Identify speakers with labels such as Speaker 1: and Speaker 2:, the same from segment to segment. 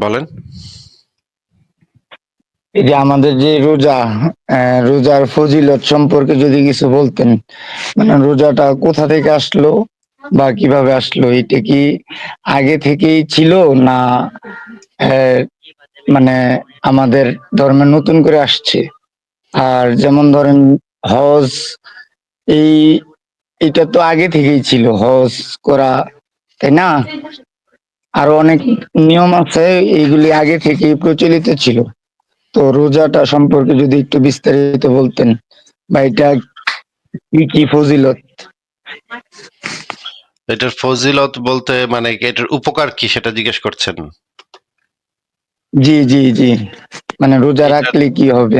Speaker 1: বলেন।
Speaker 2: এই যে আমাদের যে রোজা, রোজার ফজিলত সম্পর্কে যদি কিছু বলতেন, মানে রোজাটা কোথা থেকে আসলো বা কিভাবে আসলো, এটা কি আগে থেকেই ছিল না আহ, মানে আমাদের ধর্মে নতুন করে আসছে? আর যেমন ধরেন হজ, এই এটা তো আগে থেকেই ছিল হজ করা, তাই না? আরো অনেক নিয়ম আছে, এইগুলি আগে থেকেই প্রচলিত ছিল। তো রোজাটা সম্পর্কে যদি একটু বিস্তারিত বলতেন, বা এটা কি কি ফজিলত।
Speaker 1: এটার ফজিলত বলতে মানে এটার উপকার কি সেটা জিজ্ঞেস করছেন?
Speaker 2: জি জি জি, মানে রোজা
Speaker 1: এটার
Speaker 2: রাখলে কি হবে?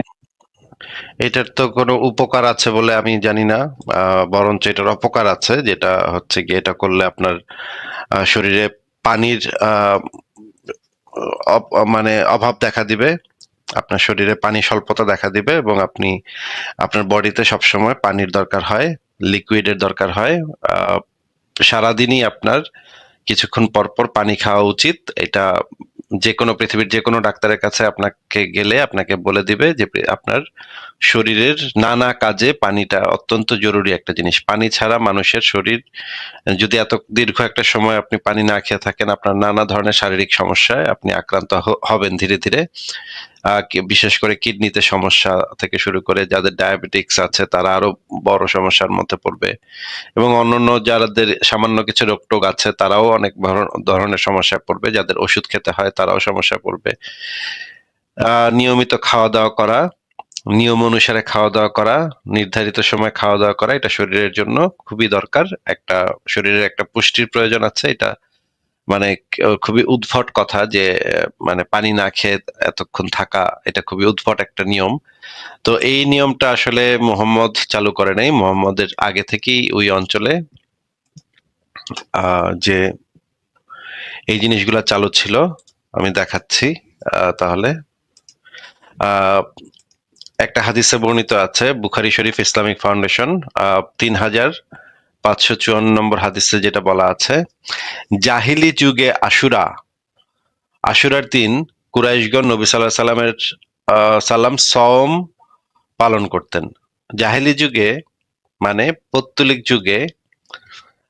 Speaker 1: এটার তো কোনো উপকার আছে বলে আমি জানি না। বরঞ্চ এটার অপকার আছে, যেটা হচ্ছে কি এটা করলে আপনার শরীরে পানির মানে অভাব দেখা দিবে। আপনার শরীরে পানি স্বল্পতা দেখা দিবে এবং আপনার বডিতে সবসময় পানির দরকার হয়, লিকুইডের দরকার হয়। আহ, সারাদিনই আপনার কিছুক্ষণ পর পর পানি খাওয়া উচিত। এটা পৃথিবীর যে কোনো ডাক্তারের কাছে আপনাকে গেলে আপনাকে বলে দিবে যে আপনার শরীরের নানা কাজে পানিটা অত্যন্ত জরুরি একটা জিনিস। পানি ছাড়া মানুষের শরীর, যদি এত দীর্ঘ একটা সময় আপনি পানি না খেয়ে থাকেন, আপনার নানা ধরনের শারীরিক সমস্যায় আপনি আক্রান্ত হবেন ধীরে ধীরে। বিশেষ করে কিডনিতে সমস্যা থেকে শুরু করে যাদের ডায়াবেটিক্স আছে তারা আরো বড় সমস্যার মধ্যে পড়বে, এবং অন্যান্য যাদের সামান্য কিছু রোগ টোগ আছে তারাও অনেক ধরনের সমস্যায় পড়বে, যাদের ওষুধ খেতে হয় তারাও সমস্যায় পড়বে। নিয়মিত খাওয়া দাওয়া করা, নিয়ম অনুসারে খাওয়া দাওয়া করা, নির্ধারিত সময় খাওয়া দাওয়া করা, এটা শরীরের জন্য খুবই দরকার। একটা শরীরের একটা পুষ্টির প্রয়োজন আছে। এটা মানে খুবই উদ্ভট কথা যে মানে পানি না খেয়ে এতক্ষণ থাকা, এটা খুবই উদ্ভট একটা নিয়ম। তো এই নিয়মটা আসলে মোহাম্মদ চালু করে নাই। মোহাম্মদের আগে থেকেই ওই অঞ্চলে যে এই জিনিসগুলা চালু ছিল। আমি দেখাচ্ছি তাহলে। আহ, একটা হাদিসে বর্ণিত আছে, বুখারী শরীফ ইসলামিক ফাউন্ডেশন 3554 নম্বর হাদিসে যেটা বলা আছে, জাহিলি যুগে আশুরার দিন কুরাইশগণ নবী সাল্লাহ সাল্লামের সাল্লাম সওম পালন করতেন। জাহিলি যুগে মানে পৌত্তলিক যুগে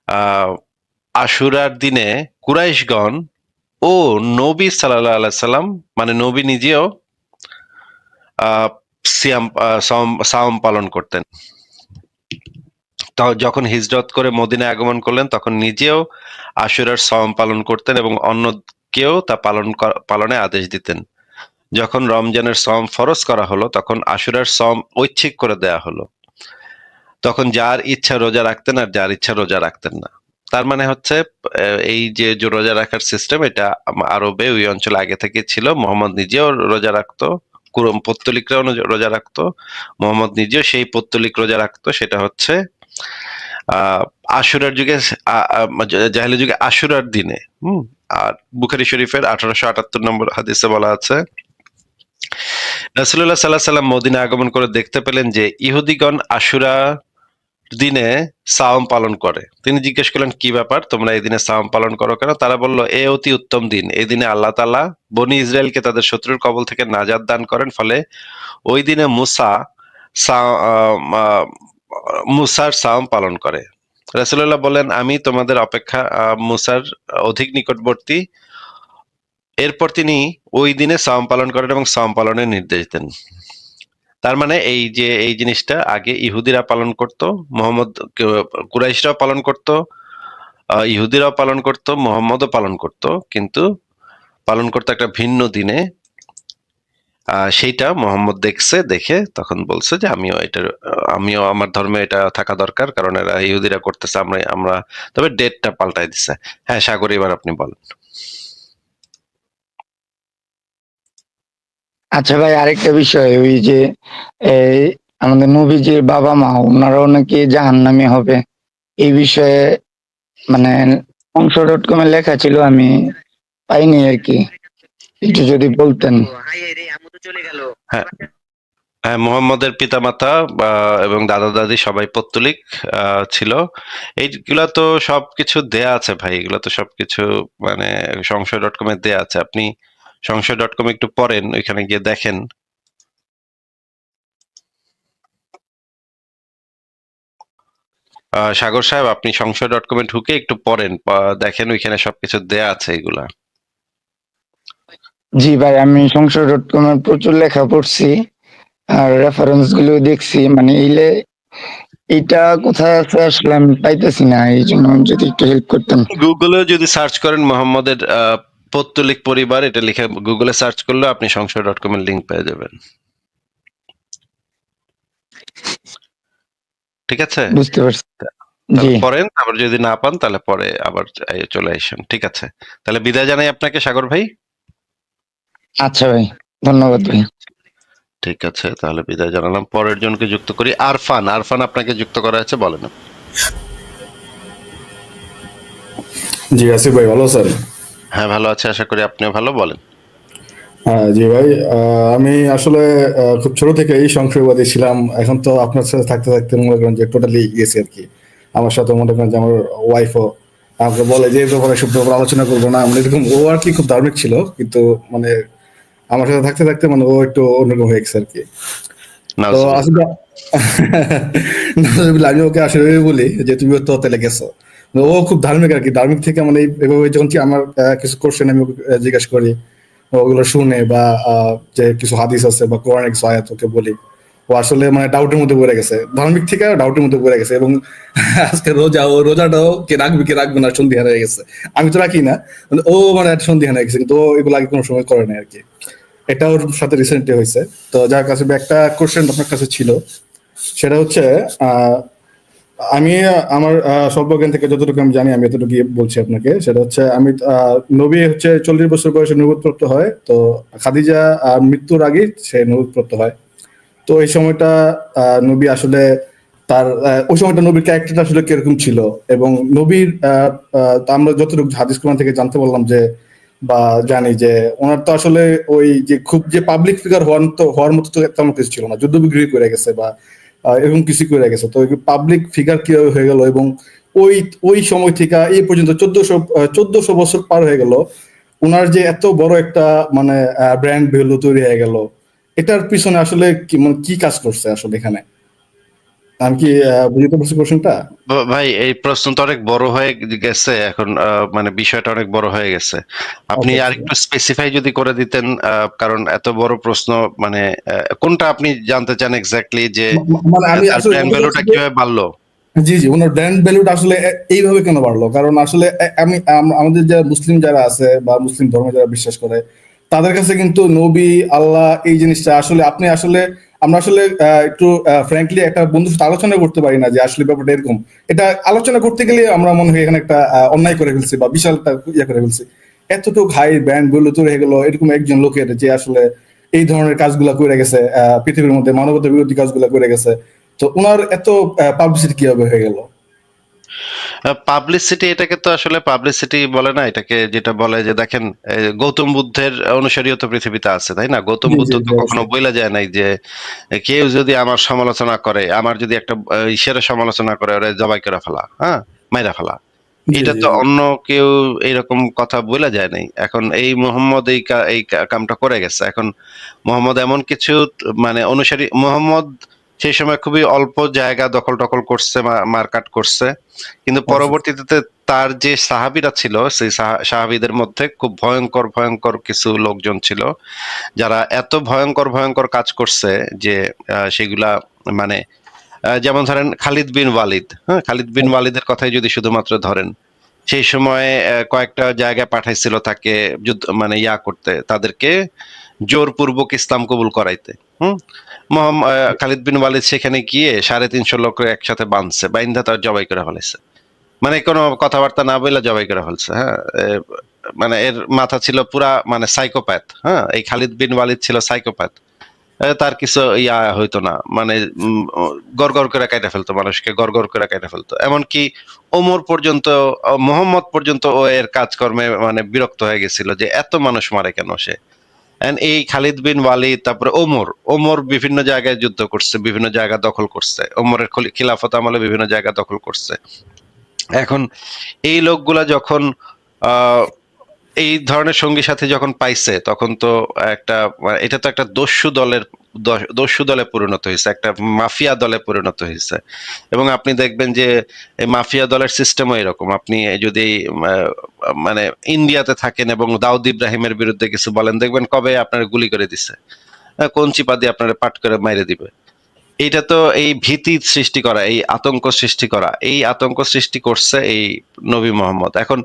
Speaker 1: আহ আশুরার দিনে কুরাইশগণ ও নবী সাল্লাল্লাহু আলাইহি সাল্লাম, মানে নবী নিজেও আহ সিয়াম সাওম পালন করতেন। যখন হিজরত করে মদিনায় আগমন করলেন তখন নিজেও আশুরার সাওম পালন করতেন এবং অন্যকেও তা পালনে আদেশ দিতেন। যখন রমজানের সাওম ফরজ করা হলো তখন আশুরার সাওম ঐচ্ছিক করে দেয়া হলো। তখন যার ইচ্ছা রোজা রাখতেন আর যার ইচ্ছা রোজা রাখতেন না। তার মানে হচ্ছে এই যে রোজা রাখার সিস্টেম, এটা আরবে ওই অঞ্চলে আগে থেকে ছিল। মোহাম্মদ নিজেও রোজা রাখতো, পৌত্তলিকরাও রোজা রাখতো, মোহাম্মদ নিজেও সেই পৌত্তলিক রোজা রাখতো। সেটা হচ্ছে আহ আশুরার যুগে, জাহেলি যুগে আশুরার দিনে। আর বুখারী শরীফের 1878 নম্বর হাদিসে বলা আছে, রাসূলুল্লাহ সাল্লাল্লাহু আলাইহি সাল্লাম মদিনায় আগমন করে দেখতে পেলেন যে ইহুদিগণ আশুরা দিনে সাওম পালন করে। তিনি জিজ্ঞেস করলেন, কি ব্যাপার, তোমরা এই দিনে সাওম পালন করো কেন? তারা বলল, এ অতি উত্তম দিন। এই দিনে আল্লাহ তাআলা বনি ইসরায়েলকে তাদের শত্রুর কবল থেকে নাজাত দান করেন। ফলে ওই দিনে মুসার সাওম পালন করে। রাসূলুল্লাহ বলেন, আমি তোমাদের অপেক্ষা মুসার অধিক নিকটবর্তী। এরপর তিনি ওই দিনে সাওম পালন করেন এবং সাওম পালনের নির্দেশ দেন। তার মানে এই যে এই জিনিসটা আগে ইহুদিরা পালন করত, মোহাম্মদ কুরাইশরাও পালন করত, ইহুদিরাও পালন করত, মোহাম্মদও পালন করত, কিন্তু পালন করতো একটা ভিন্ন দিনে। সেইটা মোহাম্মদ দেখছে, দেখে তখন বলছে যে আমিও আমার ধর্মে এটা থাকা দরকার, কারণ এরা ইহুদিরা করতেছে, আমরা তবে ডেটটা পাল্টাই দিছে। হ্যাঁ সাগর, এবার আপনি বলেন।
Speaker 2: আচ্ছা ভাই, আরেকটা বিষয়, ওই যে এই আমাদের নবীজির বাবা মা ওনারাও নাকি জাহান্নামী হবে, এই বিষয়ে মানে অংশ ডট কমে লেখা ছিল, আমি পাইনি আর কি, একটু যদি বলতেন।
Speaker 1: হ্যাঁ, হ্যাঁ, মুহাম্মদের পিতামাতা এবং দাদা দাদি সবাই পৌত্তলিক ছিল। এইগুলা তো সবকিছু দেয়া আছে ভাই, এগুলা তো সবকিছু মানে সংশয় ডট কমে দেয়া আছে। আপনি সংশয়.com একটু পড়েন, ওইখানে গিয়ে দেখেন। সাগর সাহেব, আপনি সংশয়.com এ ঢুকে একটু পড়েন, দেখেন ওইখানে সবকিছু দেয়া আছে এগুলা।
Speaker 2: জি ভাই, আমি সংশয়.com এর প্রচুর লেখা পড়ছি আর রেফারেন্স গুলো দেখছি, মানে এইটা কোথায় আছে আসলে আমি পাইতেছি না, এই জন্য যদি একটু হেল্প করতেন।
Speaker 1: গুগলে যদি সার্চ করেন মোহাম্মদের পৌত্তলিক পরিবার, এটা লিখে গুগলে সার্চ করলে আপনি সংশয়.com এর লিঙ্ক পেয়ে যাবেন। ঠিক আছে,
Speaker 2: বুঝতে পারছি। জি
Speaker 1: তাহলে পড়েন, তারপর যদি না পান তাহলে পরে আবার চলে আসেন। ঠিক আছে, তাহলে বিদায় জানাই আপনাকে সাগর ভাই।
Speaker 2: আচ্ছা ভাই, ধন্যবাদ ভাই।
Speaker 1: ঠিক আছে, তাহলে বিদায় জানালাম। পরের জনকে যুক্ত করি, আরফান। আরফান, আপনাকে যুক্ত করা হয়েছে, বলেন।
Speaker 3: জি আসিফ ভাই, ভালো আছেন?
Speaker 1: হ্যাঁ, ভালো আছে, আশা করি আপনিও ভালো, বলেন।
Speaker 3: হ্যাঁ জি ভাই, আমি আসলে খুব ছোট থেকেই সংশয়বাদী ছিলাম। এখন তো আপনার সাথে থাকতে থাকতে মনে করেন যে টোটালি গেছি আর কি। আমার সাথে মনে করেন যে আমার ওয়াইফও আমাকে বলে যে এই ব্যাপারে সব ব্যাপারে আলোচনা করবো না, মানে এরকম। ও আর কি খুব ধার্মিক ছিল, কিন্তু মানে আমার সাথে থাকতে থাকতে মানে ও একটু অন্যরকম হয়ে গেছে আর কি। তো
Speaker 1: নাউজুবিল্লাহ।
Speaker 3: আসলে নাউজুবিল্লাহ, আমি ওকে আসলে বলি যে তুমি তো তাহলে গেছো। মানে ও খুব ধার্মিক আর কি। ধার্মিক থেকে মানে এভাবে যখন কি আমার কিছু কোশ্চেন আমি ওকে জিজ্ঞেস করি, ওগুলো শুনে বা যে কিছু হাদিস আছে বা কোরআনিক কিছু আয়াত ওকে বলি, ও আসলে মানে ডাউটের মধ্যে পড়ে গেছে। ধার্মিক থেকে ডাউটের মধ্যে পড়ে গেছে। এবং আজকে রোজা, ও রোজাটাও কে রাখবে কি রাখবে না সন্ধিহান হয়ে গেছে। আমি তো রাখি না, মানে ও মানে একটা সন্ধিহান হয়ে গেছে, কিন্তু ও এগুলো আগে কোনো সময় করে নাই আর কি। এটা ওর সাথে রিসেন্টলি হয়েছে। তো যার কাছে একটা কোশ্চেন আপনার কাছে ছিল, সেটা হচ্ছে আহ, আমি আমার স্বল্প জ্ঞান থেকে যতটুকু আমি জানি আমি এতটুকু বলছি আপনাকে। সেটা হচ্ছে আমি নবী হচ্ছে 40 বছর বয়সে নবুয়ত হয়। তো খাদিজা মৃত্যুর আগে সে নবুয়ত হয়। তো এই সময়টা নবী আসলে তার ওই সময়টা নবীর ক্যারেক্টারটা আসলে কিরকম ছিল, এবং নবীর তা আমরা যতটুকু হাদিস কোরআন থেকে জানতে পারলাম যে বা জানি যে ওনার তো আসলে ওই যে খুব যে পাবলিক ফিগার হওয়ার মতো তো তেমন কিছু ছিল না। যুদ্ধ বিগ্রহ করে গেছে বা এরকম কিছু করে গেছে। তো পাবলিক ফিগার কিভাবে হয়ে গেল, এবং ওই ওই সময় থেকে এই পর্যন্ত 1400 বছর পার হয়ে গেল, ওনার যে এত বড় একটা মানে ব্র্যান্ড ভ্যালু তৈরি হয়ে গেল, এটার পিছনে আসলে কি মানে কি কাজ করছে আসলে এখানে? আমি কি বুঝতে পারছি কোশ্চেনটা?
Speaker 1: ভাই, এই প্রশ্ন তো অনেক বড় হয়ে গেছে এখন, মানে বিষয়টা অনেক বড় হয়ে গেছে। আপনি
Speaker 3: আচ্ছা আচ্ছা।
Speaker 1: আরেকটু স্পেসিফাই যদি করে দিতেন, কারণ এত বড় প্রশ্ন, মানে কোনটা আপনি জানতে চান এক্স্যাক্টলি, যে
Speaker 3: মানে আমি
Speaker 1: তার
Speaker 3: আসলে
Speaker 1: ব্র্যান্ড
Speaker 3: বলতে চাচ্ছি
Speaker 1: ভ্যালুটা
Speaker 3: যে
Speaker 1: কিভাবে বাড়লো?
Speaker 3: জি জি, ওনার ব্র্যান্ড ভ্যালুটা আসলে এইভাবে কেন বাড়লো? কারণ আসলে আমি আমাদের যারা মুসলিম যারা আছে বা মুসলিম ধর্মে যারা বিশ্বাস করে, তাদের কাছে কিন্তু নবী, আল্লাহ, এই জিনিসটা আসলে আপনি আসলে আমরা আসলে একটু ফ্র্যাঙ্কলি একটা বন্ধুর সাথে আলোচনা করতে পারি না যে আসলে ব্যাপারটা এরকম। এটা আলোচনা করতে গেলে আমরা মনে হয় এখানে একটা অন্যায় করে ফেলছি বা বিশাল একটা ইয়ে করে ফেলছি। এতটুকু হাই ব্র্যান্ড ভ্যালু তৈরি হয়ে গেল এরকম একজন লোকের, যে আসলে এই ধরনের কাজগুলা করে গেছে, পৃথিবীর মধ্যে মানবতা বিরোধী কাজগুলা করে গেছে। তো ওনার এত পাবলিসিটি কিভাবে হয়ে গেল?
Speaker 1: পাবলিসিটি, এটাকে তো আসলে পাবলিসিটি বলে না, এটাকে যেটা বলে যে দেখেন, গৌতম বুদ্ধের অনুসারীও তো পৃথিবীতে আছে, তাই না? গৌতম
Speaker 3: জি
Speaker 1: বুদ্ধ
Speaker 3: জি
Speaker 1: তো
Speaker 3: জি,
Speaker 1: কখনো
Speaker 3: অবশ্যই।
Speaker 1: বইলা যায় নাই যে কেউ যদি আমার সমালোচনা করে, আমার যদি একটা ঈশ্বরের সমালোচনা করে, ওরা জবাই করে ফেলা, হ্যাঁ, মাইরা ফেলা।
Speaker 3: জি
Speaker 1: এটা
Speaker 3: জি
Speaker 1: তো
Speaker 3: জি।
Speaker 1: অন্য কেউ এইরকম কথা বলা যায় নাই। এখন এই মোহাম্মদ এই কামটা করে গেছে। এখন মোহাম্মদ এমন কিছু, মানে অনুসারী মোহাম্মদ সেই সময় খুবই অল্প জায়গা দখল টখল করছে, মারকাট করছে, কিন্তু
Speaker 3: অবশ্যই।
Speaker 1: পরবর্তীতে তার যে সাহাবীরা ছিল, সেই সাহাবীদের মধ্যে খুব ভয়ঙ্কর ভয়ঙ্কর কিছু লোকজন ছিল, যারা এত ভয়ঙ্কর ভয়ঙ্কর কাজ করছে যে সেগুলা, মানে যেমন ধরেন খালিদ বিন ওয়ালিদ। হ্যাঁ, খালিদ বিন ওয়ালিদের কথাই যদি শুধুমাত্র ধরেন, সেই সময়ে কয়েকটা জায়গায় পাঠাইছিল তাকে যুদ্ধ, মানে করতে, তাদেরকে জোরপূর্বক ইসলাম কবুল করাইতে। হুম। খালিদ বিন ওয়ালিদ সেখানে গিয়ে 350 লোক একসাথে বাঁধছে, বাইন্ধা তার জবাই করে ফেলেছে। মানে কোনো কথাবার্তা না বলে জবাই করে ফেলছে। হ্যাঁ, মানে এর মাথা ছিল পুরা, মানে সাইকোপ্যাথ। হ্যাঁ, এই খালিদ বিন ওয়ালিদ ছিল সাইকোপ্যাথ। তার কিছু হইতো না, মানে গড়গড় করে কাইটা ফেলতো, মানুষকে গড়গড় করে কাইটা ফেলতো। এমনকি ওমর পর্যন্ত, মোহাম্মদ পর্যন্ত ও এর কাজকর্মে মানে বিরক্ত হয়ে গেছিল যে এত মানুষ মারে কেন সে। And এই খালিদ বিন ওয়ালিদ, তারপরে ওমর, ওমর বিভিন্ন জায়গায় যুদ্ধ করছে, বিভিন্ন জায়গা দখল করছে, ওমরের খিলাফত আমলে বিভিন্ন জায়গা দখল করছে। এখন এই লোকগুলা যখন আহ এই ধরনের সঙ্গী সাথী যখন পাইছে তখন তো একটা এটা তো একটা দস্যু দলে পরিণত হয়েছে, একটা মাফিয়া দলে পরিণত হয়েছে। এবং আপনি দেখবেন যে এই মাফিয়া দলের সিস্টেমও এরকম। আপনি যদি মানে ইন্ডিয়াতে থাকেন এবং দাউদ ইব্রাহিমের বিরুদ্ধে কিছু বলেন, দেখবেন কবে আপনার গুলি করে দিছে, কোন চিপা দিয়ে আপনার পাট করে মাইরে দিবে। এইটা তো এই ভীতি সৃষ্টি করা, এই আতঙ্ক সৃষ্টি করা, এই আতঙ্ক সৃষ্টি করছে এই নবী মোহাম্মদ। এখন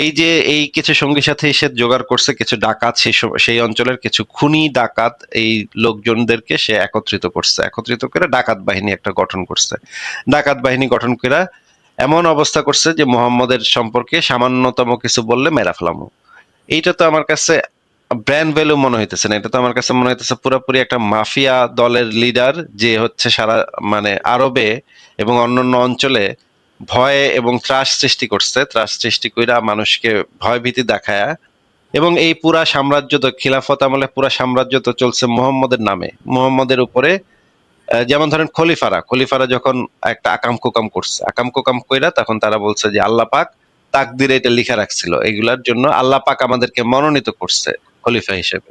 Speaker 1: এই যে এই কিছু সঙ্গী সাথে সে জোগাড় করছে, কিছু ডাকাত, সেই অঞ্চলের কিছু খুনি ডাকাত, এই লোকজনদেরকে সে একত্রিত করছে, একত্রিত করে ডাকাত বাহিনী একটা গঠন করছে। ডাকাত বাহিনী গঠন করে এমন অবস্থা করছে যে মোহাম্মদের সম্পর্কে সামান্যতম কিছু বললে মেরা ফেলামো। এইটা তো আমার কাছে ব্র্যান্ড ভ্যালু মনে হইতেছে না, এটা তো আমার কাছে মনে হইতেছে পুরোপুরি একটা মাফিয়া দলের লিডার, যে হচ্ছে সারা মানে আরবে এবং অন্যান্য অঞ্চলে ভয় এবং ত্রাস সৃষ্টি করছে, ত্রাস সৃষ্টি কইরা মানুষকে ভয় ভীতি দেখায়া। এবং এই পুরা সাম্রাজ্য তো খিলাফত আমলে পুরা সাম্রাজ্য তো চলছে মোহাম্মদের নামে, মোহাম্মদের উপরে। যেমন ধরেন খলিফারা যখন একটা আকাম কুকাম করছে, আকাম কুকাম কইরা তখন তারা বলছে যে আল্লাহ পাক তাকদিরে এটা লিখা রাখছিল, এগুলার জন্য আল্লাহ পাক আমাদেরকে মনোনীত করছে খলিফা হিসেবে।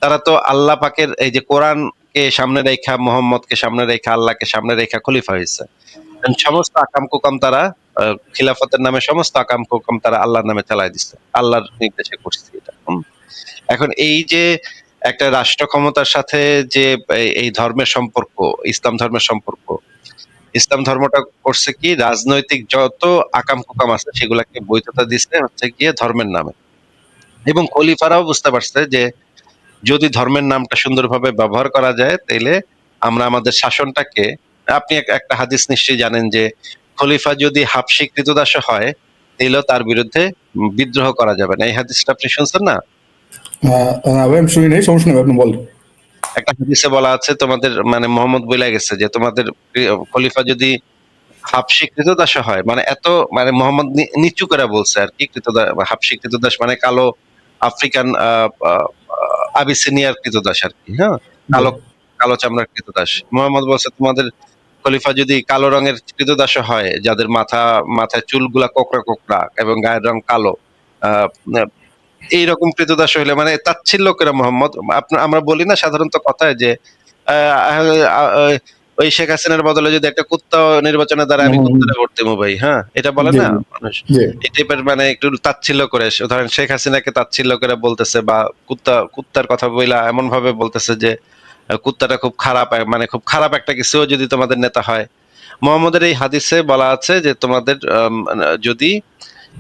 Speaker 1: তারা তো আল্লাহ পাকের এই যে কোরআনকে সামনে রেখা, মোহাম্মদকে সামনে রেখা, আল্লাহকে সামনে রেখা খলিফা হয়েছে। সমস্ত আকাম কুকাম তারা খিলাফতের নামে সমস্ত আকাম কুকাম তারা আল্লাহর নামে চালায় দিচ্ছে, আল্লাহর নির্দেশে করছে এটা। এখন এই যে একটা রাষ্ট্র ক্ষমতার সাথে যে এই ধর্মের সম্পর্ক, ইসলাম ধর্মের সম্পর্ক, ইসলাম ধর্মটা করছে কি রাজনৈতিক যত আকাম কুকাম আছে সেগুলাকে বৈধতা দিচ্ছে হচ্ছে গিয়ে ধর্মের নামে। এবং খলিফারাও বুঝতে পারছে যে যদি ধর্মের নামটা সুন্দরভাবে ব্যবহার করা যায় তাইলে আমরা আমাদের শাসনটাকে, আপনি একটা হাদিস নিশ্চয়ই জানেন যে খলিফা যদি হাবশী কৃতদাস হয় তাহলেও তার বিরুদ্ধে বিদ্রোহ করা যাবে না। এই হাদিসটা আপনি শুনছেন না?
Speaker 3: ভাই আমি শুনি নাই, সমস্যা নেই, আপনি বলেন।
Speaker 1: একটা হাদিসে বলা আছে তোমাদের মানে মোহাম্মদ বলে গেছে যে তোমাদের খলিফা যদি হাবশী কৃতদাস হয়, মানে এত মানে মোহাম্মদ নিচু করে বলছে আর কি, হাবশী কৃতদাস মানে কালো আফ্রিকান আবিসিনিয়ার কৃতদাস আর কি, হ্যাঁ, কালো কালো চামড়ার কৃতদাস। মোহাম্মদ বলছে তোমাদের খলিফা যদি কালো রঙের কৃতদাস হয়, যাদের মাথায় চুলগুলা কোকড়া কোকড়া এবং গায়ের রং কালো, আহ এইরকম কৃতদাস হইলে মানে তাচ্ছিল্য করে মোহাম্মদ। আমরা বলি না সাধারণত কথায় যে ওই শেখ হাসিনার বদলে যদি একটা কুত্তা নির্বাচনে দ্বারা আমি কুত্তারে ভোট দেবো ভাই, হ্যাঁ, এটা বলে না মানুষ এই টাইপের, মানে একটু তাচ্ছিল্য করে। ধরেন শেখ হাসিনাকে তাচ্ছিল্য করে বলতেছে, বা কুত্তার কথা বইলা এমন ভাবে বলতেছে যে কুত্তাটা খুব খারাপ, মানে খুব খারাপ একটা কিছু যদি তোমাদের নেতা হয়। মোহাম্মদের এই হাদিসে বলা আছে যে তোমাদের যদি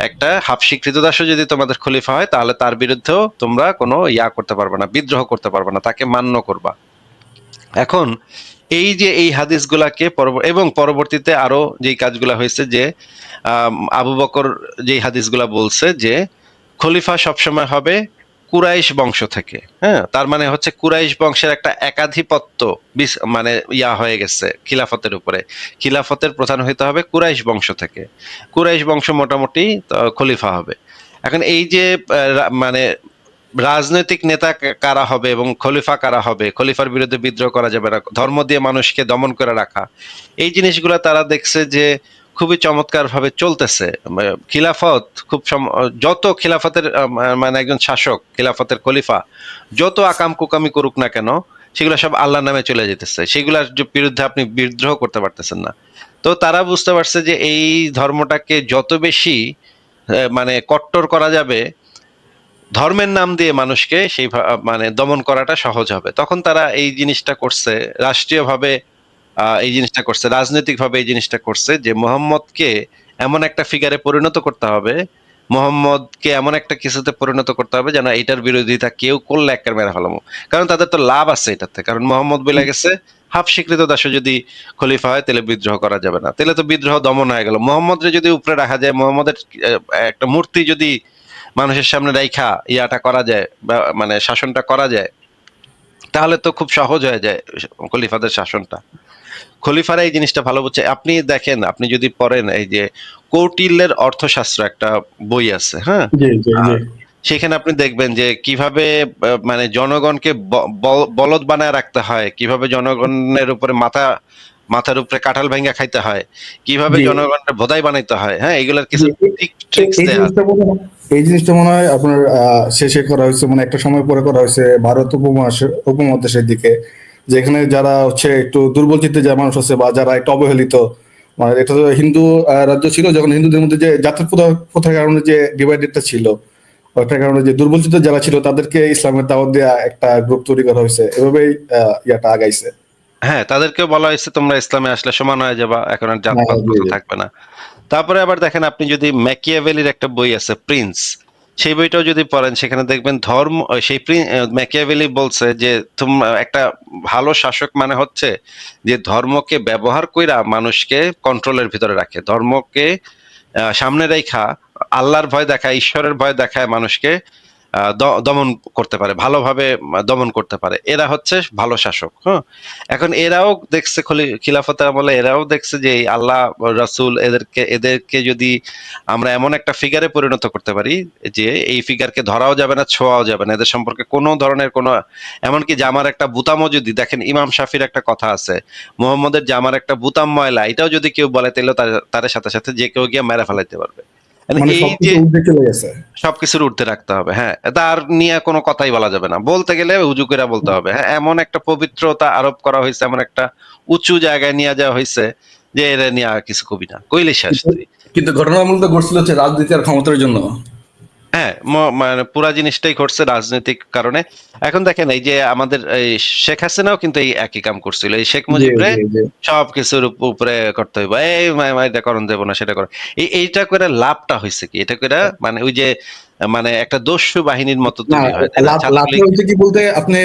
Speaker 1: একটা হাবশী কৃতদাসও যদি তোমাদের খলিফা হয় তাহলে তার বিরুদ্ধেও তোমরা কোনো করতে পারবে না, বিদ্রোহ করতে পারবে না, তাকে মান্য করবা। এখন এই যে এই হাদিসগুলাকে এবং পরবর্তীতে আরো যে কাজগুলা হয়েছে যে আবু বকর যে হাদিসগুলা বলছে যে খলিফা সবসময় হবে কুরাইশ বংশ থেকে, হ্যাঁ, তার মানে হচ্ছে কুরাইশ বংশের একটা একাধিপত্য মানে হয়ে গেছে খিলাফতের উপরে। খিলাফতের প্রধান হইতে হবে কুরাইশ বংশ থেকে, কুরাইশ বংশ মোটামুটি খলিফা হবে। এখন এই যে মানে রাজনৈতিক নেতা কারা হবে এবং খলিফা কারা হবে, খলিফার বিরুদ্ধে বিদ্রোহ করা যাবে না, ধর্ম দিয়ে মানুষকে দমন করে রাখা, এই জিনিসগুলো তারা দেখছে যে খুবই চমৎকার ভাবে চলতেছে। খিলাফত যত খিলাফতের মানে একজন শাসক, খিলাফতের খলিফা যত আকাম কুকামি করুক না কেন, সেগুলো সব আল্লাহর নামে চলে যেতেছে, সেগুলোর বিরুদ্ধে আপনি বিদ্রোহ করতে পারতেছেন না। তো তারা বুঝতে পারছে যে এই ধর্মটাকে যত বেশি মানে কট্টর করা যাবে, ধর্মের নাম দিয়ে মানুষকে সেই মানে দমন করাটা সহজ হবে। তখন তারা এই জিনিসটা করছে রাষ্ট্রীয়ভাবে, এই জিনিসটা করছে রাজনৈতিকভাবে, এই জিনিসটা করছে যে মোহাম্মদকে এমন একটা ফিগারে পরিণত করতে হবে, মোহাম্মদকে এমন একটা কিছুতে পরিণত করতে হবে যেন এটার বিরোধিতা কেউ করলে একটা মেরে ফেলামো। কারণ তাদের তো লাভ আছে এটাতে, কারণ মোহাম্মদ বলে গেছে হাফ স্বীকৃত দাস যদি খলিফা হয় তাহলে বিদ্রোহ করা যাবে না, তাহলে তো বিদ্রোহ দমন হয়ে গেল। মোহাম্মদরে যদি উপরে রাখা যায়, মোহাম্মদের একটা মূর্তি যদি মানুষের সামনে রাইখা করা যায়, মানে শাসনটা করা যায়, তাহলে তো খুব সহজ হয়ে যায় খলিফাদের শাসনটা। খলিফারা এই জিনিসটা ভালো বুঝছে। আপনি দেখেন, আপনি যদি পড়েন এই যে কৌটিল্যের অর্থশাস্ত্র একটা বই আছে, হ্যাঁ, সেখানে আপনি দেখবেন যে কিভাবে মানে জনগণকে বলদ বানায় রাখতে হয়, কিভাবে জনগণের উপরে মাথা মাথার উপরে কাঁঠাল ভাঙ্গা খাইতে হয়, কিভাবে
Speaker 3: জি।
Speaker 1: জনগণের ভোদাই বানাইতে হয়, হ্যাঁ, এগুলার কিছু
Speaker 3: জি,
Speaker 1: ট্রিক্স
Speaker 3: এই
Speaker 1: দেয়া আছে।
Speaker 3: জিনিসটা মনে হয় আপনার শেষে করা হয়েছে, মানে একটা সময় পরে করা হয়েছে ভারত উপমহাদেশের দিকে, যেখানে যারা হচ্ছে একটু দুর্বল চিত্তে যারা মানুষ আছে বা যারা একটু অবহেলিত, মানে এটা তো হিন্দু রাজ্য ছিল, যখন হিন্দুদের মধ্যে যে জাতির প্রথার কারণে যে ডিভাইডেডটা ছিল, ওটার কারণে যে দুর্বল চিত্তে যারা ছিল তাদেরকে ইসলামের দাওয়াত দেওয়া একটা গ্রুপ তৈরি করা হয়েছে, এভাবেই ইয়াটা আগাইছে।
Speaker 1: হ্যাঁ, তাদেরকেও বলা হয়েছে তোমরা ইসলামে আসলে সমান হয়ে যাবা, এখন আর
Speaker 3: হ্যাঁ,
Speaker 1: জাতপাত
Speaker 3: জি,
Speaker 1: কথা
Speaker 3: জি।
Speaker 1: থাকবে না। তারপরে আবার দেখেন, আপনি যদি ম্যাকিয়াভেলির একটা বই আছে প্রিন্স, সেই বইটাও যদি পড়েন সেখানে দেখবেন ম্যাকিয়াভেলি বলছে যে তোমরা একটা ভালো শাসক মানে হচ্ছে যে ধর্মকে ব্যবহার কইরা মানুষকে কন্ট্রোলের ভিতরে রাখে, ধর্মকে সামনে রেখা আল্লাহর ভয় দেখায়, ঈশ্বরের ভয় দেখায় মানুষকে দমন করতে পারে, ভালোভাবে দমন করতে পারে, এরা হচ্ছে ভালো শাসক। হ্যাঁ, এখন এরাও দেখছে খিলাফতের আমলে এরাও দেখছে যে এই আল্লাহ রাসূল এদেরকে যদি আমরা এমন একটা ফিগারে পরিণত করতে পারি যে এই ফিগারকে ধরাও যাবে না, ছোঁয়াও যাবে না, এদের সম্পর্কে কোনো ধরনের কোনো, এমনকি জামার একটা বুতামও যদি দেখেন, ইমাম শাফির একটা কথা আছে, মুহাম্মদের জামার একটা বুতাম ময়লা, এটাও যদি কেউ বলে তাহলে তার সাথে সাথে যে কেউ গিয়ে মেরে ফেলাইতে পারবে। মানে
Speaker 3: মানে
Speaker 1: এই যে
Speaker 3: সবকিছু উর্ধে চলে গেছে।
Speaker 1: সবকিছুর ঊর্ধ্বে রাখতে হবে, হ্যাঁ, তার নিয়ে কোনো কথাই বলা যাবে না, বলতে গেলে উজু করে বলতে হবে, হ্যাঁ, এমন একটা পবিত্রতা আরোপ করা হয়েছে, এমন একটা উঁচু জায়গায় নিয়ে যাওয়া হয়েছে যে এরা নিয়ে আর কিছু কবি না, কইলে শেষ
Speaker 3: কিন্তু
Speaker 1: তুই।
Speaker 3: কিন্তু ঘটনামূলত ঘটছিল হচ্ছে রাজনীতি আর ক্ষমতার জন্য।
Speaker 1: হ্যাঁ, মানে পুরা জিনিসটাই ঘটছে রাজনৈতিক কারণে। এখন দেখেন এই যে আমাদের এই শেখ হাসিনাও কিন্তু এই একই কাম করছিল, এই শেখ
Speaker 3: জি,
Speaker 1: মুজিবরে
Speaker 3: জি, জি।
Speaker 1: সবকিছুর উপরে করতে হইব, এই এটা করণ দেবো না, সেটা করো, এইটা করে লাভটা হয়েছে কি, এটা করে মানে ওই যে মানে একটা দস্যু বাহিনীর মতো
Speaker 3: না,
Speaker 1: তৈরি হয়, তাই না,
Speaker 3: লাভটা
Speaker 1: ছাত্রলীগ।
Speaker 3: হচ্ছে কি বলতে আপনি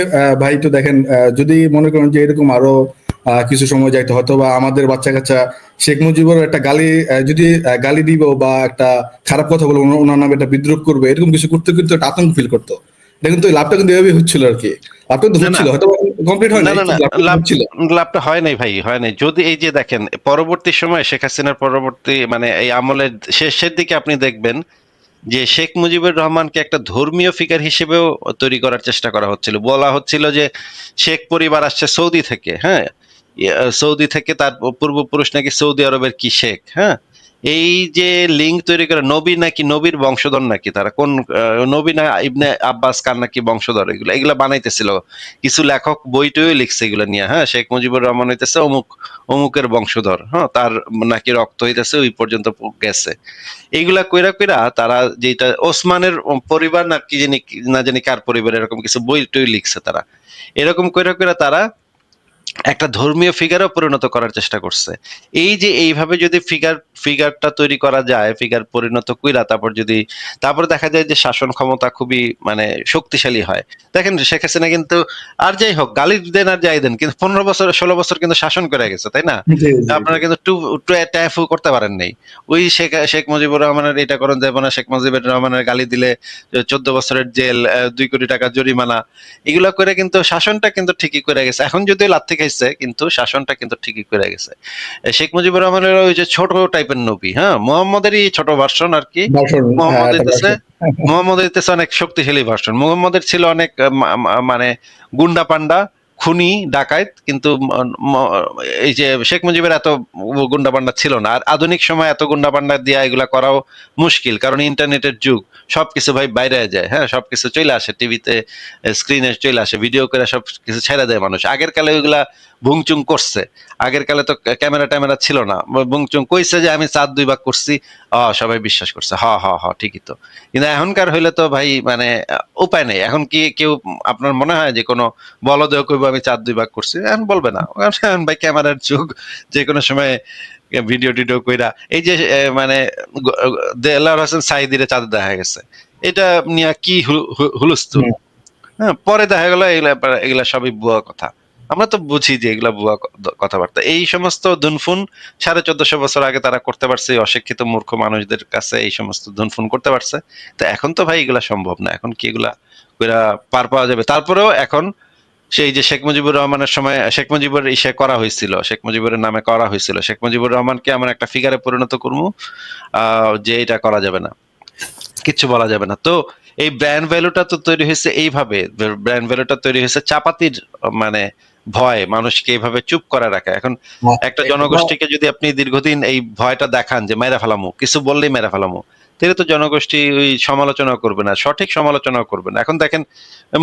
Speaker 3: ভাই তো দেখেন, যদি মনে করেন যে এরকম আরো কিছু সময় যাইতে, হয়তো বা আমাদের বাচ্চা কাচ্চা শেখ মুজিবুর একটা গালি যদি গালি দিব বা একটা খারাপ কথা বলবো, ওনার নামে একটা বিদ্রুপ করবে, এরকম কিছু করতে কিন্তু একটা আতঙ্ক ফিল করতো। দেখুন তো এই লাভটা কিন্তু এভাবে হচ্ছিল আর কি, লাভটা কিন্তু
Speaker 1: না না
Speaker 3: হচ্ছিল, হয়তো কমপ্লিট হয়
Speaker 1: না
Speaker 3: নাই
Speaker 1: না না
Speaker 3: কিন্তু লাভটা
Speaker 1: লাভ
Speaker 3: হচ্ছিল।
Speaker 1: লাভটা হয় নাই ভাই, হয় নাই। যদি এই যে দেখেন পরবর্তী সময় শেখ হাসিনার পরবর্তী মানে এই আমলের শেষের দিকে আপনি দেখবেন যে শেখ মুজিবুর রহমানকে একটা ধর্মীয় ফিগার হিসেবেও তৈরি করার চেষ্টা করা হচ্ছিল, বলা হচ্ছিল যে শেখ পরিবার আসছে সৌদি থেকে, হ্যাঁ, সৌদি থেকে তার পূর্বপুরুষ নাকি সৌদি আরবের কি শেখ, হ্যাঁ, এই যে লিঙ্ক তৈরি করে নবী নাকি নবীর বংশধর নাকি তারা, কোন নবী না ইবনে আব্বাস কার নাকি বংশধর, এগুলো এগুলা বানাইতেছিল, কিছু লেখক বই টইও লিখছে এগুলো নিয়ে, হ্যাঁ, শেখ মুজিবুর রহমান হইতেছে অমুক অমুকের বংশধর, হ্যাঁ, তার নাকি রক্ত হইতেছে ওই পর্যন্ত গেছে। এইগুলা কইরা কইরা তারা যেটা ওসমানের পরিবার না কি জানি, না জানি কার পরিবার, এরকম কিছু বই টই লিখছে তারা, এরকম কইরা কইরা তারা একটা ধর্মীয় ফিগারও পরিণত করার চেষ্টা করছে। এই যে এইভাবে যদি ফিগারটা তৈরি করা যায়, ফিগার পরিণত কইরা তারপর দেখা যায় যে শাসন ক্ষমতা খুবই মানে শক্তিশালী হয়। দেখেন শেখ হাসিনা কিন্তু, আর যাই হোক গালি দেন আর যাই দেন, কিন্তু 15 বছর 16 বছর কিন্তু শাসন করে গেছে, তাই না?
Speaker 3: জি, জি, জি।
Speaker 1: আপনারা কিন্তু ট্যাফু করতে পারেন নাই। ওই শেখ মুজিবুর রহমানের এটা করণ যাবে না, শেখ মুজিবুর রহমানের গালি দিলে 14 বছরের জেল, 2 কোটি টাকা জরিমানা, এগুলা করে কিন্তু শাসনটা কিন্তু ঠিকই করে গেছে। এখন যদিও লাথি খাইছে কিন্তু শাসনটা কিন্তু ঠিকই করে গেছে। শেখ মুজিবুর রহমানের ওই যে ছোট টাইপের নবী, হ্যাঁ, মোহাম্মদেরই ছোট ভার্সন আর কি।
Speaker 3: ভাষণ, হ্যাঁ,
Speaker 1: মোহাম্মদ
Speaker 3: একটা
Speaker 1: হইতেছে
Speaker 3: ভাষণ।
Speaker 1: মোহাম্মদ হইতেছে অনেক শক্তিশালী ভার্সন। মোহাম্মদের ছিল অনেক মানে গুন্ডা পান্ডা, খুনি ডাকাত, কিন্তু এই যে শেখ মুজিবের এত গুন্ডা পান্ডা ছিল না। আর আধুনিক সময় এত গুন্ডা পান্ডা দিয়া এগুলা করাও মুশকিল, কারণ ইন্টারনেটের যুগ, সবকিছু ভাই বাইরে যায়, হ্যাঁ, সবকিছু চলে আসে টিভিতে, স্ক্রিনে চলে আসে, ভিডিও করে সব কিছু ছেড়ে দেয় মানুষ। আগের কালে ওইগুলা ভুংচুং করছে, আগের কালে তো ক্যামেরা ট্যামেরা ছিল না, ভুংচুং কইছে যে আমি চাঁদ 2 ভাগ করছি, সবাই বিশ্বাস করছে, হ হ হ ঠিকই তো। কিন্তু এখনকার হইলে তো ভাই মানে উপায় নেই। এখন কি কেউ আপনার মনে হয় যে কোনো বলদেও কইবো আমি চাঁদ 2 ভাগ করছি? এখন বলবে না, এখন ভাই ক্যামেরার যুগ, যে কোনো সময় ভিডিও টিডিও কইরা এই যে মানে দেলোয়ার হোসেন সাঈদীরে চাঁদে দেখা গেছে, এটা নিয়ে কি হুলস্থুল,
Speaker 3: হুম।
Speaker 1: হ্যাঁ, পরে দেখা গেল এগুলা সবই ভুয়া কথা। আমরা তো বুঝি যে এগুলা ভুয়া কথাবার্তা। এই সমস্ত দুনফুন 1450 বছর আগে তারা করতে পারছে, এই অশিক্ষিত মূর্খ মানুষদের কাছে এই সমস্ত দুনফুন করতে পারছে। তো এখন তো ভাই এগুলা সম্ভব না, এখন কি এগুলা কইরা পার পাওয়া যাবে? তারপরেও এখন সেই যে শেখ মুজিবুর রহমানের সময় শেখ মুজিবুর ইসে করা হয়েছিল, শেখ মুজিবুরের নামে করা হয়েছিল, শেখ মুজিবুর রহমানকে এমন একটা ফিগারে পরিণত করবো যে এটা করা যাবে না, কিচ্ছু বলা যাবে না। তো এই ব্র্যান্ড ভ্যালুটা তো তৈরি হয়েছে এইভাবে, ব্র্যান্ড ভ্যালুটা তৈরি হয়েছে চাপাতির মানে ভয় মানুষকে এইভাবে চুপ করে রাখে। এখন একটা জনগোষ্ঠীকে যদি আপনি দীর্ঘদিন এই ভয়টা দেখান যে মেরে ফেলামু, কিছু বললেই মেরে ফেলামু, তাহলে তো জনগোষ্ঠী ওই সমালোচনা করবে না, সঠিক সমালোচনা করবে না। এখন দেখেন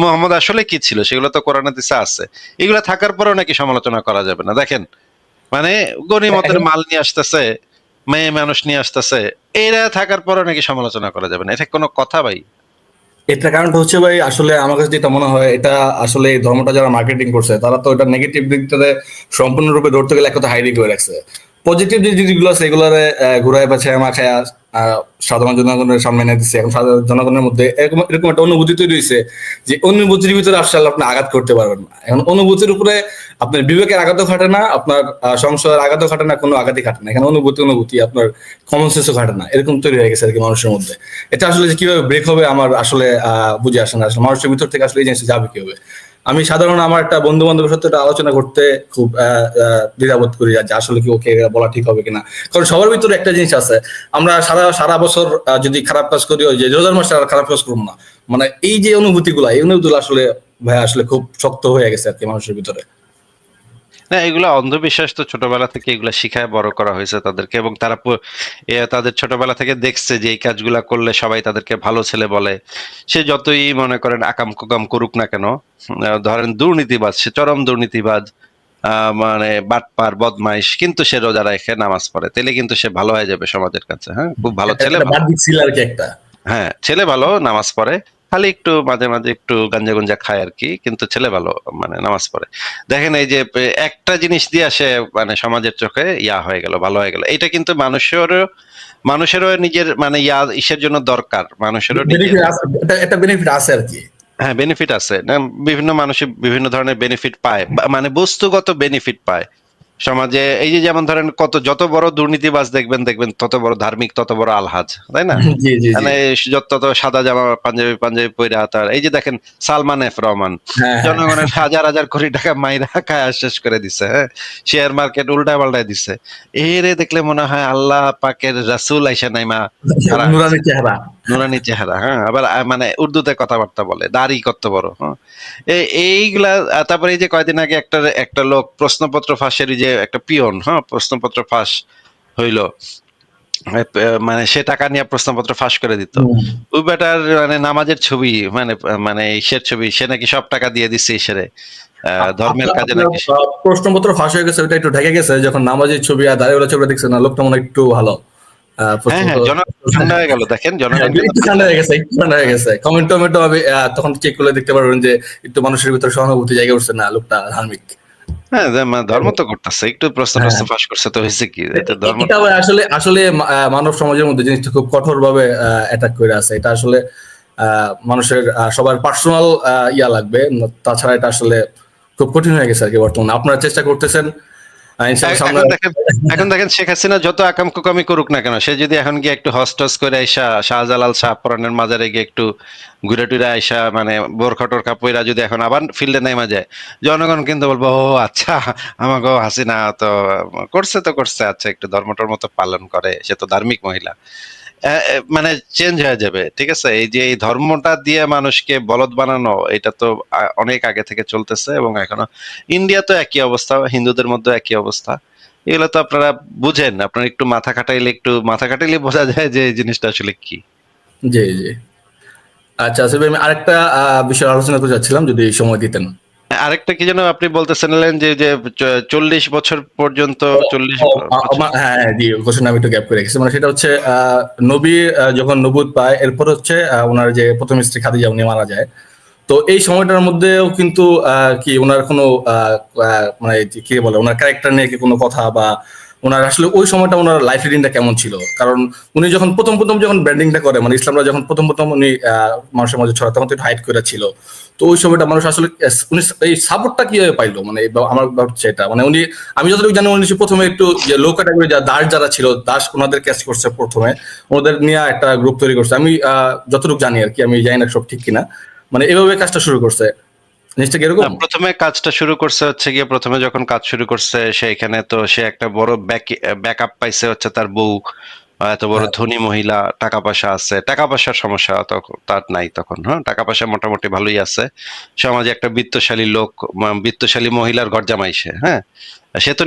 Speaker 1: মোহাম্মদ আসলে কি ছিল, সেগুলো তো কোরআন হাদিসে আছে। এগুলো থাকার পরেও নাকি সমালোচনা করা যাবে না। দেখেন মানে গনিমতের মাল নিয়ে আসতেছে, মেয়ে মানুষ নিয়ে আসতেছে, এরা থাকার পরেও নাকি সমালোচনা করা যাবে না। এটা কোনো কথা ভাই?
Speaker 3: এটা কারণটা হচ্ছে ভাই, আসলে আমার কাছে যেটা মনে হয়, এটা আসলে এই ধর্মটা যারা মার্কেটিং করছে তারা তো এটা নেগেটিভ দিকটাতে সম্পূর্ণরূপে ধরতে গেলে একটা হাইডি করে রাখছে। পজিটিভ যে জিনিসগুলো আছে এগুলোরে ঘুরায় পাচ্ছে মাখায়া সাধারণ জনগণের সামনে এনে দিচ্ছে। এখন সাধারণ জনগণের মধ্যে এরকম এরকম একটা অনুভূতি তৈরি হয়েছে যে অনুভূতির ভিতরে আসলে আপনি আঘাত করতে পারবেন না। এখন অনুভূতির উপরে আপনার বিবেকের আঘাতও খাটে না, আপনার সংশয়ের আঘাতও খাটে না, কোনো আঘাতই খাটে না। এখানে অনুভূতি আপনার কমন সেন্সও খাটে না, এরকম তৈরি হয়ে গেছে আর কি মানুষের মধ্যে। এটা আসলে যে কিভাবে ব্রেক হবে আমার আসলে বুঝে আসে না, আসলে মানুষের ভিতর থেকে আসলে এই জিনিসটা যাবে কিভাবে। আমি সাধারণ আমার একটা বন্ধু বান্ধবের সাথে এটা আলোচনা করতে খুব দ্বিধাবোধ করি যে আসলে কি ওকে বলা ঠিক হবে কিনা। কারণ সবার ভিতরে একটা জিনিস আছে, আমরা সারা সারা বছর যদি খারাপ কাজ করি, ওই যে রোজার মাসে আর খারাপ কাজ করবো না, মানে এই যে অনুভূতিগুলো, এই অনুভূতিগুলো আসলে ভাই আসলে খুব শক্ত হয়ে গেছে আর কি মানুষের ভিতরে।
Speaker 1: না, এগুলো অন্ধবিশ্বাস তো ছোটবেলা থেকে এগুলা শিখায় বড় করা হয়েছে তাদেরকে, এবং তারা তাদের ছোটবেলা থেকে দেখছে যে এই কাজগুলা করলে সবাই তাদেরকে ভালো ছেলে বলে। সে যতই মনে করেন আকাম কুকাম করুক না কেন, ধরেন দুর্নীতিবাজ, সে চরম দুর্নীতিবাজ, মানে বাটপার বদমাইশ, কিন্তু সে রোজা রাখে নামাজ পড়ে, তাহলে কিন্তু সে ভালো হয়ে যাবে সমাজের কাছে। হ্যাঁ, খুব ভালো ছেলে,
Speaker 3: একটা
Speaker 1: ভালো,
Speaker 3: বাহ্যিক ছিল আর কি একটা।
Speaker 1: হ্যাঁ ছেলে ভালো, নামাজ পড়ে, খালি একটু মাঝে মাঝে একটু গাঞ্জা গুঞ্জা খায় আর কি, কিন্তু ছেলে ভালো, মানে নামাজ পড়ে। দেখেন এই যে একটা জিনিস দিয়ে সে মানে সমাজের চোখে ইয়া হয়ে গেল, ভালো হয়ে গেল। এটা কিন্তু মানুষেরও নিজের মানে ইসের জন্য দরকার, মানুষেরও নিজের,
Speaker 3: বেনিফিট আছে, একটা বেনিফিট আছে আর কি।
Speaker 1: হ্যাঁ বেনিফিট আছে না, বিভিন্ন মানুষের বিভিন্ন ধরনের বেনিফিট পায়, মানে বস্তুগত বেনিফিট পায় সমাজে। এই যে যেমন ধরেন যত বড় দুর্নীতিবাজ দেখবেন দেখবেন তত বড় ধার্মিক, তত বড় আলহাজ, তাই না?
Speaker 3: জি জি জি।
Speaker 1: মানে যত সাদা জামা পাঞ্জাবি পাঞ্জাবি পইরা, তার এই যে দেখেন সালমান এফ রহমান,
Speaker 3: হ্যাঁ হ্যাঁ
Speaker 1: জনগণের হাজার হাজার কোটি টাকা মাইরা খায় শেষ করে দিছে, হ্যাঁ, শেয়ার মার্কেট উল্টা পাল্টায় দিছে। এরে দেখলে মনে হয় আল্লাহ পাকের রাসূল আইসা নাইমা খাড়া হইছে,
Speaker 3: নুরানি চেহারা।
Speaker 1: নুরানি চেহারা, হ্যাঁ, আবার মানে উর্দুতে কথাবার্তা বলে, দাড়ি কত বড়, হ্যাঁ। এইগুলা তারপরে এই যে কয়দিন আগে একটা লোক প্রশ্নপত্র ফাঁসের যে একটা পিয়ন, হ্যাঁ, প্রশ্নপত্র ফাঁস হইলো, মানে সে টাকা নিয়ে প্রশ্নপত্র ফাঁস করে দিত। ওই বেটার মানে নামাজের ছবি, মানে মানে ঈশের ছবি, সে নাকি সব টাকা দিয়ে দিচ্ছে ঈশেরে, ধর্মের কাজে
Speaker 3: আপনার
Speaker 1: নাকি।
Speaker 3: প্রশ্নপত্র ফাঁস হয়ে গেছে, ওটা একটু ঢেকে গেছে যখন নামাজের ছবি আর দাঁড়িয়ে ছবিটা দেখছে না, লোকটা মনে হয় একটু ভালো।
Speaker 1: হ্যাঁ হ্যাঁ, জনগণ ঠান্ডা হয়ে গেল, দেখেন জনগণ কিন্তু
Speaker 3: একটু ঠান্ডা হয়ে গেছে, একটু ঠান্ডা হয়ে গেছে। কমেন্ট টমেন্ট হবে, তখন চেক করলে দেখতে পারবেন যে একটু মানুষের ভিতরে সহানুভূতি জায়গা উঠছে, না লোকটা ধার্মিক।
Speaker 1: হ্যাঁ, যে ধর্ম তো করতেছে, একটু প্রশ্ন
Speaker 3: হ্যাঁ,
Speaker 1: টশ্ন ফাঁস করছে তো হয়েছে কি, এটা ধর্ম।
Speaker 3: এটা আবার আসলে আসলে মানব সমাজের মধ্যে জিনিসটা খুব কঠোর ভাবে অ্যাটাক করে আছে। এটা আসলে মানুষের সবার পার্সোনাল ইয়া লাগবে, তাছাড়া এটা আসলে খুব কঠিন হয়ে গেছে আর কি বর্তমানে। আপনারা চেষ্টা করতেছেন ইনশাআল্লাহ সামনে।
Speaker 1: এখন দেখেন শেখ হাসিনা যত আকাম কুকামি করুক না কেন, সে যদি এখন গিয়ে একটু হস্টস করে আইসা শাহজালাল শাহপুরানের মাজারে গিয়ে একটু ঘুরে টুরে আইসা, মানে বোরখা টোরখা পইরা যদি এখন আবার ফিল্ডে নেমা যায়, জনগণ কিন্তু বলবো ও আচ্ছা, আমাকে হাসিনা তো করছে, আচ্ছা একটু ধর্ম টর্ম তো পালন করে, সে তো ধার্মিক মহিলা। মানে চেঞ্জ হয়ে যাবে, ঠিক আছে? এই যে এই ধর্মটা দিয়ে মানুষকে বলদ বানানো, এটা তো অনেক আগে থেকে চলতেছে, এবং এখনো ইন্ডিয়া তো একই অবস্থা, হিন্দুদের মধ্যে একই অবস্থা। এগুলো তো আপনারা বুঝেন, আপনার একটু মাথা খাটাইলে বোঝা যায় যে এই জিনিসটা আসলে কি।
Speaker 3: জি জি। আচ্ছা আসলে আমি আরেকটা বিষয় আলোচনা করতে চাচ্ছিলাম, যদি সময় দিতেন।
Speaker 1: আরেকটা কি যেন আপনি বলতেছিলেন যে যে 40 বছর পর্যন্ত, 40 বছর।
Speaker 3: হ্যাঁ হ্যাঁ জি, কোশ্চেন আমি একটু গ্যাপ করে রেখেছি। মানে সেটা হচ্ছে নবী যখন নবুয়ত পায়, এরপর হচ্ছে ওনার যে প্রথম স্ত্রী খাদিজা উনি মারা যায়। তো এই সময়টার মধ্যেও কিন্তু কি ওনার কোনো মানে কি বলে, ওনার ক্যারেক্টার নিয়ে কি কোনো কথা, বা ওনার আসলে ওই সময়টা ওনার লাইফ লিডিংটা কেমন ছিল? কারণ উনি যখন প্রথম যখন ব্র্যান্ডিংটা করে, মানে ইসলামরা যখন প্রথম উনি মানুষের মাঝে ছড়া, তখন তো একটু হাইড করে ছিল। তো ওই সময়টা মানুষ আসলে উনি এই সাপোর্টটা কিভাবে পাইলো, মানে আমার হচ্ছে এটা, মানে উনি, আমি যতটুকু জানি উনি প্রথমে একটু যে লো ক্যাটাগরি দাস যারা ছিল, দাস ওনাদের ক্যাচ করছে প্রথমে, ওদের নিয়ে একটা গ্রুপ তৈরি করছে। আমি যতটুকু জানি আর কি, আমি জানি না সব ঠিক কিনা, মানে এভাবে কাজটা শুরু করছে জিনিসটা কি এরকম?
Speaker 1: প্রথমে কাজটা শুরু করছে হচ্ছে গিয়ে, প্রথমে যখন কাজ শুরু করছে সেইখানে তো সে একটা বড় ব্যাকআপ পাইছে হচ্ছে তার বউ, এত বড়
Speaker 3: হ্যাঁ।
Speaker 1: ধনী মহিলা, টাকা পয়সা আছে, টাকা পয়সার সমস্যা তখন তার নাই তখন, হ্যাঁ, টাকা পয়সা মোটামুটি ভালোই আছে। সমাজে একটা বিত্তশালী লোক, বিত্তশালী মহিলার ঘর জামাই সে, হ্যাঁ। সে তো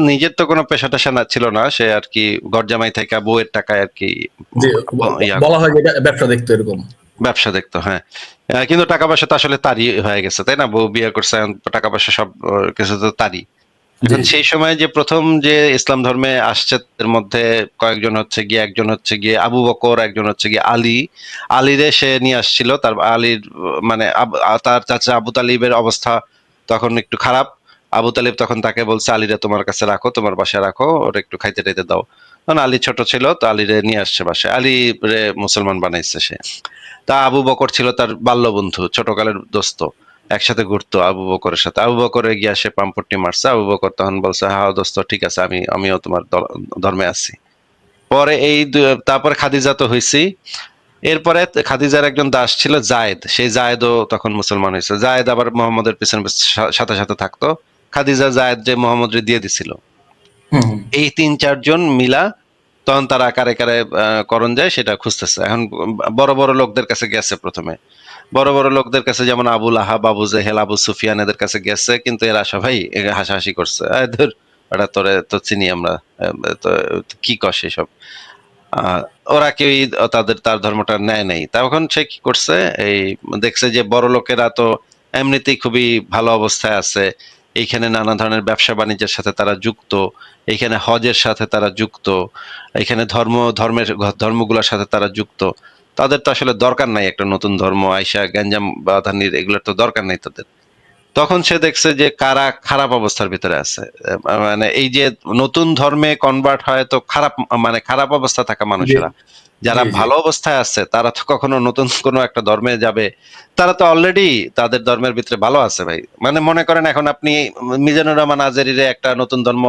Speaker 1: নিজের তো কোনো পেশা টেশা ছিল না, সে আর কি ঘর জামাই থেকে বউয়ের টাকায় আর কি
Speaker 3: যে
Speaker 1: ইয়া
Speaker 3: বলা হয় যে ব্যবসা দেখতো এরকম।
Speaker 1: ব্যবসা দেখতো, হ্যাঁ। কিন্তু টাকা পয়সা তো আসলে তারই হয়ে গেছে, তাই না? বউ বিয়ে করছে, এখন টাকা পয়সা সব কিছু তো তারই।
Speaker 3: জি
Speaker 1: এখন সেই সময় যে প্রথম যে ইসলাম ধর্মে আসছে এর মধ্যে কয়েকজন হচ্ছে গিয়ে, একজন হচ্ছে গিয়ে আবু বকর, একজন হচ্ছে গিয়ে আলী। আলীরে সে নিয়ে আসছিল, তার আলীর মানে তার চাচা আবু তালিবের অবস্থা তখন একটু খারাপ। আবু তালিব তখন তাকে বলছে, আলীরে তোমার কাছে রাখো, তোমার বাসায় রাখো, ওর একটু খাইতে টাইতে দাও। তখন আলী ছোট ছিল, তো আলীরে নিয়ে আসছে বাসায়, আলী রে মুসলমান বানাইছে সে। তা আবু বকর ছিল তার বাল্য বন্ধু, ছোটকালের দোস্ত, একসাথে ঘুরতো আবু বকরের সাথে। আবু বকরে গিয়া সে পাম্পটি মারছে। আবু বকর তখন বলছে, হ্যাঁ দোস্ত ঠিক আছে, আমিও তোমার ধর্মে আছি। পরে তারপরে খাদিজা তো হইছি। এরপরে খাদিজার একজন দাস ছিল জায়েদ, সেই জায়েদও তখন মুসলমান হয়েছে। জায়েদ আবার মোহাম্মদের পিছনে সাথে সাথে থাকতো। খাদিজা জায়েদ যে মোহাম্মদরে দিয়ে দিছিল।
Speaker 3: হুম হুম।
Speaker 1: এই ৩-৪ জন মিলা তখন তারা কারে কারে করণ যায় সেটা খুঁজতেছে। এখন বড় বড় লোকদের কাছে গেছে প্রথমে, বড় বড় লোকদের কাছে, যেমন আবুল আহাব, আবু জেহেল, আবু সুফিয়ান, এদের কাছে গেছে, কিন্তু এরা সবাই হাসাহাসি করছে, ধুর, এটা তোরে তো চিনি আমরা, তো কি কস এসব। আহ, ওরা কেউই তার ধর্মটা নেয় নাই। তখন সে কি করছে, এই দেখছে যে বড় লোকেরা তো এমনিতেই খুবই ভালো অবস্থায় আছে, এইখানে নানা ধরনের ব্যবসা বাণিজ্যের সাথে তারা যুক্ত, এইখানে হজের সাথে তারা যুক্ত, এখানে ধর্মগুলোর সাথে তারা যুক্ত। তাদের তো আসলে দরকার নাই একটা নতুন ধর্ম আইসা গ্যাঞ্জাম বাঁধানির, এগুলোর তো দরকার নাই তাদের। তখন সে দেখছে যে কারা খারাপ অবস্থার ভিতরে আছে। মানে এই যে নতুন ধর্মে কনভার্ট হয় তো খারাপ, মানে খারাপ অবস্থা থাকা
Speaker 3: জি
Speaker 1: মানুষেরা,
Speaker 3: জি
Speaker 1: যারা
Speaker 3: জি।
Speaker 1: ভালো অবস্থায় আছে তারা তো কখনো নতুন কোনো একটা ধর্মে যাবে? তারা তো অলরেডি তাদের ধর্মের ভিতরে ভালো আছে ভাই। মানে মনে করেন এখন আপনি মিজানুর রহমান আজারিরে, একটা নতুন ধর্ম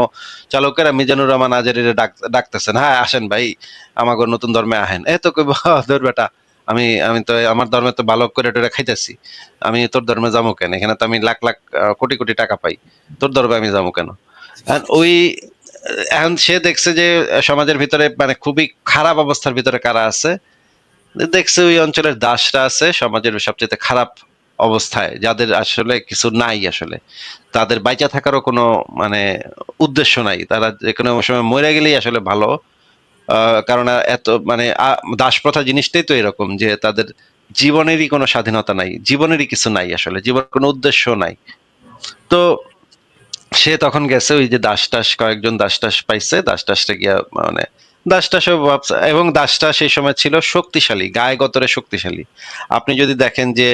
Speaker 1: চালকেরা মিজানুর রহমান আজারিরে ডাকতেছেন, হ্যাঁ আসেন ভাই আমাগো নতুন ধর্মে আহেন, এ তো কইব ধর বেটা, আমি আমি তো আমার ধর্মে তো ভালো করে টোরে খাইতেছি, আমি তোর ধর্মে যাবো কেন? এখানে তো আমি লাখ লাখ কোটি কোটি টাকা পাই, তোর ধর্মে আমি যাবো কেন? আর এখন সে দেখছে যে সমাজের ভিতরে মানে খুবই খারাপ অবস্থার ভিতরে কারা আছে। দেখছে ওই অঞ্চলের দাসরা আছে সমাজের সবচেয়ে খারাপ অবস্থায়, যাদের আসলে কিছু নাই আসলে, তাদের বাইচা থাকারও কোনো মানে উদ্দেশ্য নাই, তারা যে কোনো সময় মরে গেলেই আসলে ভালো। কারণ এত মানে দাস প্রথা জিনিসটাই তো এরকম যে তাদের জীবনেরই কোনো স্বাধীনতা নাই, জীবনেরই কিছু নাই আসলে, জীবনের কোনো উদ্দেশ্য নাই। তো সে তখন গেছে ওই যে কয়েকজন দাস টাস পাইছে, দাস টাসটা গিয়া মানে দাস টাসও এবং দাসটা সেই সময় ছিল শক্তিশালী, গায়ে গতরে শক্তিশালী। আপনি যদি দেখেন যে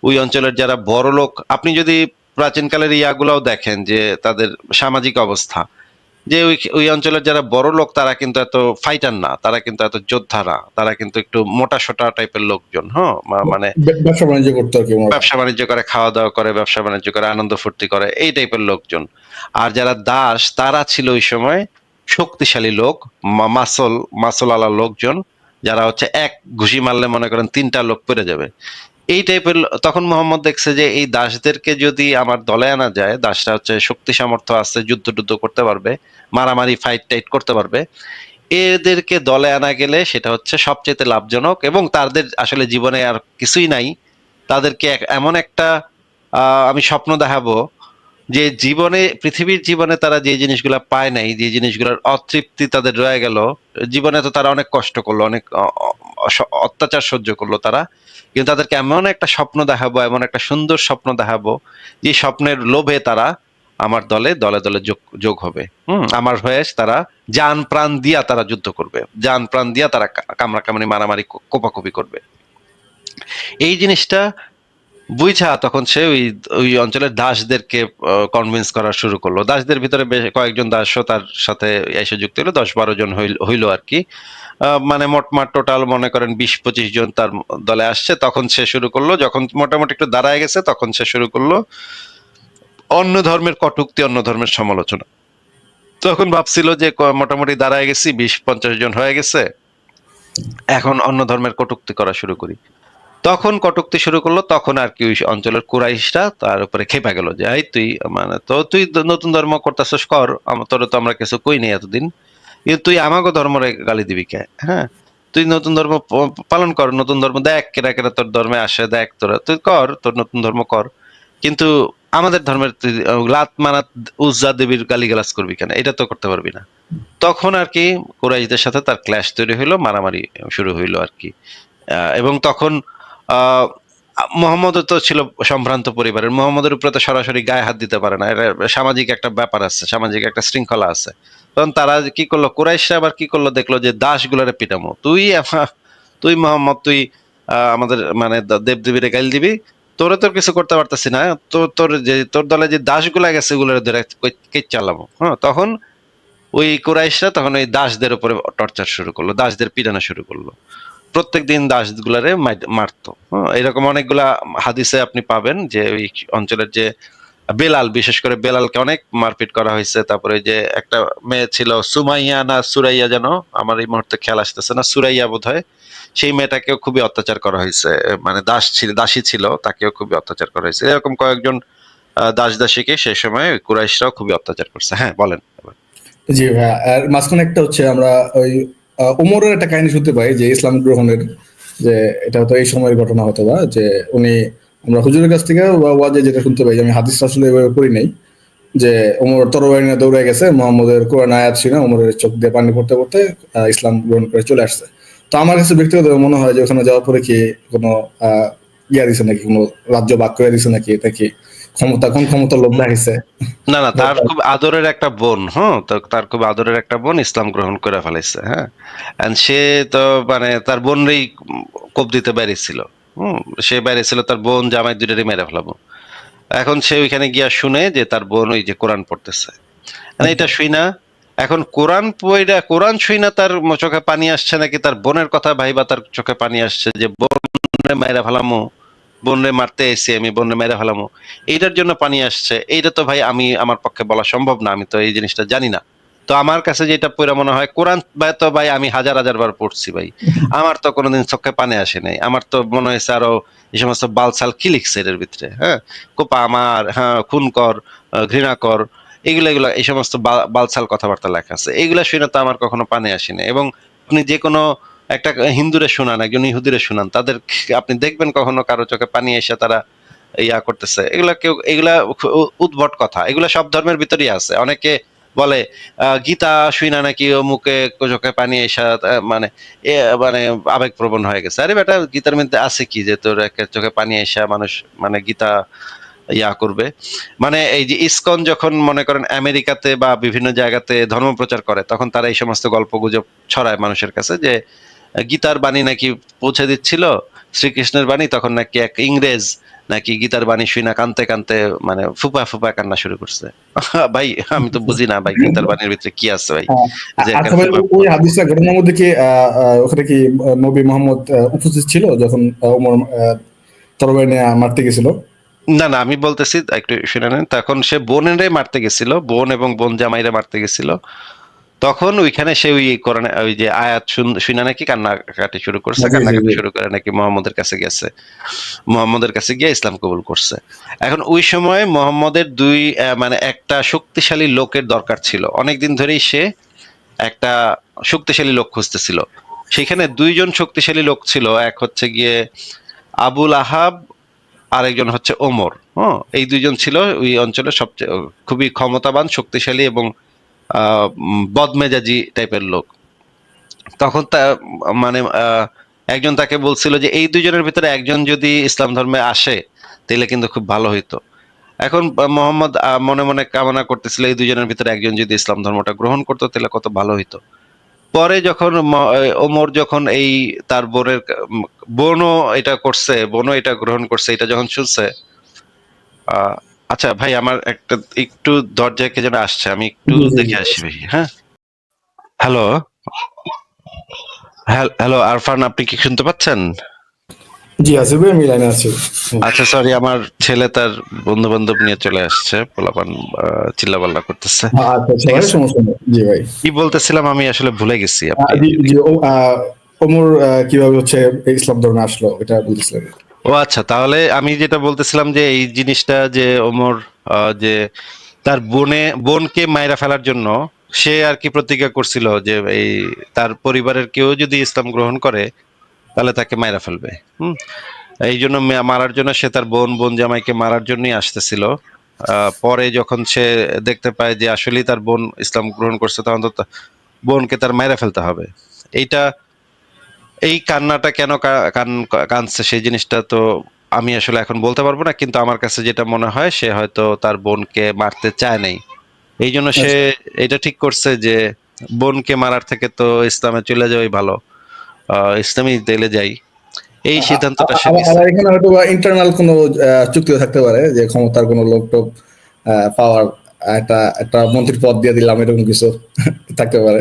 Speaker 1: ওই অঞ্চলের যারা বড় লোক, আপনি যদি প্রাচীনকালের ইয়াগুলাও দেখেন যে তাদের সামাজিক অবস্থা, যে ওই ওই অঞ্চলের যারা বড় লোক তারা কিন্তু এত ফাইটার না, তারা কিন্তু এত যোদ্ধা না, তারা কিন্তু একটু মোটা সোটা টাইপের লোকজন, হ্যাঁ, মানে
Speaker 3: ব্যবসা বাণিজ্য করতো আর কি ওরা।
Speaker 1: ব্যবসা বাণিজ্য করে, খাওয়া দাওয়া করে, ব্যবসা বাণিজ্য করে, আনন্দ ফুর্তি করে, এই টাইপের লোকজন। আর যারা দাস তারা ছিল ওই সময় শক্তিশালী লোক, মাসল আলা লোকজন, যারা হচ্ছে এক ঘুষি মারলে মনে করেন 3টা লোক পড়ে যাবে, এই টাইপের। তখন মোহাম্মদ দেখছে যে এই দাসদেরকে যদি আমার দলে আনা যায়, দাসরা হচ্ছে শক্তি সামর্থ্য আছে, যুদ্ধ টুদ্ধ করতে পারবে, মারামারি ফাইট টাইট করতে পারবে, এদেরকে দলে আনা গেলে সেটা হচ্ছে সবচেয়ে লাভজনক, এবং তাদের আসলে জীবনে আর কিছুই নাই। তাদেরকে এমন একটা আমি স্বপ্ন দেখাবো যে পৃথিবীর জীবনে তারা যে জিনিসগুলা পায় নাই, যে জিনিসগুলোর অতৃপ্তি তাদের রয়ে গেল, জীবনে তো তারা অনেক কষ্ট করলো, অনেক অত্যাচার সহ্য করলো তারা, কিন্তু তাদেরকে এমন একটা স্বপ্ন দেখাবো, এমন একটা সুন্দর স্বপ্ন দেখাবো, যে স্বপ্নের লোভে তারা আমার দলে দলে দলে যোগ হবে। আমার হয়ে তারা জান প্রাণ দিয়া তারা যুদ্ধ করবে, জান প্রাণ দিয়া তারা কামড়াকামড়ি মারামারি কোপাকুপি করবে। এই জিনিসটা বুঝা তখন সে ওই ওই অঞ্চলের দাসদেরকে কনভিন্স করা শুরু করলো। দাসদের ভিতরে বেশ কয়েকজন দাসও তার সাথে এসে যুক্ত হলো, 10-12 জন হইলো আর কি। মানে মোটমাট টোটাল মনে করেন 20-25 জন তার দলে আসছে। তখন সে শুরু করলো, যখন মোটামুটি একটু দাঁড়ায় গেছে, তখন সে শুরু করলো অন্য ধর্মের কটূক্তি, অন্য ধর্মের সমালোচনা। তখন ভাবছিল যে মোটামুটি দাঁড়ায় গেছি, 20-50 জন হয়ে গেছে, এখন অন্য ধর্মের কটূক্তি করা শুরু করি। তখন কটূক্তি শুরু করলো, তখন আর কি ওই অঞ্চলের কুরাইশরা তার উপরে খেপে গেল যে এই তুই মানে তো তুই নতুন ধর্ম করতেছস কর, তোরে তো আমরা কিছু কই নাই এতদিন, কিন্তু তুই আমাকে ধর্মরে গালি দিবি কে? হ্যাঁ, তুই নতুন ধর্ম পালন কর, নতুন ধর্ম দেখ, কেরা কেরা তোর ধর্মে আসে দেখ, তোরা তুই কর, তোর নতুন ধর্ম কর, কিন্তু আমাদের ধর্মের তুই লাত মানাত উজ্জা দেবীর গালিগালাজ করবি কেন? এটা তো করতে পারবি না। তখন আর কি কুরাইশদের সাথে তার ক্ল্যাশ তৈরি হইলো, মারামারি শুরু হইলো আর কি। এবং তখন আহ মোহাম্মদও তো ছিল সম্ভ্রান্ত পরিবারের, মোহাম্মদের উপরে তো সরাসরি গায়ে হাত দিতে পারে না, এটা সামাজিক একটা ব্যাপার আছে, সামাজিক একটা শৃঙ্খলা আছে। তখন তারা কি করলো, কুরাইশরা আবার কি করলো, দেখলো যে দাস গুলারে পিটামো, তুই মোহাম্মদ, তুই আমাদের মানে দেবদেবীরে গাইল দিবি, তোরে তোর কিছু করতে পারতেছি না, তোর যে তোর দলে যে দাসগুলা গেছে ওগুলোর ধরে চালামো। হ্যাঁ, তখন ওই কুরাইশরা তখন ওই দাসদের উপরে টর্চার শুরু করলো, দাসদের পিটানো শুরু করলো, প্রত্যেকদিন দাসগুলারে মারতো। হ্যাঁ, এরকম অনেকগুলা হাদিসে আপনি পাবেন যে ওই অঞ্চলের যে বেলাল, বিশেষ করে বেলালকে অনেক মারপিট করা হয়েছে। তারপরে যে একটা মেয়ে ছিল সুমাইয়া না সুরাইয়া, যেন আমার এই মুহূর্তে খেয়াল আসতেছে না, সুরাইয়া বোধহয়, সেই মেয়েটাকেও খুবই অত্যাচার করা হয়েছে, মানে দাসী ছিল, তাকেও খুবই অত্যাচার করা হয়েছে। এরকম কয়েকজন দাস দাসীকে সেই সময় কুরাইশরাও খুবই অত্যাচার করছে। হ্যাঁ, বলেন।
Speaker 3: জি ভাইয়া, আর মাঝখানে একটা হচ্ছে আমরা ওই ওমরের একটা কাহিনী শুনতে পাই যে ইসলাম গ্রহণের, যে এটা তো এই সময়ের ঘটনা হতো বা যে উনি, আমরা হুজুরের কাছ থেকে বা ওয়াজে যেটা শুনতে পাই, যে আমি হাদিস আসলে এভাবে পড়ি নাই, যে ওমর তরবারি নিয়ে দৌড়ে গেছে, মোহাম্মদের কোরআন আয়াত ছিল, ওমরের চোখ দিয়ে পানি পড়তে পড়তে ইসলাম গ্রহণ করে চলে আসছে। তো আমার কাছে ব্যক্তিগত মনে হয় যে ওখানে যাওয়ার পরে কি কোনো ইয়া দিছে নাকি, কোনো রাজ্য ভাগ করে দিছে নাকি, এটা কি ক্ষমতা, কোন ক্ষমতা লোভ দেখাইছে?
Speaker 1: না না, তার খুব আদরের একটা বোন, হ্যাঁ, তো তার খুব আদরের একটা বোন ইসলাম গ্রহণ করে ফেলাইছে। হ্যাঁ, এন্ড সে তো মানে তার বোনরেই কোপ দিতে বেরিয়েছিল। সে বেরিয়েছিল তার বোন জামাই দুইটারই মেরে ফেলাবো। এখন সে ওইখানে গিয়া শুনে যে তার বোন ওই যে কোরআন পড়তেছে, মানে এটা শুই না। এখন কোরআন শুই না তার চোখে পানি আসছে, নাকি তার বোনের কথা ভাইবা তার চোখে পানি আসছে, যে বোনরে মাইরা ফেলামো, বোনরে মারতে এসে আমি বোনরে মেরে ফেলামো, এইটার জন্য পানি আসছে। এইটা তো ভাই আমার পক্ষে বলা সম্ভব না, আমি তো এই জিনিসটা জানি না। তো আমার কাছে যেটা পড়া মনে হয়, কোরআন তো ভাই আমি হাজার হাজার বার পড়ছি ভাই, আমার তো কোনোদিন চোখে পানি আসে নাই। আমার তো মনে হয়েছে আরো এই সমস্ত বালছাল কি লিখছে এর ভিতরে। হ্যাঁ, কোপা আমার, হ্যাঁ, খুন কর, ঘৃণা কর, এগুলা এই সমস্ত বালছাল কথাবার্তা লেখা আছে, এগুলা শুনে তো আমার কখনো পানি আসেনি। এবং আপনি যে কোনো একটা হিন্দুরে শোনান, একজন ইহুদিরে শোনান, তাদের আপনি দেখবেন কখনো কারো চোখে পানি এসে তারা ইয়া করতেছে? এগুলা উদ্ভট কথা, এগুলা সব ধর্মের ভিতরেই আছে। অনেকে বলে গীতা শুইনা নাকি ও মুখে চোখে পানি এসা মানে মানে আবেগপ্রবণ হয়ে গেছে। আরে বেটা, গীতার মধ্যে আছে কি যে তোর চোখে পানি এসা মানুষ মানে গীতা ইয়া করবে? মানে এই যে ইসকন যখন মনে করেন আমেরিকাতে বা বিভিন্ন জায়গাতে ধর্ম প্রচার করে, তখন তারা এই সমস্ত গল্প গুজব ছড়ায় মানুষের কাছে যে গীতার বাণী নাকি পৌঁছে দিচ্ছিল, শ্রীকৃষ্ণের বাণী, তখন নাকি এক ইংরেজ নাকি গীতার বাণী শুই না কানতে কানতে মানে ফুপা ফুপা কান্না শুরু করছে। ভাই আমি তো বুঝি না ভাই গীতার বাণীর ভিতরে কি আছে ভাই, যে
Speaker 3: আচ্ছা ভাই, ওই হাদিসটা ঘটনার মধ্যে কি ওখানে কি নবী মোহাম্মদ উপস্থিত ছিল যখন ওমর তরবারি নিয়ে মারতে গেছিল?
Speaker 1: না না, আমি বলতেছি একটু শুনে নেন। তখন সে বোনেরে মারতে গেছিল, বোন এবং বোন জামাইরে মারতে গেছিল, তখন ওইখানে সে ওই কোরআনে ওই যে আয়াত শুনে নাকি কান্নাকাটি শুরু করছে,
Speaker 3: জি জি
Speaker 1: কান্নাকাটি
Speaker 3: জি।
Speaker 1: শুরু করে নাকি মোহাম্মদের কাছে গেছে, মোহাম্মদের কাছে গিয়ে ইসলাম কবুল করছে। এখন ওই সময় মোহাম্মদের মানে একটা শক্তিশালী লোকের দরকার ছিল, অনেকদিন ধরেই সে একটা শক্তিশালী লোক খুঁজতেছিল। সেখানে দুইজন শক্তিশালী লোক ছিল, এক হচ্ছে গিয়ে আবুল আহাব, আরেকজন হচ্ছে ওমর। হ্যাঁ, এই দুইজন ছিল ওই অঞ্চলের সবচেয়ে খুবই ক্ষমতাবান, শক্তিশালী এবং বদমেজাজি টাইপের লোক। তখন তা মানে একজন তাকে বলছিল যে এই দুইজনের ভিতরে একজন যদি ইসলাম ধর্মে আসে তাহলে কিন্তু খুব ভালো হইতো। এখন মোহাম্মদ মনে মনে কামনা করতেছিল এই দুইজনের ভিতরে একজন যদি ইসলাম ধর্মটা গ্রহণ করতো তাহলে কত ভালো হইতো। পরে যখন ওমর যখন এই তার বোনও এটা করছে, বোনও এটা গ্রহণ করছে, এটা যখন শুনছে, আহ আচ্ছা ভাই, আমার একটা একটু দরজায় কে যেন আসছে, আমি একটু
Speaker 3: জি জি জি।
Speaker 1: দেখে আসি ভাই। হ্যাঁ, হ্যালো, হ্যালো আরফান, আপনি কি শুনতে পাচ্ছেন?
Speaker 3: জি আছে ভাই, আমি লাইনে আছি।
Speaker 1: আচ্ছা, সরি, আমার ছেলে তার বন্ধু বান্ধব নিয়ে চলে আসছে, পোলাপান চিল্লাপাল্লা করতেছে।
Speaker 3: আচ্ছা আচ্ছা
Speaker 1: ঠিক
Speaker 3: ভাই,
Speaker 1: আছে,
Speaker 3: সমস্যা নেই। জি ভাই।
Speaker 1: কি বলতেছিলাম আমি আসলে ভুলে গেছি, আপনি
Speaker 3: জি
Speaker 1: যদি।
Speaker 3: জি, ওমর কিভাবে হচ্ছে ইসলাম ধর্মে আসলো এটা বলতেছিলেন?
Speaker 1: ও আচ্ছা, তাহলে আমি যেটা বলতেছিলাম যে এই জিনিসটা যে ওমর যে তার বোনকে মাইরা ফেলার জন্য সে আর কি প্রতিজ্ঞা করছিল যে এই তার পরিবারের কেউ যদি ইসলাম গ্রহণ করে তাহলে তাকে মাইরা ফেলবে। হুম। এই জন্য মারার জন্য সে তার বোন জামাইকে মারার জন্যই আসতেছিল। পরে যখন সে দেখতে পায় যে আসলেই তার বোন ইসলাম গ্রহণ করছে, তখন তো বোনকে তার মাইরা ফেলতে হবে। এইটা এই কান্নাটা কেন কাঁদছে সেই জিনিসটা তো আমি আসলে এখন বলতে পারবো না, কিন্তু আমার কাছে যেটা মনে হয় সে হয়তো তার বোনকে মারতে চায় নাই। এই জন্য সে
Speaker 3: আচ্ছা।
Speaker 1: এটা ঠিক করছে যে বোনকে মারার থেকে তো ইসলামে চলে যাওয়াই ভালো, ইসলামী দিলে যাই, এই সিদ্ধান্তটা সে নিছে।
Speaker 3: আবার এখানে হয়তো ইন্টারনাল কোনো চুক্তিও থাকতে পারে, যে ক্ষমতার কোনো লোক টোক পাওয়ার, একটা একটা মন্ত্রীর পদ দিয়ে দিলাম, এরকম কিছু থাকতে পারে।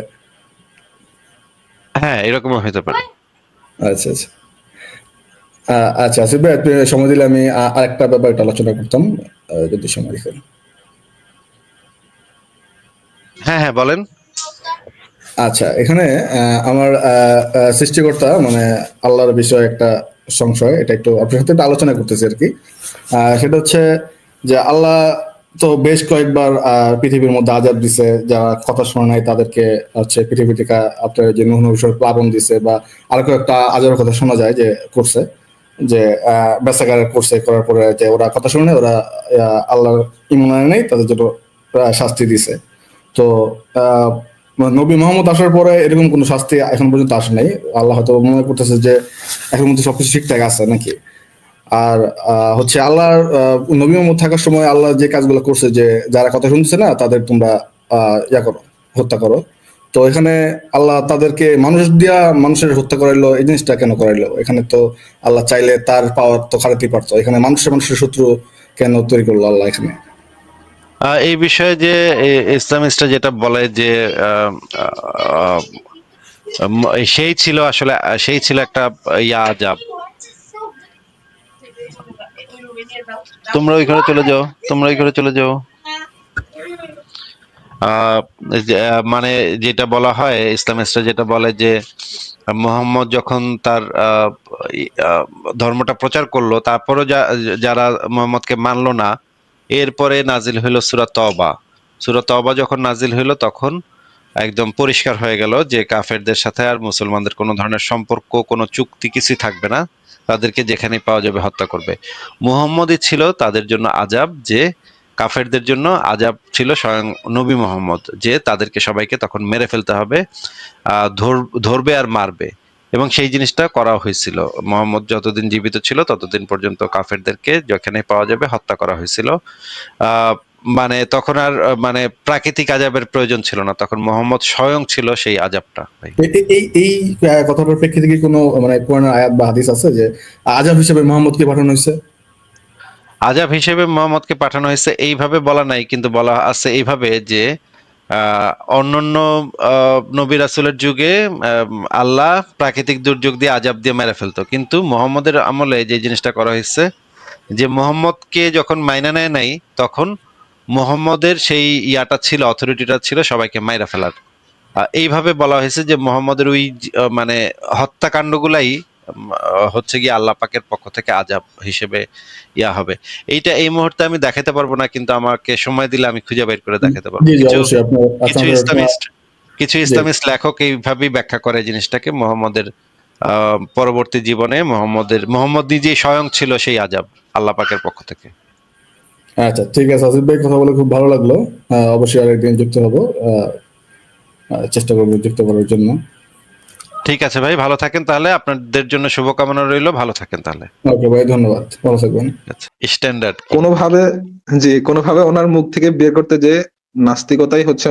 Speaker 1: হ্যাঁ, এরকমও হতে পারে।
Speaker 3: আচ্ছা আচ্ছা। আচ্ছা আসিফ ভাই, আপনি সময় দিলে আমি আরেকটা ব্যাপার একটু আলোচনা করতাম, যদি সময় দিতেন।
Speaker 1: হ্যাঁ হ্যাঁ, বলেন।
Speaker 3: আচ্ছা, এখানে আমার সৃষ্টিকর্তা মানে আল্লাহর বিষয়ে একটা সংশয়, এটা একটু আপনার সাথে একটু আলোচনা করতেছি আর কি। সেটা হচ্ছে যে আল্লাহ তো বেশ কয়েকবার পৃথিবীর মধ্যে আযাব দিছে, যারা কথা শোনে নাই তাদেরকে হচ্ছে পৃথিবী থেকে আপনার যে নূহ নবীর প্লাবন দিছে, বা আরো কয়েকটা আযাবের কথা শোনা যায় যে করছে, যে বেচাকার করছে, করার পরে যে ওরা কথা শুনে নাই, ওরা আল্লাহর ঈমান আনে নাই, তাদের জন্য শাস্তি দিছে। তো আহ, নবী মোহাম্মদ আসার পরে এরকম কোনো শাস্তি এখন পর্যন্ত আসে নাই। আল্লাহ হয়তো মনে করতেছে যে এখন মধ্যে সবকিছু ঠিকঠাক আছে নাকি। আর হচ্ছে আল্লাহর নবী মোহাম্মদ থাকার সময় আল্লাহ যে কাজগুলো করছে, যে যারা কথা শুনছে না তাদের তোমরা ইয়া করো, হত্যা করো। তো এখানে আল্লাহ তাদেরকে মানুষের হত্যা করাইলো, এই জিনিসটা কেন করাইলো? এখানে তো আল্লাহ চাইলে তার পাওয়ার তো খারাপই পারতো, এখানে মানুষের শত্রু কেন তৈরি করলো আল্লাহ এখানে?
Speaker 1: এই বিষয়ে যে ইসলামিস্টরা যেটা বলে যে আহ, আহ, সেই ছিল আসলে, সেই ছিল একটা আযাব। তোমরা ওইখানে চলে যাও, তোমরা ওইখানে চলে যাও। আহ, মানে যেটা বলা হয়, ইসলামিস্টরা যেটা বলে যে মোহাম্মদ যখন তার ধর্মটা প্রচার করলো, তারপরও যারা মোহাম্মদকে মানলো না, এরপরে নাজিল হইল সূরা তওবা। সূরা তওবা যখন নাজিল হইলো তখন একদম পরিষ্কার হয়ে গেল যে কাফেরদের সাথে আর মুসলমানদের কোনো ধরনের সম্পর্ক, কোনো চুক্তি কিছুই থাকবে না, তাদেরকে যেখানে পাওয়া যাবে হত্যা করবে। মুহাম্মদই ছিল তাদের জন্য আযাব, যে কাফেরদের জন্য আযাব ছিল স্বয়ং নবী মোহাম্মদ, যে তাদেরকে সবাইকে তখন মেরে ফেলতে হবে, ধরবে আর মারবে। এবং সেই জিনিসটা করা হয়েছিল। মোহাম্মদ যতদিন জীবিত ছিল ততদিন পর্যন্ত কাফেরদেরকে যেখানে পাওয়া যাবে হত্যা করা হয়েছিল। আহ মানে তখন আর মানে প্রাকৃতিক আযাবের প্রয়োজন ছিল না, তখন মোহাম্মদ স্বয়ং ছিল সেই আযাবটা। ভাই,
Speaker 3: এই কথাটার প্রেক্ষিতে কি কোনো মানে কোরআনের আয়াত বা হাদিস আছে যে আযাব হিসেবে মোহাম্মদকে পাঠানো হয়েছে?
Speaker 1: আযাব হিসেবে মোহাম্মদকে পাঠানো হয়েছে এইভাবে বলা নাই, কিন্তু বলা আছে এইভাবে যে অন্যান্য নবী রাসূলের যুগে আল্লাহ প্রাকৃতিক দুর্যোগ দিয়ে আযাব দিয়ে মেরে ফেলতো, কিন্তু মোহাম্মদের আমলে যে জিনিসটা করা হয়েছে, যে মোহাম্মদকে যখন মাইনা নেয় নাই, তখন মোহাম্মদের সেই ছিল, অথরিটিটা ছিল সবাইকে মাইরা ফেলার। এইভাবে বলা হয়েছে যে মোহাম্মদের ওই মানে হত্যাকাণ্ডগুলাই হচ্ছে গিয়ে আল্লাহ পাকের পক্ষ থেকে আযাব হিসেবে হবে। এইটা এই মুহূর্তে আমি দেখাতে পারবো না, কিন্তু আমাকে সময় দিলে আমি খুঁজে বের করে দেখাতে পারবো।
Speaker 3: জি জি,
Speaker 1: কিছু
Speaker 3: অবশ্যই আপনার
Speaker 1: কিছু
Speaker 3: আপনাদের
Speaker 1: ইসলামিস্ট কিছু
Speaker 3: জি
Speaker 1: ইসলামিস্ট লেখক এইভাবেই ব্যাখ্যা করে জিনিসটাকে, মোহাম্মদের পরবর্তী জীবনে মোহাম্মদ নিজেই স্বয়ং ছিল সেই আযাব আল্লাহ পাকের পক্ষ থেকে।
Speaker 3: আচ্ছা, ঠিক আছে আসিফ ভাই, কথা বলে খুব ভালো লাগলো। অবশ্যই আরেকদিন যুক্ত হবো, চেষ্টা করবো যুক্ত করার জন্য।
Speaker 1: ঠিক আছে ভাই, ভালো থাকেন তাহলে, আপনাদের জন্য শুভকামনা রইলো, ভালো থাকেন তাহলে।
Speaker 3: ওকে ভাই, ধন্যবাদ, ভালো থাকবেন।
Speaker 1: আচ্ছা, স্ট্যান্ডার্ড কি?
Speaker 4: কোনোভাবে, জি, কোনোভাবে ওনার মুখ থেকে বের করতে যে নাস্তিকতাই হচ্ছে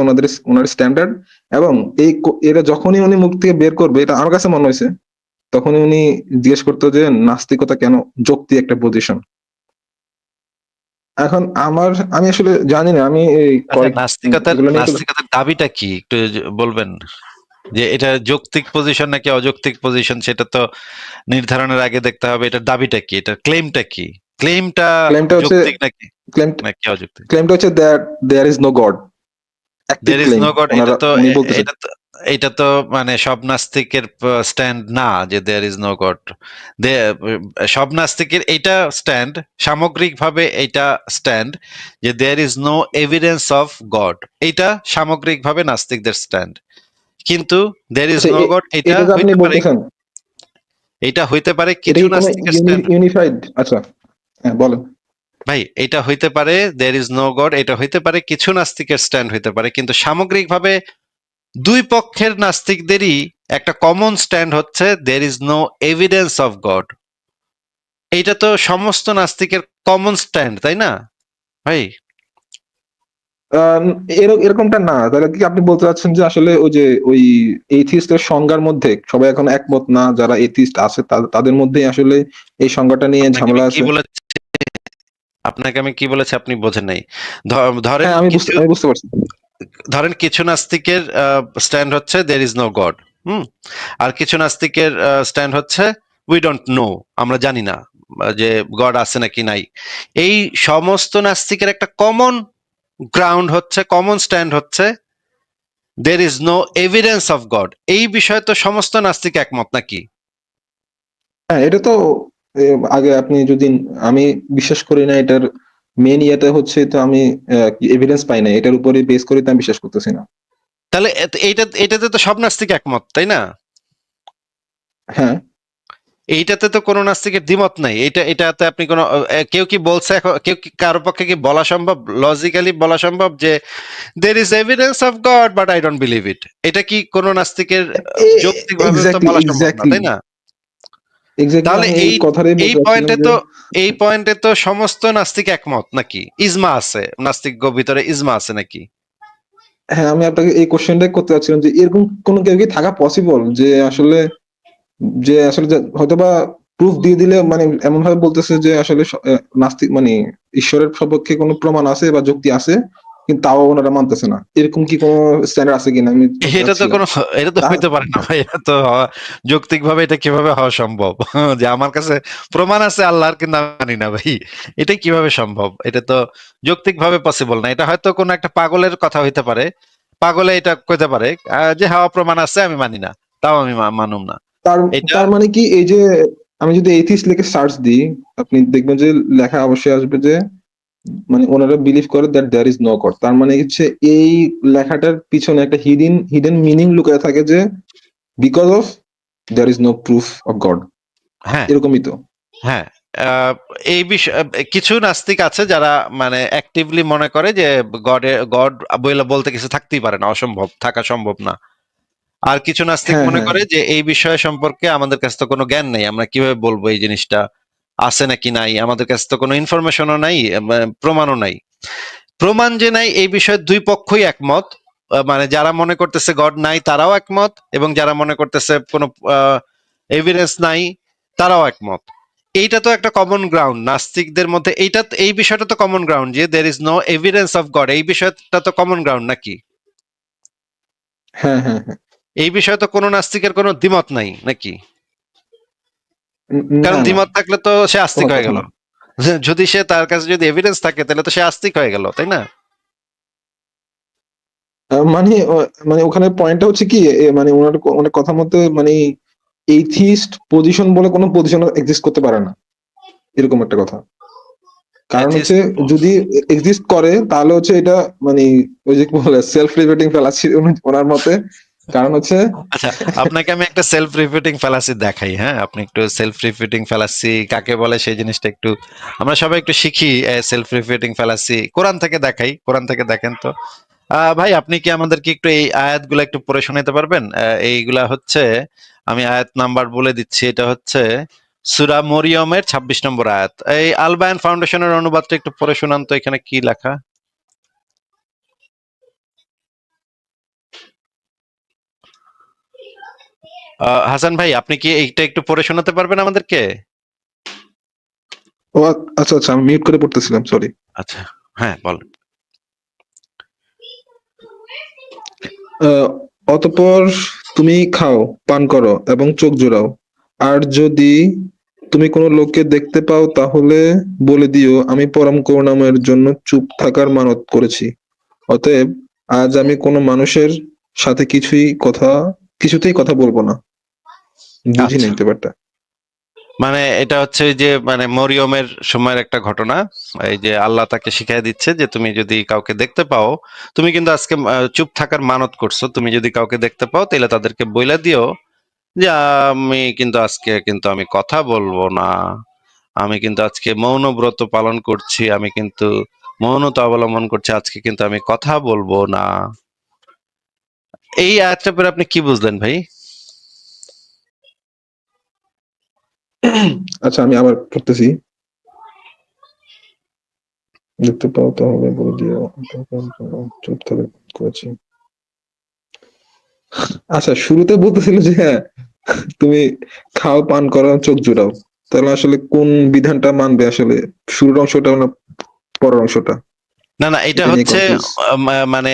Speaker 4: ওনার স্ট্যান্ডার্ড। এবং এরা যখনই উনি মুখ থেকে বের করবে, এটা আমার কাছে মনে হয়েছে, তখনই উনি জিজ্ঞেস করতো যে নাস্তিকতা কেন যৌক্তিক একটা পজিশন। এখন আমি আসলে জানি না, আমি এই
Speaker 1: আচ্ছা, নাস্তিকতার দাবিটা কি একটু বলবেন? যে এটা যৌক্তিক পজিশন নাকি অযৌক্তিক পজিশন, সেটা তো নির্ধারণের আগে দেখতে হবে। এটার দাবিটা কি, এটার ক্লেমটা কি? ক্লেমটা
Speaker 4: ক্লেমটা হচ্ছে
Speaker 1: যৌক্তিক নাকি
Speaker 4: ক্লেম
Speaker 1: নাকি অযৌক্তিক?
Speaker 4: ক্লেমটা হচ্ছে that there is no God. Active
Speaker 1: there is
Speaker 4: claim
Speaker 1: no God,
Speaker 4: উনি বলতেছেন।
Speaker 1: এটা তো মানে সব নাস্তিকের স্ট্যান্ড না যে দেয়ার ইজ নো গড। সব নাস্তিকের এইটা স্ট্যান্ড, সামগ্রিকভাবে এইটা স্ট্যান্ড যে there is no evidence of God. এইটা সামগ্রিকভাবে নাস্তিকদের স্ট্যান্ড। কিন্তু দেয়ার ইজ
Speaker 4: আচ্ছা,
Speaker 1: নো গড এটা
Speaker 4: এটা যে আপনি
Speaker 1: হইতে পারে,
Speaker 4: বলতেছেন,
Speaker 1: এটা হইতে পারে
Speaker 4: এটা
Speaker 1: কিছু
Speaker 4: কি কোনো
Speaker 1: নাস্তিকের স্ট্যান্ড।
Speaker 4: ইউনিফাইড? আচ্ছা, হ্যাঁ বলেন।
Speaker 1: ভাই এটা হইতে পারে দেয়ার ইজ নো গড, এটা হইতে পারে কিছু নাস্তিকের স্ট্যান্ড হইতে পারে, কিন্তু সামগ্রিকভাবে দুই পক্ষের নাস্তিকদেরই একটা কমন স্ট্যান্ড হচ্ছে there is no evidence of God. এইটা তো সমস্ত নাস্তিকের কমন স্ট্যান্ড, তাই না ভাই?
Speaker 4: আহ, এরকমটা না, তাহলে কি আপনি বলতে চাচ্ছেন যে আসলে ওই যে ওই এথিস্টের সংজ্ঞার মধ্যে সবাই এখন একমত না, যারা এথিস্ট আছে তাদের মধ্যেই আসলে এই সংজ্ঞাটা নিয়ে
Speaker 1: আপনাকে আমি
Speaker 4: ঝামেলা
Speaker 1: কি
Speaker 4: আছে?
Speaker 1: বলেছি, আপনাকে আমি কি বলেছি আপনি বোঝেন নাই। ধরেন
Speaker 4: হ্যাঁ,
Speaker 1: কিছু,
Speaker 4: আমি বুঝতে পারছি।
Speaker 1: ধরেন কিছু নাস্তিকের স্ট্যান্ড হচ্ছে দেয়ার ইজ নো গড, হুম, আর কিছু নাস্তিকের স্ট্যান্ড হচ্ছে উই ডোন্ট নো, আমরা জানি না যে গড আছে নাকি নাই। এই সমস্ত নাস্তিকের একটা কমন গ্রাউন্ড হচ্ছে, কমন স্ট্যান্ড হচ্ছে there is no evidence of God. এই বিষয়ে তো সমস্ত নাস্তিক একমত নাকি?
Speaker 4: হ্যাঁ, এটা তো আগে আপনি যদি, আমি বিশ্বাস করি না এটার মেন ইয়েটা হচ্ছে, তো আমি এভিডেন্স পাই না, এটার উপরে বেস করে তো আমি বিশ্বাস করতেছি না।
Speaker 1: তাহলে এটাতে তো সব নাস্তিক একমত, তাই না?
Speaker 4: হ্যাঁ,
Speaker 1: এইটাতে তো কোনো নাস্তিকের দ্বিমত নাই। এটাতে আপনি কোনো কেউ কি বলছে, কেউ কি কারো পক্ষে কি বলা সম্ভব, লজিক্যালি বলা সম্ভব যে there is evidence of god but I don't believe it? এটা কি কোনো নাস্তিকের যৌক্তিকভাবে তো
Speaker 4: এক্স্যাক্টলি
Speaker 1: বলা সম্ভব না,
Speaker 4: এক্স্যাক্টলি
Speaker 1: তাই না?
Speaker 4: এক্স্যাক্টলি
Speaker 1: তাহলে
Speaker 4: আমি এই
Speaker 1: এই
Speaker 4: কথাটাই
Speaker 1: এই
Speaker 4: বলতে চাচ্ছিলাম
Speaker 1: পয়েন্টে
Speaker 4: যে
Speaker 1: তো, এই পয়েন্টে তো সমস্ত নাস্তিক একমত নাকি? ইজমা আছে, নাস্তিক ভিতরে ইজমা আছে নাকি?
Speaker 4: হ্যাঁ, আমি আপনাকে এই কোশ্চেনটাই করতে চাচ্ছিলাম যে এরকম কোন কেউ কি থাকা পসিবল যে আসলে, হয়তোবা প্রুফ দিয়ে দিলে, মানে এমন ভাবে বলতেছে যে আসলে নাস্তিক মানে ঈশ্বরের সপক্ষে কোনো প্রমাণ আছে বা যুক্তি আছে, কিন্তু তাও ওনারা মানতেছে না, এরকম কি কোনো স্ট্যান্ডার্ড আছে কিনা আমি জানতে
Speaker 1: এটা তো
Speaker 4: চাচ্ছিলাম।
Speaker 1: কোনো, এটা তো
Speaker 4: তা-
Speaker 1: হইতে পারে না ভাই। এটা তো যৌক্তিক ভাবে এটা কিভাবে হওয়া সম্ভব? যে আমার কাছে প্রমাণ আছে আল্লাহর কিন্তু আমি মানি না ভাই, এটা কিভাবে সম্ভব? এটা তো যৌক্তিক ভাবে পসিবল না। এটা হয়তো কোনো একটা পাগলের কথা হইতে পারে, পাগলে এটা কইতে পারে যে হাওয়া প্রমাণ আছে আমি মানি না, তাও আমি মানুম না।
Speaker 4: তার
Speaker 1: এটা
Speaker 4: তার মানে কি, এই যে আমি যদি এথিস্ট লিখে সার্চ দিই, আপনি দেখবেন যে লেখা অবশ্যই আসবে যে মানে ওনারা বিলিভ করে that there is no God, তার মানে হচ্ছে এই লেখাটার পিছনে একটা হিডেন মিনিং লুকায় থাকে যে because of there is no proof of God,
Speaker 1: হ্যাঁ,
Speaker 4: এরকমই তো।
Speaker 1: হ্যাঁ, আহ, এই বিষয় কিছু নাস্তিক আছে যারা মানে অ্যাক্টিভলি মনে করে যে গড বলতে কিছু থাকতেই পারে না, অসম্ভব, থাকা সম্ভব না। আর কিছু নাস্তিক
Speaker 4: হ্যাঁ,
Speaker 1: মনে
Speaker 4: হ্যাঁ,
Speaker 1: করে যে এই বিষয় সম্পর্কে আমাদের কাছে তো কোনো জ্ঞান নেই, আমরা কিভাবে বলবো এই জিনিসটা আছে নাকি নাই, আমাদের কাছে তো কোনো ইনফরমেশনও নাই, প্রমাণও নাই। প্রমাণ যে নাই এই বিষয়ে দুই পক্ষই একমত। মানে যারা মনে করতেছে গড নাই তারাও একমত, এবং যারা মনে করতেছে কোনো এভিডেন্স নাই তারাও একমত। এইটা তো একটা কমন গ্রাউন্ড নাস্তিকদের মধ্যে, এই বিষয়টা তো কমন গ্রাউন্ড যে there is no evidence of God. এই বিষয়টা তো কমন গ্রাউন্ড নাকি?
Speaker 4: হ্যাঁ, হ্যাঁ, হ্যাঁ।
Speaker 1: এই বিষয়ে তো কোনো নাস্তিকের কোনো দ্বিমত নাই নাকি?
Speaker 4: না,
Speaker 1: কারণ
Speaker 4: না,
Speaker 1: দ্বিমত থাকলে তো সে আস্তিক
Speaker 4: কোনো
Speaker 1: হয়ে
Speaker 4: কথা
Speaker 1: গেল।
Speaker 4: না।
Speaker 1: যদি সে, তার কাছে যদি এভিডেন্স থাকে তাহলে তো সে আস্তিক হয়ে গেল, তাই না?
Speaker 4: মানে মানে ওখানে পয়েন্টটা হচ্ছে কি, মানে ওনার অনেক কথা মতে মানে এইথিস্ট পজিশন বলে কোনো পজিশন এক্সিস্ট করতে পারে না, এরকম একটা কথা। কারণ হচ্ছে
Speaker 1: অ্যাথিস্ট,
Speaker 4: যদি এক্সিস্ট করে তাহলে হচ্ছে এটা মানে ওই যে কি বলে সেলফ রিপিটিং ফেলাচ্ছি ওনার মতে। কারণ হচ্ছে
Speaker 1: আচ্ছা, আপনাকে আমি একটা সেলফ রিপিটিং ফ্যালাসি দেখাই, হ্যাঁ? আপনি একটু সেলফ রিপিটিং ফ্যালাসি কাকে বলে সেই জিনিসটা একটু আমরা সবাই একটু শিখি। সেলফ রিপিটিং ফ্যালাসি কোরআন থেকে দেখাই, কোরআন থেকে দেখেন তো। ভাই আপনি কি আমাদেরকে একটু এই আয়াতগুলো একটু পড়ে শোনাতে পারবেন? এইগুলা হচ্ছে, আমি আয়াত নাম্বার বলে দিচ্ছি, এটা হচ্ছে সূরা মরিয়মের 26 নম্বর আয়াত। এই আল বায়ান ফাউন্ডেশনের অনুবাদটা একটু পড়ে শোনান তো, এখানে কি লেখা? হাসান ভাই আপনি কি এইটা একটু পড়ে শোনাতে পারবেন আমাদেরকে?
Speaker 4: ও আচ্ছা, আচ্ছা, আমি মিউট করে পড়তেছিলাম, সরি।
Speaker 1: আচ্ছা, হ্যাঁ বলেন।
Speaker 4: অতঃপর তুমি খাও, পান করো এবং চোখ জোড়াও, আর যদি তুমি কোনো লোককে দেখতে পাও তাহলে বলে দিও আমি পরম করুণাময়ের জন্য চুপ থাকার মানত করেছি। অতএব আজ আমি কোনো মানুষের সাথে কিছুতেই কথা বলবো না। বুঝি
Speaker 1: আচ্ছা,
Speaker 4: নাই ব্যাপারটা।
Speaker 1: মানে এটা হচ্ছে ওই যে মানে মরিয়মের সময়ের একটা ঘটনা। এই যে আল্লাহ তাকে শিখাই দিচ্ছে যে তুমি যদি কাউকে দেখতে পাও, তুমি কিন্তু আজকে চুপ থাকার মানত করছো, তুমি যদি কাউকে দেখতে পাও তাহলে তাদেরকে বইলা দিও যে আমি কিন্তু আজকে কিন্তু আমি কথা বলবো না, আমি কিন্তু আজকে মৌন ব্রত পালন করছি, আমি কিন্তু মৌনতা অবলম্বন করছি, আজকে কিন্তু আমি কথা বলবো না। এই আয়াতটা পরে আপনি কি বুঝলেন ভাই?
Speaker 4: আচ্ছা, আমি আবার পড়তেছি। দেখতে পাও তাহলে বলে দিও, চুপ থাকতে করেছি। আচ্ছা, শুরুতে বলতেছিল যে হ্যাঁ, তুমি খাও, পান করো, চোখ জুড়াও। তাহলে আসলে কোন বিধানটা মানবে আসলে? শুরুর অংশটা না পরের অংশটা?
Speaker 1: না না, এটা
Speaker 4: এটা নিয়ে
Speaker 1: হচ্ছে
Speaker 4: কনফিউজ।
Speaker 1: মানে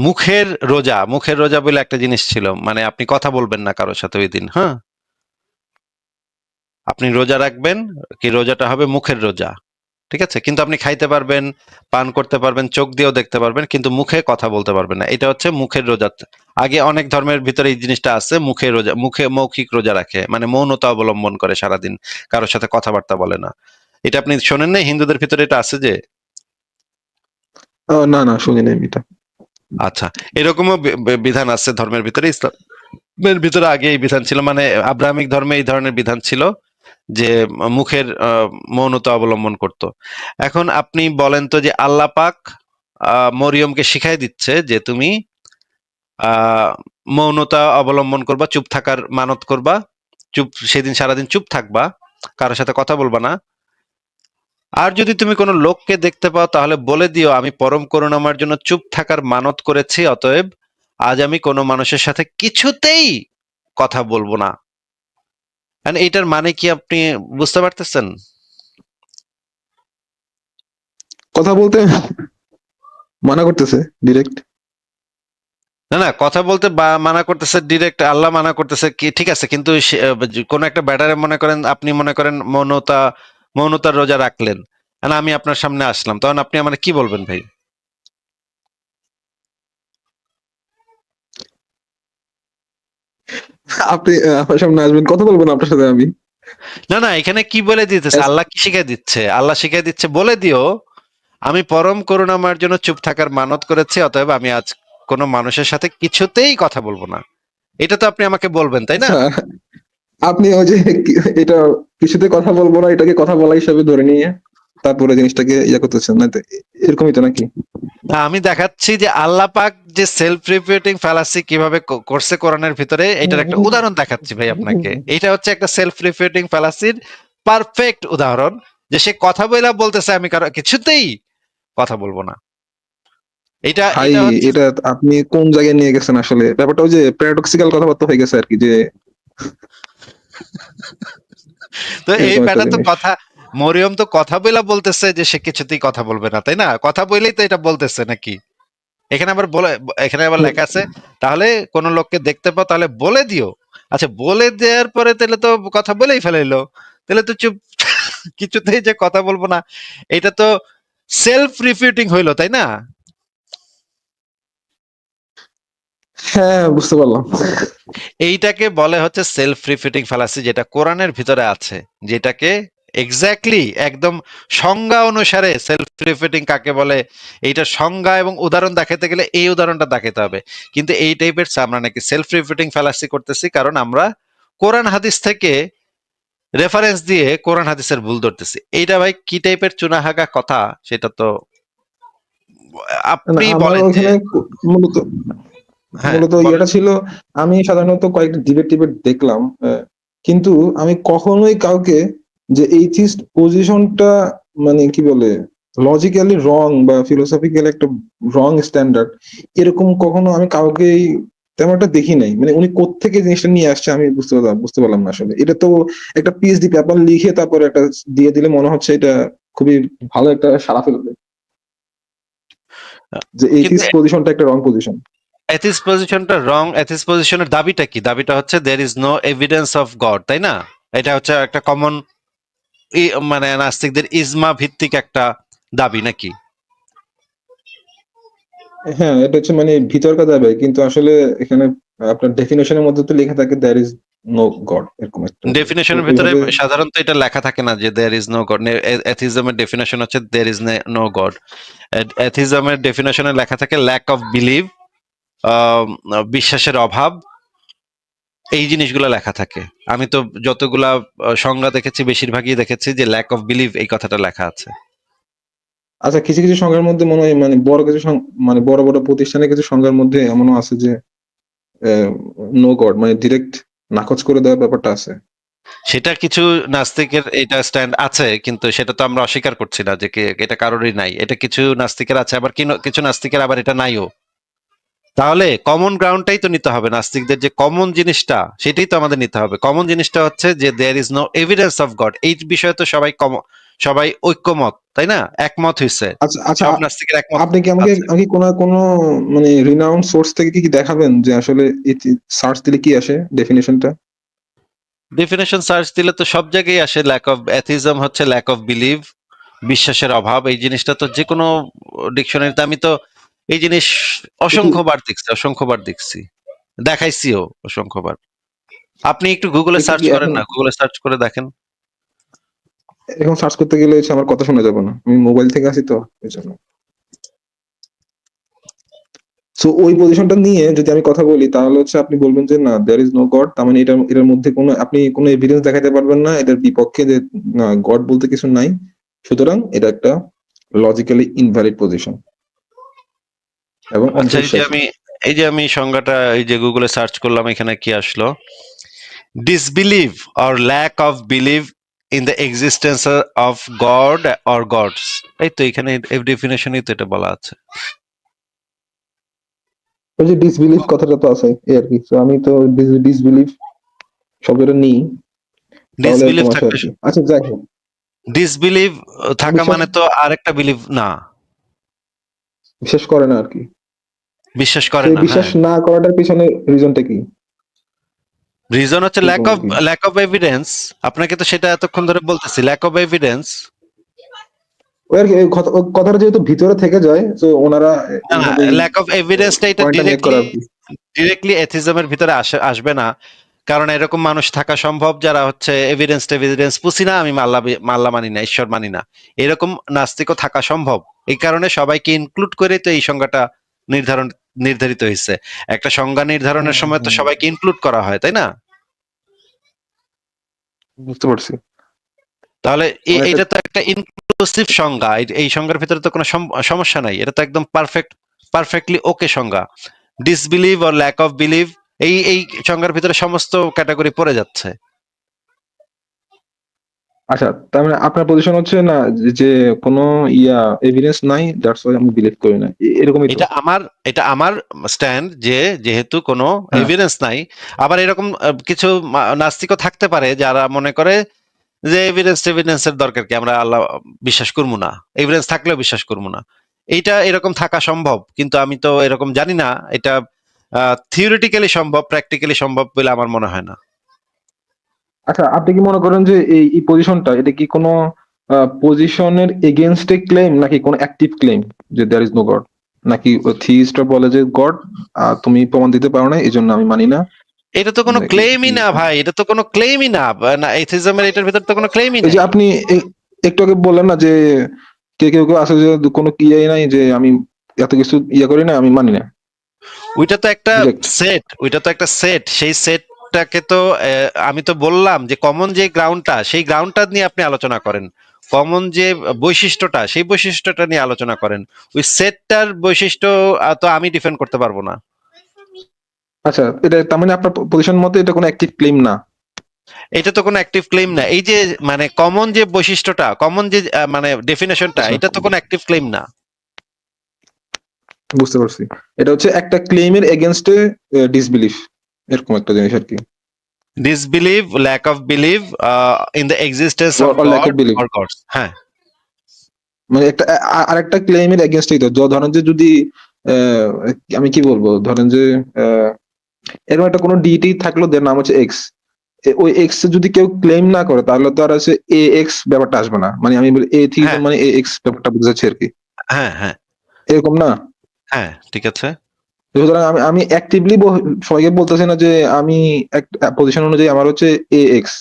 Speaker 1: মুখের রোজা বলে একটা জিনিস ছিল, মানে আপনি কথা বলবেন না কারোর সাথে ওই দিন। হ্যাঁ, আপনি রোজা রাখবেন, কি রোজাটা হবে মুখের রোজা, ঠিক আছে? কিন্তু আপনি খাইতে পারবেন, পান করতে পারবেন, চোখ দিয়েও দেখতে পারবেন, কিন্তু মুখে কথা বলতে পারবেন না। এটা হচ্ছে মুখের রোজা। আগে অনেক ধর্মের ভিতরে এই জিনিসটা আছে, মুখে রোজা, মুখে মৌখিক রোজা রাখে, মানে মৌনতা অবলম্বন করে সারাদিন, কারোর সাথে কথাবার্তা বলে না। এটা আপনি শোনেন না হিন্দুদের ভিতরে এটা আছে যে?
Speaker 4: না না, শুনি নাই আমি এটা।
Speaker 1: আচ্ছা, এরকমও বিধান আছে ধর্মের ভিতরে। ইসলামের ভিতরে আগে এই বিধান ছিল, মানে আব্রাহামিক ধর্মে এই ধরনের বিধান ছিল যে মুখের মৌনতা অবলম্বন করত। এখন আপনি বলেন তো যে আল্লাহ পাক মরিয়মকে শিখাই দিচ্ছে যে তুমি আহ মৌনতা অবলম্বন করবা, চুপ থাকার মানত করবা, সেদিন সারাদিন চুপ থাকবা, কারোর সাথে কথা বলবা না। আর যদি তুমি কোনো লোককে দেখতে পাও তাহলে বলে দিও আমি পরম করুণাময়ের জন্য চুপ থাকার মানত করেছি, অতএব আজ আমি কোনো মানুষের সাথে কিছুতেই কথা বলবো না। And এইটার মানে কি আপনি বুঝতে পারতেছেন?
Speaker 4: কথা বলতে মানা করতেছে ডিরেক্ট।
Speaker 1: না না, কথা বলতে মানা করতেছে ডিরেক্ট, আল্লাহ মানা করতেছে কি, ঠিক আছে, কিন্তু কোন একটা ব্যাটারে মনে করেন, আপনি মনে করেন মৌনতার রোজা রাখলেন, আর আমি আপনার সামনে আসলাম, তখন আপনি আমার কি বলবেন ভাই?
Speaker 4: আপনি আমার সামনে আসবেন, কথা বলবো না আপনার সাথে আমি?
Speaker 1: না না, এখানে কি বলে দিতেছে আল্লাহ, কি শিখাই দিচ্ছে আল্লাহ? শিখাই দিচ্ছে বলে দিও আমি পরম করুণাময়ের জন্য চুপ থাকার মানত করেছি, অতএব আমি আজ কোনো মানুষের সাথে কিছুতেই কথা বলবো না। এটা তো আপনি আমাকে বলবেন, তাই না?
Speaker 4: আচ্ছা, আপনি ওই যে এটা কিছুতে কথা বলবো না, এটাকে কথা বলা হিসাবে ধরে নিয়ে তারপরে জিনিসটাকে ইয়ে করতেছেন না তো? এরকমই তো নাকি?
Speaker 1: না, আমি দেখাচ্ছি যে আল্লাহ পাক যে সেলফ রিপিটিং ফ্যালাসি কিভাবে করছে কোরআনের ভিতরে, এটার একটা উদাহরণ দেখাচ্ছি ভাই আপনাকে। এটা হচ্ছে একটা সেলফ রিপিটিং ফ্যালাসির পারফেক্ট উদাহরণ, যে সে কথা বইলা বলতেছে আমি কারো কিছুতেই কথা বলবো না। এটা
Speaker 4: ভাই,
Speaker 1: এটা হচ্ছে,
Speaker 4: এটা আপনি কোন জায়গায় নিয়ে গেছেন আসলে? ব্যাপারটা ওই যে প্যারাডক্সিক্যাল কথাবার্তা হয়ে গেছে আর কি, যে
Speaker 1: তো এই
Speaker 4: এরকম একটা
Speaker 1: ব্যাটা তো
Speaker 4: জিনিস।
Speaker 1: কথা, মরিয়ম তো কথা বইলা বলতেছে যে সে কিছুতেই কথা বলবে না, তাই না? কথা বইলেই তো এটা বলতেছে নাকি? এখানে আবার বলে, এখানে আবার লেখা আছে তাহলে কোন লোককে দেখতে পাও তাহলে বলে দিও। আচ্ছা, বলে দেওয়ার পরে তাহলে তো কথা বলেই ফেলাইলো, তাহলে তো চুপ কিছুতেই যে কথা বলবো না, এটা তো সেলফ রিফিউটিং হইলো, তাই না?
Speaker 4: হ্যাঁ, বুঝতে পারলাম।
Speaker 1: এইটাকে বলে হচ্ছে সেলফ রিফিউটিং ফ্যালাসি, যেটা কোরআনের ভিতরে আছে, যেটাকে এক্স্যাক্টলি একদম সংজ্ঞা অনুসারে সেলফ রিফিউটিং কাকে বলে, এইটার সংজ্ঞা এবং উদাহরণ দেখাতে গেলে এই উদাহরণটা দেখাতে হবে। কিন্তু এই টাইপের আমরা নাকি সেলফ রিফিউটিং ফ্যালাসি করতেছি, কারণ আমরা কোরআন হাদিস থেকে রেফারেন্স দিয়ে কোরআন হাদিসের ভুল ধরতেছি। এইটা ভাই কি টাইপের চুনাহাগা কথা, সেটা তো
Speaker 4: না,
Speaker 1: আপনি
Speaker 4: আমার
Speaker 1: বলেন যে।
Speaker 4: ওখানে মূলত
Speaker 1: হ্যাঁ,
Speaker 4: মূলত
Speaker 1: বলেন।
Speaker 4: ইয়েটা ছিল, আমি সাধারণত কয়েকটা ডিবেট টিবেট দেখলাম, কিন্তু আমি কখনোই কাউকে যে এইথিস্ট পজিশনটা মানে কি বলে লজিক্যালি রং বা ফিলোসফিক্যালি একটা রং স্ট্যান্ডার্ড, এরকম কখনো আমি কাউকেই তেমন একটা দেখি নাই। মানে উনি কোত্থেকে জিনিসটা নিয়ে আসছে আমি বুঝতে পারলাম না আসলে। এটা তো একটা পিএইচডি পেপার লিখে তারপরে একটা দিয়ে দিলে মনে হচ্ছে এটা খুবই ভালো একটা সাড়া ফেলবে, যে
Speaker 1: কিন্তু
Speaker 4: এইথিস্ট পজিশনটা একটা রং পজিশন।
Speaker 1: এথিস পজিশনটা রং। এথিস পজিশনের দাবিটা কি? দাবিটা হচ্ছে there is no evidence of God, তাই না? এটা হচ্ছে একটা কমন, মানে নাস্তিকদের ইজমা ভিত্তিক একটা দাবি নাকি?
Speaker 4: হ্যাঁ, এটা হচ্ছে মানে ভিতরকার দাবি, কিন্তু আসলে এখানে আপনার ডেফিনেশনের মধ্যে তো লেখা থাকে দেয়ার ইজ নো গড, এরকম একটা। তো
Speaker 1: ডেফিনেশনের ভিতরে
Speaker 4: ওইভাবে
Speaker 1: সাধারণত এটা লেখা থাকে না যে দেয়ার ইজ নো গড। অ্যাথিজমের ডেফিনেশন হচ্ছে দেয়ার ইজ নো গড। অ্যাথিজমের ডেফিনেশনে লেখা থাকে ল্যাক অফ বিলিভ, বিশ্বাসের অভাব, এই জিনিসগুলো লেখা থাকে। আমি তো যতগুলা সংজ্ঞা দেখেছি বেশিরভাগই দেখেছি যে ল্যাক অফ বিলিভ এই কথাটা লেখা আছে।
Speaker 4: আচ্ছা, কিছু কিছু সংজ্ঞার মধ্যে মনে হয় মানে বড় কিছু মানে বড় বড় প্রতিষ্ঠানের কিছু সংজ্ঞার মধ্যে এমনও আছে যে নো গড মানে ডিরেক্ট নাকচ করে দেওয়ার ব্যাপারটা আছে।
Speaker 1: সেটা কিছু নাস্তিকের এটা স্ট্যান্ড আছে, কিন্তু সেটা তো আমরা অস্বীকার করছি না যে এটা কারোরই নাই। এটা কিছু নাস্তিকের আছে, আবার কিছু নাস্তিকের আবার এটা নাইও। তাহলে কমন গ্রাউন্ডটাই তো নিতে হবে। নাস্তিকদের যে কমন জিনিসটা সেটাই তো আমাদের নিতে হবে। কমন জিনিসটা হচ্ছে যে there is no evidence of God. এই বিষয়ে তো সবাই ঐক্যমত, তাই না? একমত হইছে।
Speaker 4: আচ্ছা আচ্ছা,
Speaker 1: সব নাস্তিকের একমত
Speaker 4: আপনি কি আমাকে
Speaker 1: আছে।
Speaker 4: আমাকে কোনো মানে রিনাউন্ড সোর্স থেকে কি দেখাবেন যে আসলে সার্চ দিলে কি আসে ডেফিনেশনটা?
Speaker 1: ডেফিনেশন সার্চ দিলে তো সব জায়গায় আসে। ল্যাক অফ অ্যাথিজম হচ্ছে ল্যাক অফ বিলিভ, বিশ্বাসের অভাব। এই জিনিসটা তো যে কোনো ডিকশনারিতে আমি তো এই জিনিস অসংখ্যবার দেখছি, দেখাইছিও অসংখ্যবার। আপনি একটু গুগলে
Speaker 4: এটা
Speaker 1: সার্চ
Speaker 4: কি
Speaker 1: করেন
Speaker 4: এখন
Speaker 1: না, গুগলে সার্চ করে দেখেন।
Speaker 4: এখন সার্চ করতে গেলে হচ্ছে আমার কথা শোনা যাবে না, আমি মোবাইল থেকে আসি তো এই জন্য। সো ওই পজিশনটা নিয়ে যদি আমি কথা বলি তাহলে হচ্ছে আপনি বলবেন যে না দেয়ার ইজ নো গড, তার মানে এটার মধ্যে কোনো আপনি কোনো এভিডেন্স দেখাতে পারবেন না এটার বিপক্ষে যে না গড বলতে কিছু নাই, সুতরাং এটা একটা লজিক্যালি ইনভ্যালিড পজিশন এবং
Speaker 1: আচ্ছা,
Speaker 4: অন্ধবিশ্বাসী।
Speaker 1: এই যে আমি সংজ্ঞাটা এই যে গুগলে সার্চ করলাম, এখানে কি আসলো? Disbelief or lack of belief in the existence of God or gods. এই তো এখানে ডেফিনেশনই তো এটা বলা আছে।
Speaker 4: ওই যে ডিসবিলিভ কথাটা তো আছে এই আর কি, তো আমি তো ডিসবিলিভ শব্দটা নিই, তাহলে
Speaker 1: ডিসবিলিভ
Speaker 4: এরকম আসে আর
Speaker 1: থাকলে,
Speaker 4: কি। আচ্ছা যাই হোক,
Speaker 1: ডিসবিলিভ থাকা
Speaker 4: বিশ্বাস
Speaker 1: মানে তো আরেকটা বিলিভ না,
Speaker 4: বিশ্বাস করে না আর কি।
Speaker 1: বিশ্বাস
Speaker 4: তো
Speaker 1: করে
Speaker 4: এই
Speaker 1: না।
Speaker 4: বিশ্বাস
Speaker 1: হ্যাঁ,
Speaker 4: না করাটার পিছনে রিজনটা কি,
Speaker 1: রিজন হচ্ছে
Speaker 4: এরকম আর কি।
Speaker 1: Lack of evidence. আপনাকে তো সেটা এতক্ষণ ধরে বলতেছি, ল্যাক অফ এভিডেন্স।
Speaker 4: ওই আর কি, ওই কথাটা যেহেতু ভিতরে থেকে যায় তো ওনারা
Speaker 1: না না,
Speaker 4: এইভাবেই
Speaker 1: ল্যাক অফ এভিডেন্সটা এটা
Speaker 4: পয়েন্টটা মেক করে আর কি।
Speaker 1: ডিরেক্টলি এথিজমের ভিতরে আসবে না। কারণ এরকম মানুষ থাকা সম্ভব যারা হচ্ছে এভিডেন্স পুষি না, আমি মাল্লা মানি না, ঈশ্বর মানি না, এরকম নাস্তিকও থাকা সম্ভব। এই কারণে সবাইকে ইনক্লুড করে তো এই সংজ্ঞাটা নির্ধারিত হয়েছে। একটা সংজ্ঞা নির্ধারণের সময় তো সবাইকে ইনক্লুড করা হয়, তাই না?
Speaker 4: বুঝতে পারছি।
Speaker 1: তাহলে
Speaker 4: মানে একটা
Speaker 1: এটা তো একটা ইনক্লুসিভ সংজ্ঞা। এই সংজ্ঞার ভিতরে তো কোনো সমস্যা নাই। এটা তো একদম পারফেক্টলি ওকে সংজ্ঞা। Disbelieve or lack of belief, এই সংজ্ঞার ভিতরে সমস্ত ক্যাটাগরি পড়ে যাচ্ছে।
Speaker 4: আচ্ছা, তার মানে আপনার পজিশন হচ্ছে না যে কোনো এভিডেন্স নাই, দ্যাটস ওয়াই আমি বিলিভ করি না, এরকমই তো।
Speaker 1: এটা আমার স্ট্যান্ড যে যেহেতু কোনো
Speaker 4: হ্যাঁ।
Speaker 1: এভিডেন্স নাই। আবার এরকম কিছু নাস্তিকও থাকতে পারে যারা মনে করে যে এভিডেন্সের দরকার কি, আমরা আল্লাহ বিশ্বাস করবো না, এভিডেন্স থাকলেও বিশ্বাস করবো না। এইটা এরকম থাকা সম্ভব, কিন্তু আমি তো এরকম জানি না এটা থিওরিটিক্যালি সম্ভব, প্র্যাকটিক্যালি সম্ভব বলে আমার মনে হয় না।
Speaker 4: আচ্ছা, আপনি কি মনে করেন যে এই পজিশনটা এটা কি কোনো পজিশনের এগেনস্টে ক্লেম নাকি কোনো অ্যাক্টিভ ক্লেম যে দেয়ার ইজ নো গড, নাকি থিইস্টরা বলে যে গড তুমি প্রমাণ দিতে পারো না এই জন্য আমি মানি না,
Speaker 1: এটা তো কোনো
Speaker 4: নাকি
Speaker 1: ক্লেমই না ভাই, এটা তো কোনো ক্লেমই না। না, এথিজমের এটার ভিতর তো কোনো ক্লেমই
Speaker 4: এই যে
Speaker 1: নাই।
Speaker 4: আপনি একটু আগে বললেন না যে কেউ আছে যে কোনো নাই যে আমি এত কিছু করি না, আমি মানি না,
Speaker 1: ওইটা তো একটা
Speaker 4: ডিরেক্ট।
Speaker 1: সেট। সেই সেটটাকে তো আমি তো বললাম যে কমন যে গ্রাউন্ডটা, সেই গ্রাউন্ডটা নিয়ে আপনি আলোচনা করেন। কমন যে বৈশিষ্ট্যটা, সেই বৈশিষ্ট্যটা নিয়ে আলোচনা করেন। ওই সেটটার বৈশিষ্ট্য তো আমি ডিফেন্ড করতে পারবো না।
Speaker 4: আচ্ছা, এটা তার মানে আপনার পজিশন মতে এটা কোনো অ্যাক্টিভ ক্লেম না।
Speaker 1: এটা তো কোনো অ্যাক্টিভ ক্লেম না। এই যে মানে কমন যে বৈশিষ্ট্যটা, কমন যে মানে ডেফিনেশনটা,
Speaker 4: আচ্ছা,
Speaker 1: এটা তো কোনো অ্যাক্টিভ ক্লেম না।
Speaker 4: বুঝতে পারছি। এটা হচ্ছে একটা ক্লেমের এগেনস্টে ডিসবিলিফ, এরকম একটা জিনিস আর কি।
Speaker 1: Disbelieve, lack of belief in the existence of
Speaker 4: or lack
Speaker 1: God
Speaker 4: of belief,
Speaker 1: or gods. হ্যাঁ,
Speaker 4: মানে একটা আরেকটা ক্লেমের এগেনস্টেই তো ধরেন যে যদি আহ, আমি কি বলবো, ধরেন যে আহ, এরকম একটা কোনো ডিটি থাকলো, যার নাম হচ্ছে এক্স, ওই এক্স যদি কেউ ক্লেম না করে তাহলে তো আর আছে এ এক্স ব্যাপারটা আসবে না, মানে আমি বলি এ থেকে
Speaker 1: হ্যাঁ,
Speaker 4: মানে এ এক্স ব্যাপারটা বুঝাচ্ছি আর কি,
Speaker 1: হ্যাঁ, হ্যাঁ,
Speaker 4: এরকম না?
Speaker 1: হ্যাঁ, ঠিক আছে।
Speaker 4: সুতরাং আমি অ্যাক্টিভলি সবাইকে বলতেছি না যে আমি পজিশন অনুযায়ী আমার হচ্ছে এক্স।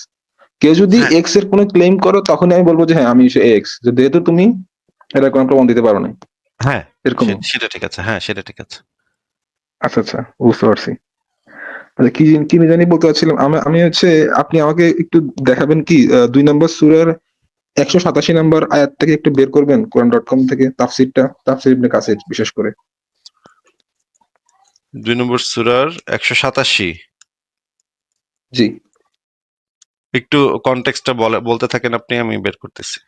Speaker 4: কেউ যদি
Speaker 1: হ্যাঁ,
Speaker 4: এক্স এর কোনো ক্লেম করো তখনই আমি বলবো যে হ্যাঁ আমি এক্স, যেহেতু তুমি এটা কোনো প্রমাণ দিতে পারো না,
Speaker 1: হ্যাঁ,
Speaker 4: এরকমই।
Speaker 1: সেটা ঠিক আছে। হ্যাঁ, সেটা ঠিক আছে।
Speaker 4: আচ্ছা আচ্ছা, বুঝতে পারছি। আচ্ছা, কি কি জানি বলতে চাচ্ছিলাম, আমি হচ্ছে, আপনি আমাকে একটু দেখাবেন কি 2 নম্বর সূরার 187 নম্বর আয়াত থেকে একটু বের করবেন কোরআন.com থেকে তাফসীর ইবনে কাসির বিশেষ করে।
Speaker 1: ২ নম্বর সূরার ১৮৭।
Speaker 4: জি।
Speaker 1: একটু কনটেক্সটটা বলতে থাকেন আপনি, আমি বের করতেছি।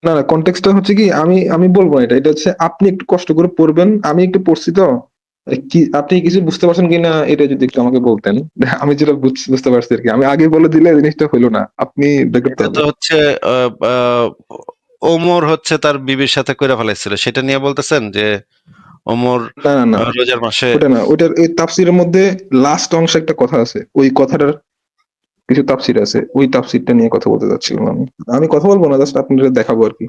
Speaker 4: না না, কনটেক্সটটা হচ্ছে কি, আমি বলবো না, এটা হচ্ছে আপনি একটু কষ্ট করে পড়বেন, আমি একটু পড়ছি তো। কি আপনি কিছু বুঝতে পারছেন কিনা এটা যদি একটু আমাকে বলতেন। আমি যেটা বুঝতে পারছি আর কি, আমি আগে বলে দিলে জিনিসটা হইলো না, আপনি বের করতে
Speaker 1: এটা
Speaker 4: হবে।
Speaker 1: তো হচ্ছে আ আ ওমর হচ্ছে তার বিবির সাথে কইরা ফেলাইছিল। সেটা নিয়ে বলতেছেন যে ওমর
Speaker 4: না না না,
Speaker 1: রোজার মাসে।
Speaker 4: ওটা না, ওইটার এই তাফসীরের মধ্যে লাস্ট অংশে একটা কথা আছে, ওই কথাটার কিছু তাফসীর আছে, ওই তাফসীরটা নিয়ে কথা বলতে চাচ্ছিলাম আমি। আমি কথা বলবো না, জাস্ট আপনাদের দেখাবো আর কি।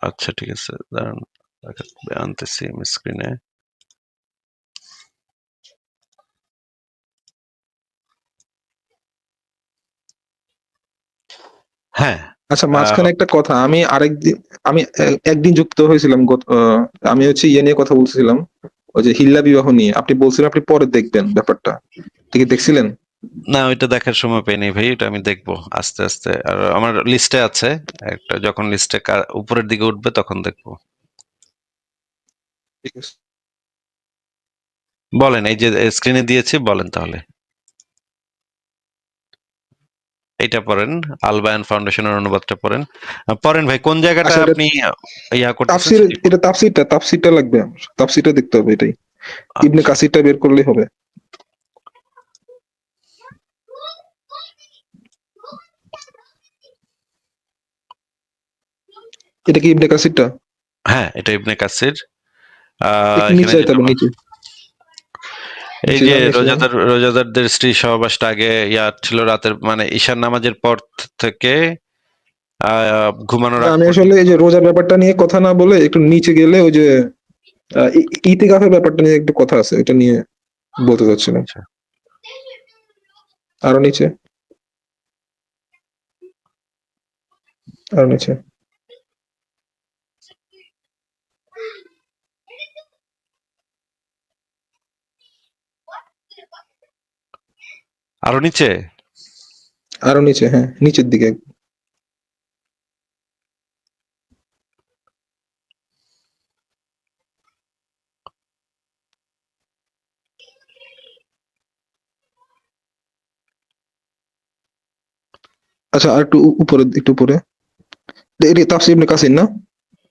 Speaker 1: আচ্ছা, ঠিক আছে। দাঁড়ান, আনতেছি আমি স্ক্রিনে। হ্যাঁ,
Speaker 4: আচ্ছা,
Speaker 1: আ
Speaker 4: মাঝখানে একটা কথা, আমি একদিন যুক্ত হয়েছিলাম আমি হচ্ছে ইয়ে নিয়ে কথা বলছিলাম, ওই যে হিল্লা বিবাহ নিয়ে আপনি বলছিলেন আপনি পরে দেখবেন ব্যাপারটা, ঠিক দেখছিলেন?
Speaker 1: না, ওইটা দেখার সময় পাইনি ভাই। ওটা আমি দেখবো আস্তে, আস্তে। আর আমার লিস্টে আছে। একটা যখন লিস্টে উপরের দিকে উঠবে তখন দেখবো।
Speaker 4: ঠিক আছে।
Speaker 1: বলেন, এই যে স্ক্রিনে দিয়েছি, বলেন তাহলে। এইটা পড়েন, আল বায়ান ফাউন্ডেশনের অনুবাদটা পড়েন। পড়েন ভাই, কোন জায়গাটা
Speaker 4: আচ্ছা, এটা
Speaker 1: আপনি ইয়া করতেছেন সেটাই পড়েন।
Speaker 4: তাফসীরটা লাগবে, তাফসীরটা দেখতে হবে, এটাই ইবনে
Speaker 1: আচ্ছা,
Speaker 4: কাসিরটা বের করলেই হবে। এটা কি ইবনে কাসিরটা?
Speaker 1: হ্যাঁ, এটা ইবনে কাসির।
Speaker 4: একটু
Speaker 1: এখানে
Speaker 4: নিচে যেতে
Speaker 1: যেটা
Speaker 4: হবে, নিচে
Speaker 1: এই
Speaker 4: নিচে
Speaker 1: যে
Speaker 4: যান, নিচে যান।
Speaker 1: রোজাদারদের স্ত্রী সহবাসটা আগে ইয়া ছিল রাতের, মানে ঈশার নামাজের পর থেকে ঘুমানোর
Speaker 4: না,
Speaker 1: আগ
Speaker 4: আমি আসলে
Speaker 1: পর্যন্ত।
Speaker 4: এই যে রোজার ব্যাপারটা নিয়ে কথা না বলে একটু নিচে গেলে ওই যে ইতিকাফের ব্যাপারটা নিয়ে একটু কথা আছে, এটা নিয়ে বলতে চাচ্ছিলাম।
Speaker 1: আচ্ছা,
Speaker 4: আরো নিচে, আরো নিচে।
Speaker 1: আরো নিচে।
Speaker 4: আরো নিচে, হ্যাঁ, নিচের দিকে। আচ্ছা, আর একটু উপরে, একটু উপরে। এটা তাফসীর ইবনে কাসির না?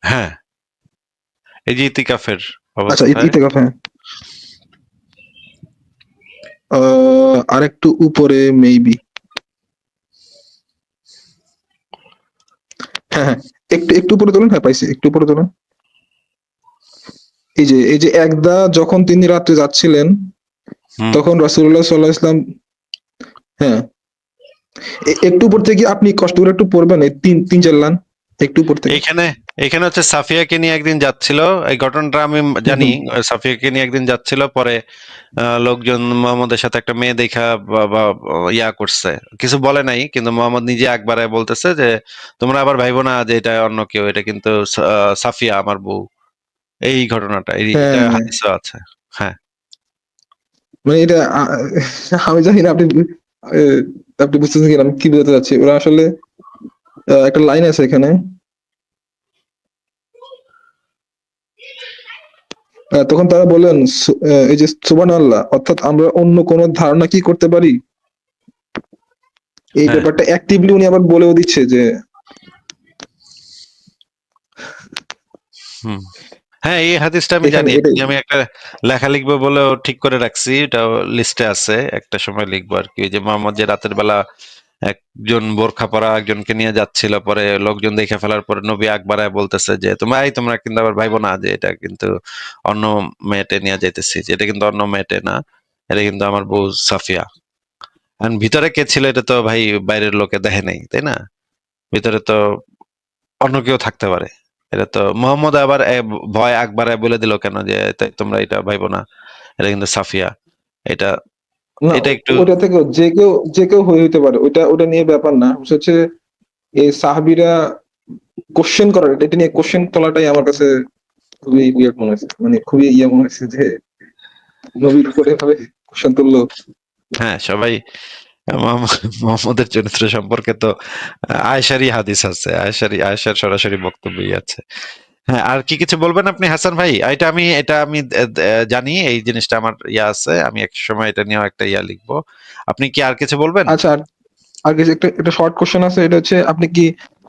Speaker 1: হ্যাঁ, এই যে ইতিকাফের
Speaker 4: আচ্ছা,
Speaker 1: অবস্থায়।
Speaker 4: ইতিকাফ, হ্যাঁ। আর একটু উপরে মেবি। হ্যাঁ হ্যাঁ, একটু একটু উপরে তোলেন, হ্যাঁ পাইছি, একটু উপরে তোলেন। এই যে একদা যখন তিনি রাত্রে যাচ্ছিলেন
Speaker 1: হুম।
Speaker 4: তখন রাসূলুল্লাহ সাল্লাল্লাহু আলাইহি ওয়াসাল্লাম, হ্যাঁ, একটু উপর থেকে আপনি কষ্ট করে একটু পড়বেন, এই তিন তিন চার লাইন একটু উপর থেকে।
Speaker 1: এইখানে এইখানে হচ্ছে সাফিয়াকে নিয়ে একদিন যাচ্ছিল। এই ঘটনাটা আমি
Speaker 4: হুম
Speaker 1: জানি।
Speaker 4: হুম।
Speaker 1: সাফিয়াকে নিয়ে একদিন যাচ্ছিল, পরে লোকজন মোহাম্মদের সাথে একটা মেয়ে দেখা বা ইয়া করছে, কিছু বলে নাই, কিন্তু মোহাম্মদ নিজে একবারে বলতেছে যে তোমরা আবার ভাইবো না যে এটা অন্য কেউ, এটা কিন্তু সাফিয়া আমার বউ। এই ঘটনাটা, এটা
Speaker 4: হ্যাঁ,
Speaker 1: হাদিসও আছে। হ্যাঁ,
Speaker 4: মানে এটা আমি জানি না আপনি আহ, আপনি বুঝতেছেন কিনা আমি কি বোঝাতে চাচ্ছি। ওরা আসলে একটা লাইন আছে এখানে, তখন তারা বললেন এই যে সুবহানাল্লাহ, অর্থাৎ আমরা অন্য কোন ধারণা কি করতে পারি, এই
Speaker 1: হ্যাঁ,
Speaker 4: ব্যাপারটা অ্যাক্টিভলি উনি আবার বলেও দিচ্ছে যে
Speaker 1: হুম। হ্যাঁ, এই হাদিসটা আমি
Speaker 4: এখানে
Speaker 1: জানি।
Speaker 4: এটাই।
Speaker 1: আমি একটা লেখা লিখবো বলেও ঠিক করে রাখছি, এটাও লিস্টে আছে। একটা সময় লিখবো আর কি। ওই যে মোহাম্মদ যে রাতের বেলা একজন বোরখা পরা একজনকে নিয়ে যাচ্ছিল, পরে লোকজন দেখে ফেলার পরে নবী আকবরায় বলতেছে যে তোমরা কিন্তু আবার ভাইবো না যে এটা কিন্তু অন্য মেয়েটে নিয়ে যাইতেছি, যে এটা কিন্তু অন্য মেয়েটে না, এটা কিন্তু আমার বউ সাফিয়া। আর ভিতরে কে ছিল এটা তো ভাই বাইরের লোকে দেখে নাই, তাই না? ভিতরে তো অন্য কেউ থাকতে পারে। এটা তো মোহাম্মদ আবার ভয় আকবরে বলে দিল কেন যে তাই তোমরা এটা ভাইবো না, এটা কিন্তু সাফিয়া। এটা
Speaker 4: না,
Speaker 1: এটা একটু
Speaker 4: ওটা থেকে যে কেউ হয়ে হইতে পারে, ওটা নিয়ে ব্যাপার না। হচ্ছে এই সাহাবীরা কোশ্চেন করার, এটা নিয়ে কোশ্চেন তোলাটাই আমার কাছে খুবই ইয়ে মনে হয়েছে, মানে খুবই ইয়ে মনে হয়েছে যে নবীর উপরে ভাবে কোশ্চেন তুললো।
Speaker 1: হ্যাঁ সবাই মোহাম্মদের চরিত্র সম্পর্কে তো আয়েশারই হাদিস আছে, আয়েশার সরাসরি বক্তব্যই আছে। হ্যাঁ, আর কি কিছু বলবেন আপনি হাসান ভাই? এটা আমি জানি, এই জিনিসটা আমার ইয়া আছে, আমি এক সময় এটা নিয়েও একটা ইয়া লিখবো। আপনি কি আর কিছু বলবেন?
Speaker 4: আচ্ছা, আর কিছু একটা শর্ট কোশ্চেন আছে, এটা হচ্ছে আপনি কি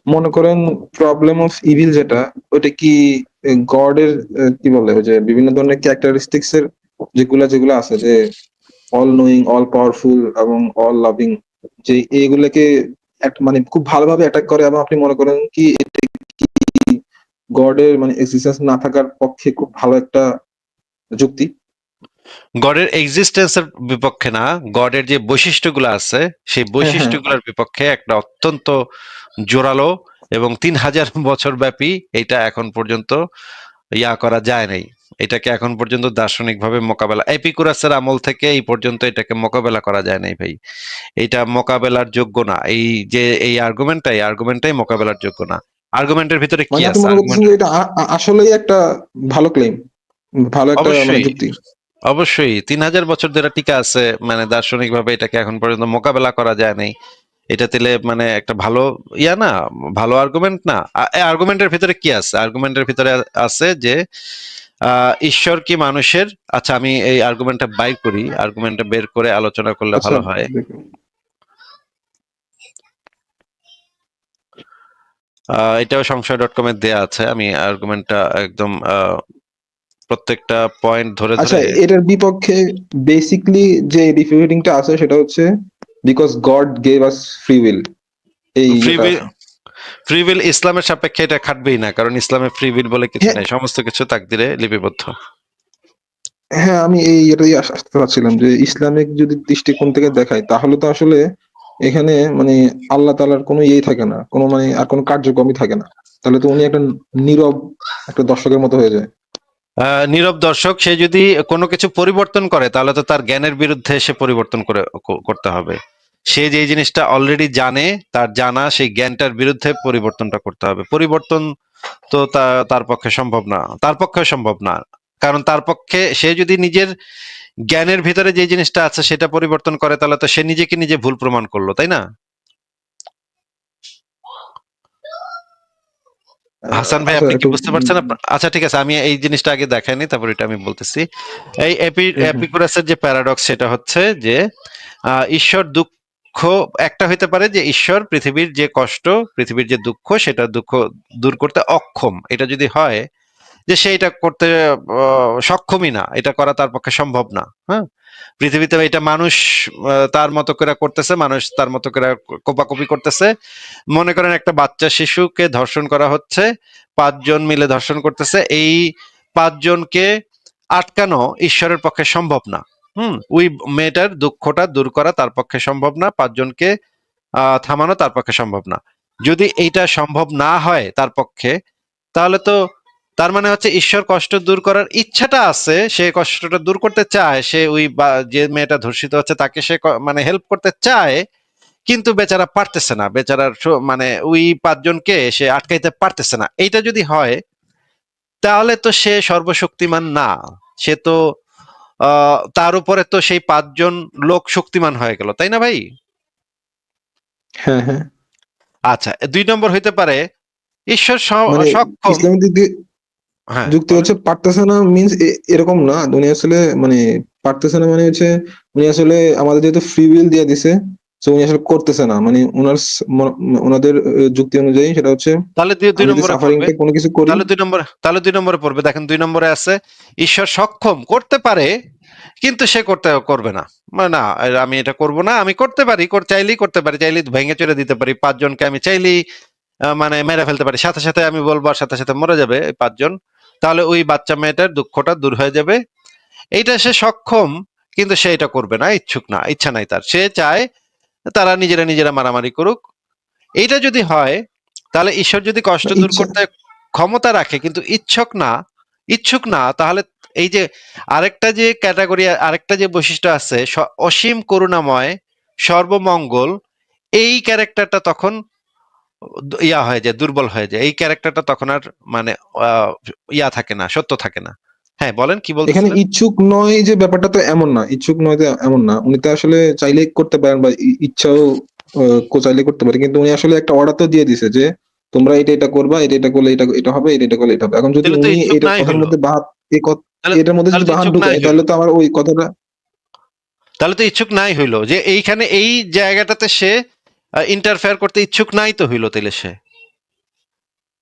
Speaker 4: মনে করেন প্রবলেম অফ ইভিল যেটা, ওটা কি গডের কি বলে ওই যে বিভিন্ন ধরনের ক্যারেক্টারিস্টিক্স এর যেগুলা আছে যে অল নোয়িং, অল পাওয়ারফুল এবং অল লাভিং, যে এইগুলোকে মানে খুব ভালোভাবে অ্যাটাক করে, এবং আপনি মনে করেন কি এটা কি গডের মানে এক্সিস্টেন্স না থাকার পক্ষে খুব ভালো একটা যুক্তি?
Speaker 1: গডের এক্সিস্টেন্সের বিপক্ষে না, গডের যে বৈশিষ্ট্যগুলো আছে সেই
Speaker 4: হ্যাঁ, হ্যাঁ।
Speaker 1: বৈশিষ্ট্যগুলোর বিপক্ষে একটা অত্যন্ত জোরালো এবং 3000 বছর ব্যাপী এটা এখন পর্যন্ত ইয়া করা যায় নাই। এটাকে এখন পর্যন্ত দার্শনিকভাবে মোকাবেলা, এপিকুরাসের আমল থেকে এই পর্যন্ত এটাকে মোকাবেলা করা যায় নাই ভাই। এটা মোকাবেলার যোগ্য না। এই আর্গুমেন্টটাই মোকাবেলার যোগ্য না। আর্গুমেন্টের ভিতরে কি
Speaker 4: মানে আপনি
Speaker 1: আছে?
Speaker 4: মনে করতেছেন
Speaker 1: আর্গুমেন্ট
Speaker 4: যে এটা আসলেই একটা ভালো ক্লেম, ভালো একটা মানে
Speaker 1: অবশ্যই,
Speaker 4: যুক্তি?
Speaker 1: অবশ্যই 3000 বছর ধরে টিকে আছে, মানে দার্শনিক ভাবে এটাকে এখন পর্যন্ত মোকাবেলা করা যায় নাই। এটা দিলে মানে একটা ভালো ইয়া না, ভালো আর্গুমেন্ট না। আর্গুমেন্টের ভিতরে কি আছে? আর্গুমেন্টের ভিতরে আছে যে ঈশ্বর কি মানুষের, আচ্ছা আমি এই আর্গুমেন্টটা বাইর করি, আর্গুমেন্টটা বের করে আলোচনা করলে
Speaker 4: আচ্ছা,
Speaker 1: ভালো হয়।
Speaker 4: দেখুন।
Speaker 1: এটাও সংশয়.com এ দেয়া আছে, আমি আর্গুমেন্টটা একদম প্রত্যেকটা পয়েন্ট ধরে
Speaker 4: আচ্ছা,
Speaker 1: ধরে।
Speaker 4: এটার বিপক্ষে বেসিকলি যে রিফিউটিংটা আছে সেটা হচ্ছে because god gave us free will, এই
Speaker 1: ফ্রি
Speaker 4: যেটা
Speaker 1: উইল,
Speaker 4: আছে।
Speaker 1: ফ্রি উইল ইসলামের সাপেক্ষে এটা খাটবেই না, কারণ ইসলামে ফ্রি উইল বলে কিছু
Speaker 4: হ্যাঁ,
Speaker 1: নাই, সমস্ত কিছু তাকদিরে লিপিবদ্ধ।
Speaker 4: হ্যাঁ, আমি এটাই আসতে চাচ্ছিলাম যে ইসলামিক যদি দৃষ্টিকোণ থেকে দেখায় তাহলে তো আসলে এখানে মানে আল্লাহ তাআলার কোনো ইয়েই থাকে না, কোনো মানে আর কোনো কার্যক্রমই থাকে না। তাহলে তো উনি একটা নীরব একটা দর্শকের মতো হয়ে যায়।
Speaker 1: নীরব দর্শক, সে যদি কোনো কিছু পরিবর্তন করে তাহলে তো তার জ্ঞানের বিরুদ্ধে সে পরিবর্তন করতে হবে। সে যে জিনিসটা অলরেডি জানে, তার জানা সেই জ্ঞানটার বিরুদ্ধে পরিবর্তনটা করতে হবে। পরিবর্তন তো তার পক্ষে সম্ভব না, তার পক্ষে সম্ভব না। কারণ তার পক্ষে সে যদি নিজের জ্ঞানের ভিতরে যে জিনিসটা আছে সেটা পরিবর্তন করে তাহলে তো সে নিজেকে নিজে ভুল প্রমাণ করলো, তাই না? হাসান ভাই,
Speaker 4: আচ্ছা,
Speaker 1: আপনি কি
Speaker 4: একটু
Speaker 1: বুঝতে পারছেন? আচ্ছা ঠিক আছে, আমি এই জিনিসটা আগে দেখাইনি, তারপর এটা আমি বলতেছি। এই
Speaker 4: হুম, হুম।
Speaker 1: এপিকুরাসের যে প্যারাডক্স সেটা হচ্ছে যে ঈশ্বর দুঃখ একটা হইতে পারে যে ঈশ্বর পৃথিবীর যে কষ্ট, পৃথিবীর যে দুঃখ, সেটা দুঃখ দূর করতে অক্ষম। এটা যদি হয় যে সে এটা করতে সক্ষমই না, এটা করা তার পক্ষে সম্ভব না। হ্যাঁ, পৃথিবীতে এটা মানুষ তার মতো করে করতেছে, মানুষ তার মতো করে কোপাকুপি করতেছে। মনে করেন একটা বাচ্চা শিশুকে ধর্ষণ করা হচ্ছে, 5 জন মিলে ধর্ষণ করতেছে, এই 5 জনকে আটকানো ঈশ্বরের পক্ষে সম্ভব না। ওই মেয়েটার দুঃখটা দূর করা তার পক্ষে সম্ভব না, 5 জনকে থামানো তার পক্ষে সম্ভব না। যদি এইটা সম্ভব না হয় তার পক্ষে, তাহলে তো তার মানে হচ্ছে ঈশ্বর কষ্ট দূর করার ইচ্ছাটা আছে, সে কষ্টটা দূর করতে চায়, সে ওই যে মেয়েটা ধর্ষিত হচ্ছে তাকে সে মানে হেল্প করতে চায়, কিন্তু বেচারা পারতেছে না, বেচারার মানে ওই 5 জনকে সে আটকাইতে পারতেছে না। এইটা যদি হয় তাহলে তো সে সর্বশক্তিমান না, সে তো তার উপরে তো সেই 5 জন লোক শক্তিমান হয়ে গেল, তাই না ভাই?
Speaker 4: হ্যাঁ, হ্যাঁ।
Speaker 1: আচ্ছা, 2 নম্বর হইতে পারে ঈশ্বর
Speaker 4: মানে
Speaker 1: সক্ষম।
Speaker 4: ইসলামের দিক দিয়ে
Speaker 1: হ্যাঁ
Speaker 4: যুক্তি
Speaker 1: বলেন।
Speaker 4: হচ্ছে পারতেছে না মিন্স এরকম না, উনি আসলে মানে পারতেছে না মানে হচ্ছে উনি আসলে আমাদের যেহেতু ফ্রি উইল দিয়ে দিছে, তো উনি আসলে করতেছে না, মানে ওনাদের যুক্তি অনুযায়ী সেটা হচ্ছে
Speaker 1: তাহলে দুই
Speaker 4: আমি
Speaker 1: দুই
Speaker 4: যদি
Speaker 1: নম্বরে পড়বে,
Speaker 4: সাফারিংটা কোনো কিছু করি।
Speaker 1: তাহলে 2 নম্বরে পড়বে। দেখেন 2 নম্বরে আছে ঈশ্বর সক্ষম করতে পারে, কিন্তু সে করবে না। মানে না, আমি এটা করব না, আমি করতে পারি, চাইলেই করতে পারি, চাইলেই ভেঙে চড়ে দিতে পারি 5 জনকে, আমি চাইলেই মানে মেরে ফেলতে পারি, সাথে সাথে আমি বলবো আর সাথে সাথে মরে যাবে এই 5 জন। তাহলে ওই বাচ্চা মেয়েটার দুঃখটা দূর হয়ে যাবে। এইটা সে সক্ষম, কিন্তু সে এটা করবে না, ইচ্ছুক না, ইচ্ছা নাই তার, সে চায় তারা নিজেরা নিজেরা মারামারি করুক। এইটা যদি হয় তাহলে ঈশ্বর যদি কষ্ট দূর
Speaker 4: ইচ্ছা
Speaker 1: করতে ক্ষমতা রাখে কিন্তু ইচ্ছুক না, তাহলে এই যে আরেকটা যে ক্যাটাগরি, আরেকটা যে বৈশিষ্ট্য আছে অসীম করুণাময়, সর্বমঙ্গল, এই ক্যারেক্টারটা তখন ইয়া হয়ে যায়, দুর্বল হয়ে যায়। এই ক্যারেক্টারটা তখন আর মানে আহ, ইয়া থাকে না, সত্য থাকে না। হ্যাঁ, বলেন কি
Speaker 4: এখানে
Speaker 1: বলতেছিলেন?
Speaker 4: ইচ্ছুক নয় যে ব্যাপারটা তো এমন না, ইচ্ছুক নয় তো এমন না, উনি তো আসলে চাইলেই করতে পারেন বা ইচ্ছাও চাইলে করতে পারে, কিন্তু উনি আসলে একটা অর্ডার তো দিয়ে দিছে যে তোমরা এটা এটা করবা, এটা এটা করলে এটা এটা হবে, এটা এটা করলে এটা হবে। এখন যদি
Speaker 1: তাহলে তো
Speaker 4: উনি
Speaker 1: ইচ্ছুক
Speaker 4: এটার
Speaker 1: নাই
Speaker 4: কথার
Speaker 1: হইলো।
Speaker 4: মধ্যে বাহাত
Speaker 1: তাহলে
Speaker 4: এটার মধ্যে
Speaker 1: তাহলে
Speaker 4: যদি
Speaker 1: তো
Speaker 4: বাহাত
Speaker 1: ইচ্ছুক নাই
Speaker 4: ঢুকায়
Speaker 1: হইলো।
Speaker 4: তাহলে তো আমার ওই কথাটা,
Speaker 1: তাহলে তো ইচ্ছুক নাই হইলো যে এইখানে এই জায়গাটাতে সে ইন্টারফেয়ার করতে ইচ্ছুক নাই তো হইলো তাহলে সে।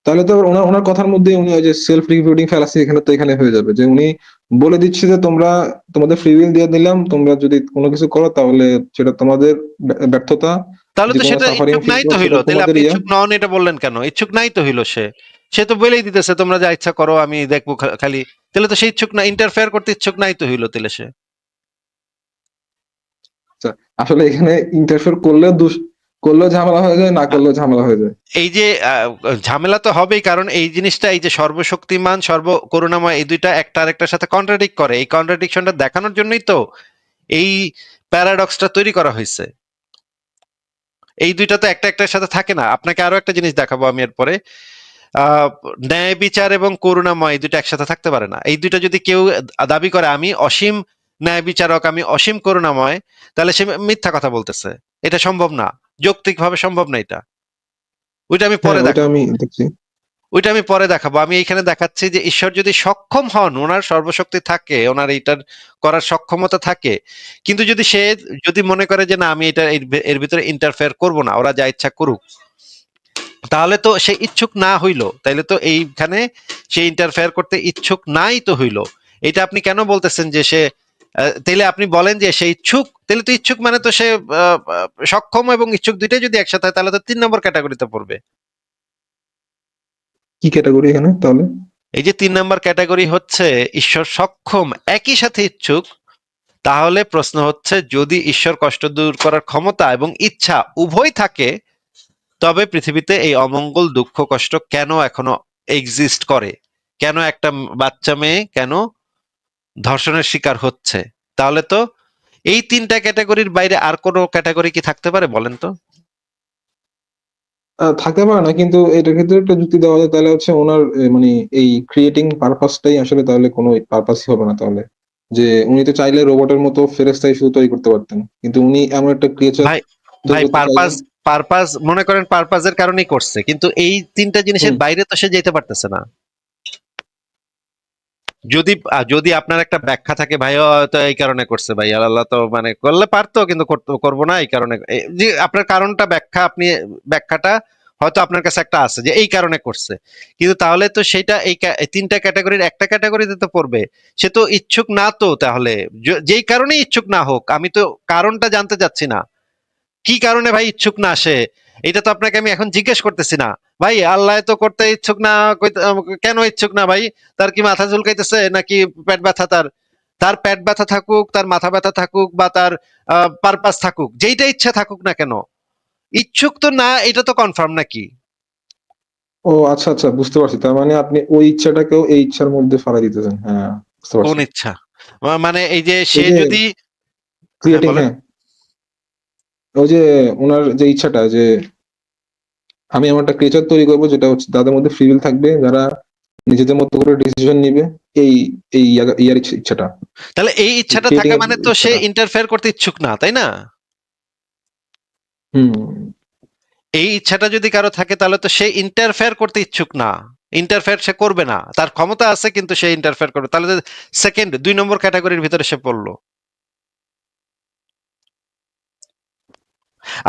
Speaker 4: তাহলে তো ওনার ওনার কথার মধ্যে উনি ওই যে সেলফ রিপিউটিং ফ্যালাসি এখানে তো এখানে হয়ে যাবে যে উনি বলে দিচ্ছে যে তোমরা তোমাদের ফ্রি উইল দিয়ে দিলাম, তোমরা যদি কোনো কিছু করো তাহলে সেটা তোমাদের ব্যর্থতা,
Speaker 1: তাহলে
Speaker 4: যদি
Speaker 1: তো
Speaker 4: কোনো
Speaker 1: সেটা
Speaker 4: সাফারিং
Speaker 1: ইচ্ছুক
Speaker 4: ফিল
Speaker 1: নাই
Speaker 4: করো
Speaker 1: তো
Speaker 4: সেটা
Speaker 1: হইলো, তাহলে
Speaker 4: তোমাদের
Speaker 1: আপনি
Speaker 4: ইয়ে।
Speaker 1: ইচ্ছুক নন এটা বললেন কেন? ইচ্ছুক নাই তো হইলো সে। সে তো বলেই দিতেছে তোমরা যা ইচ্ছা করো, আমি দেখবো খালি। তাহলে তো সে ইচ্ছুক না, ইন্টারফেয়ার করতে ইচ্ছুক নাই তো হইলো তাহলে সে।
Speaker 4: আচ্ছা, আসলে এখানে ইন্টারফেয়ার করলেও করলেও ঝামেলা হয়ে যায়, না করলেও ঝামেলা হয়ে যায়।
Speaker 1: এই যে ঝামেলা তো হবেই, কারণ এই জিনিসটা, এই যে সর্বশক্তিমান সর্ব করুণাময়, এই দুইটা একটা আরেকটার সাথে কন্ট্রাডিক্ট করে। এই কন্ট্রাডিকশনটা দেখানোর জন্যই তো এই প্যারাডক্সটা তৈরি করা হয়েছে। এই দুইটা তো একটা একটার সাথে থাকে না। আপনাকে আরো একটা জিনিস দেখাবো আমি এরপরে। আহ ন্যায় বিচার এবং করুণাময়, এই দুইটা একসাথে থাকতে পারে না। এই দুইটা যদি কেউ দাবি করে আমি অসীম ন্যায় বিচারক, আমি অসীম করুণাময়, তাহলে সে মিথ্যা কথা বলতেছে। এটা সম্ভব না, যৌক্তিকভাবে সম্ভব না এটা। ওইটা আমি
Speaker 4: হ্যাঁ,
Speaker 1: পরে
Speaker 4: ওইটা
Speaker 1: দেখাবো।
Speaker 4: আমি দেখছি।
Speaker 1: ওইটা আমি পরে দেখাবো। আমি এইখানে দেখাচ্ছি যে ঈশ্বর যদি সক্ষম হন, ওনার সর্বশক্তি থাকে, ওনার এইটার করার সক্ষমতা থাকে, কিন্তু যদি সে যদি মনে করে যে না আমি এটা এর ভিতরে ইন্টারফেয়ার করব না, ওরা যা ইচ্ছা করুক, তাহলে তো সে ইচ্ছুক না হইলো। তাইলে তো এইখানে সে ইন্টারফেয়ার করতে ইচ্ছুক নাই তো হইলো। এটা আপনি কেন বলতেছেন যে সে তাইলে আপনি বলেন যে সে ইচ্ছুক, তাহলে তো ইচ্ছুক মানে তো সে সক্ষম এবং ইচ্ছুক দুইটাই যদি একসাথে হয়, তাহলে তো 3 নম্বর ক্যাটাগরিতে পড়বে।
Speaker 4: কি ক্যাটাগরি এখানে তাহলে?
Speaker 1: এই যে 3 নম্বর ক্যাটাগরি হচ্ছে ঈশ্বর সক্ষম একই সাথে ইচ্ছুক, তাহলে প্রশ্ন হচ্ছে যদি ঈশ্বর কষ্ট দূর করার ক্ষমতা এবং ইচ্ছা উভয় থাকে, তবে পৃথিবীতে এই অমঙ্গল, দুঃখ, কষ্ট কেন এখনো এক্সিস্ট করে? কেন একটা বাচ্চা মেয়ে কেন ধর্ষণের শিকার হচ্ছে? তাহলে তো এই 3টা ক্যাটাগরির বাইরে আর কোনো ক্যাটাগরি কি থাকতে পারে বলেন তো?
Speaker 4: থাকতে পারে না, কিন্তু এটার ক্ষেত্রে একটা যুক্তি দেওয়া যায়, তাহলে হচ্ছে ওনার মানে এই ক্রিয়েটিং পারপাসটাই আসলে তাহলে কোনো পারপাসই হবে না তাহলে। যে উনি তো চাইলে রোবটের মতো ফেরেশতাই শুধু তৈরি করতে পারতেন, কিন্তু উনি এমন একটা ক্রিয়েচার
Speaker 1: ভাই
Speaker 4: তৈরি
Speaker 1: ভাই
Speaker 4: করতে
Speaker 1: পারপাস
Speaker 4: চাইলেন।
Speaker 1: পারপাস মনে করেন পারপাসের কারণেই করছে, কিন্তু এই 3টা জিনিসের
Speaker 4: হুম।
Speaker 1: বাইরে তো সে যেতে পারতেছে না। যদি যদি আপনার একটা ব্যাখ্যা থাকে ভাই তো এই কারণে করছে, ভাই আল্লাহ তো মানে করলে পারতো কিন্তু করবো না এই কারণে, যে আপনার কারণটা ব্যাখ্যা, আপনি ব্যাখ্যাটা হয়তো আপনার কাছে একটা আছে যে এই কারণে করছে, কিন্তু তাহলে তো সেটা এই 3টা ক্যাটাগরির একটা ক্যাটাগরিতে তো পড়বে। সে তো ইচ্ছুক না তো, তাহলে যেই কারণে ইচ্ছুক না হোক, আমি তো কারণটা জানতে চাচ্ছি না কি কারণে ভাই ইচ্ছুক না সে। এটা তো আপনাকে আমি এখন জিজ্ঞেস করতেছি না ভাই আল্লাহ তো করতে ইচ্ছুক না, কেন ইচ্ছুক না ভাই? তার কি মাথা চুলকাইতেছে নাকি পেট ব্যথা? তার তার পেট ব্যথা থাকুক, তার মাথা ব্যথা থাকুক, বা তার পারপাস থাকুক, যেইটা ইচ্ছা থাকুক না কেন, ইচ্ছুক তো না, এটা তো কনফার্ম নাকি?
Speaker 4: ও আচ্ছা আচ্ছা, বুঝতে পারছি, তার মানে আপনি ওই ইচ্ছাটাকেও এই ইচ্ছার মধ্যে ফালাই দিতেছেন। হ্যাঁ, বুঝতে
Speaker 1: কোন
Speaker 4: পারছি।
Speaker 1: ইচ্ছা? মানে এই যে
Speaker 4: ওই
Speaker 1: সে
Speaker 4: যে
Speaker 1: যদি, হ্যাঁ
Speaker 4: ক্রিয়েটিং,
Speaker 1: বলেন।
Speaker 4: হ্যাঁ, ওই যে ওনার যে ইচ্ছাটা যে আমি এমন একটা ক্রিয়েচার তৈরি করবো যেটা হচ্ছে তাদের মধ্যে ফ্রি উইল থাকবে, যারা নিজেদের মতো করে ডিসিশন নিবে, এই এই ইয়ার ইচ্ছাটা,
Speaker 1: তাহলে এই ইচ্ছাটা
Speaker 4: ক্রিয়েটিং
Speaker 1: থাকা
Speaker 4: এর
Speaker 1: মানে তো সে
Speaker 4: ইচ্ছাটা।
Speaker 1: ইন্টারফেয়ার করতে ইচ্ছুক না, তাই না?
Speaker 4: হুম।
Speaker 1: এই ইচ্ছাটা যদি কারো থাকে তাহলে তো সে ইন্টারফেয়ার করতে ইচ্ছুক না, ইন্টারফেয়ার সে করবে না। তার ক্ষমতা আছে কিন্তু সে ইন্টারফেয়ার করবে, তাহলে সেকেন্ড 2 নম্বর ক্যাটাগরির ভিতরে সে পড়লো।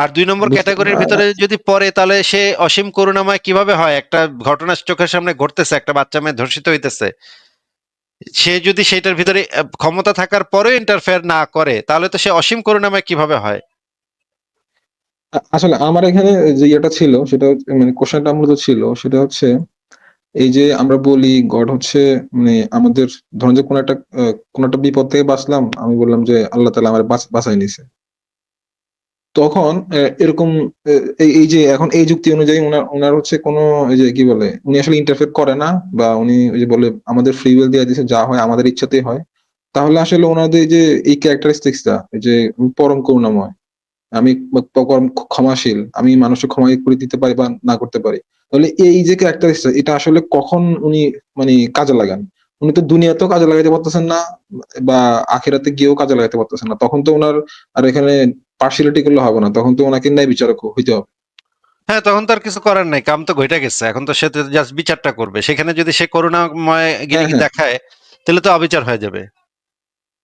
Speaker 1: আর 2 নম্বর
Speaker 4: বুঝতে
Speaker 1: ক্যাটাগরির ভিতরে যদি পড়ে, তাহলে সে অসীম করুণাময় কিভাবে হয়? একটা ঘটনা চোখের সামনে ঘটতেছে, একটা বাচ্চা মেয়ে ধর্ষিত হইতেছে, সে যদি সেটার ভিতরে ক্ষমতা থাকার পরেও ইন্টারফেয়ার না করে, তাহলে তো সে অসীম করুণাময় কিভাবে হয়?
Speaker 4: আসলে আমার এখানে যে ইয়েটা ছিল সেটা মানে কোশ্চেনটা মূলত ছিল সেটা হচ্ছে এই যে আমরা বলি গড হচ্ছে মানে আমাদের, ধরুন যে কোনো একটা বিপদ থেকে বাঁচলাম, আমি বললাম যে আল্লাহ তাআলা আমার বাঁচাই নিছে। তখন এরকম এই যে এখন এই যুক্তি অনুযায়ী ওনার ওনার হচ্ছে কোনো এই যে কি বলে উনি আসলে ইন্টারফেয়ার করে না, বা উনি ওই যে বলে আমাদের ফ্রি উইল দিয়ে দিয়েছে, যা হয় আমাদের ইচ্ছাতেই হয়। তাহলে আসলে ওনাদের যে এই ক্যারেক্টারিস্টিক্সটা, যে পরম করুণাময়, আমি পরম ক্ষমাশীল, আমি মানুষকে ক্ষমা করে দিতে পারি বা না করতে পারি। তাহলে এই যে ক্যারেক্টারিস্টিক্স, এটা আসলে কখন উনি মানে কাজে লাগান? উনি তো দুনিয়াতেও কাজে লাগাতে পারতেছেন না, বা আখিরাতে গিয়েও কাজে লাগাতে পারতেছেন না। তখন তো উনার আর এখানে পার্সিয়ালিটি করলে হবে না। তখন তো উনাকে ন্যায় বিচারক হইতে হবে।
Speaker 1: হ্যাঁ, তখন তো আর কিছু করার নাই, কাম তো ঘটে গেছে, এখন তো সে জাস্ট বিচারটা করবে। সেখানে যদি সে করুণাময়
Speaker 4: হ্যাঁ,
Speaker 1: গিরিগি
Speaker 4: হ্যাঁ।
Speaker 1: দেখায় তাহলে তো অবিচার হয়ে যাবে।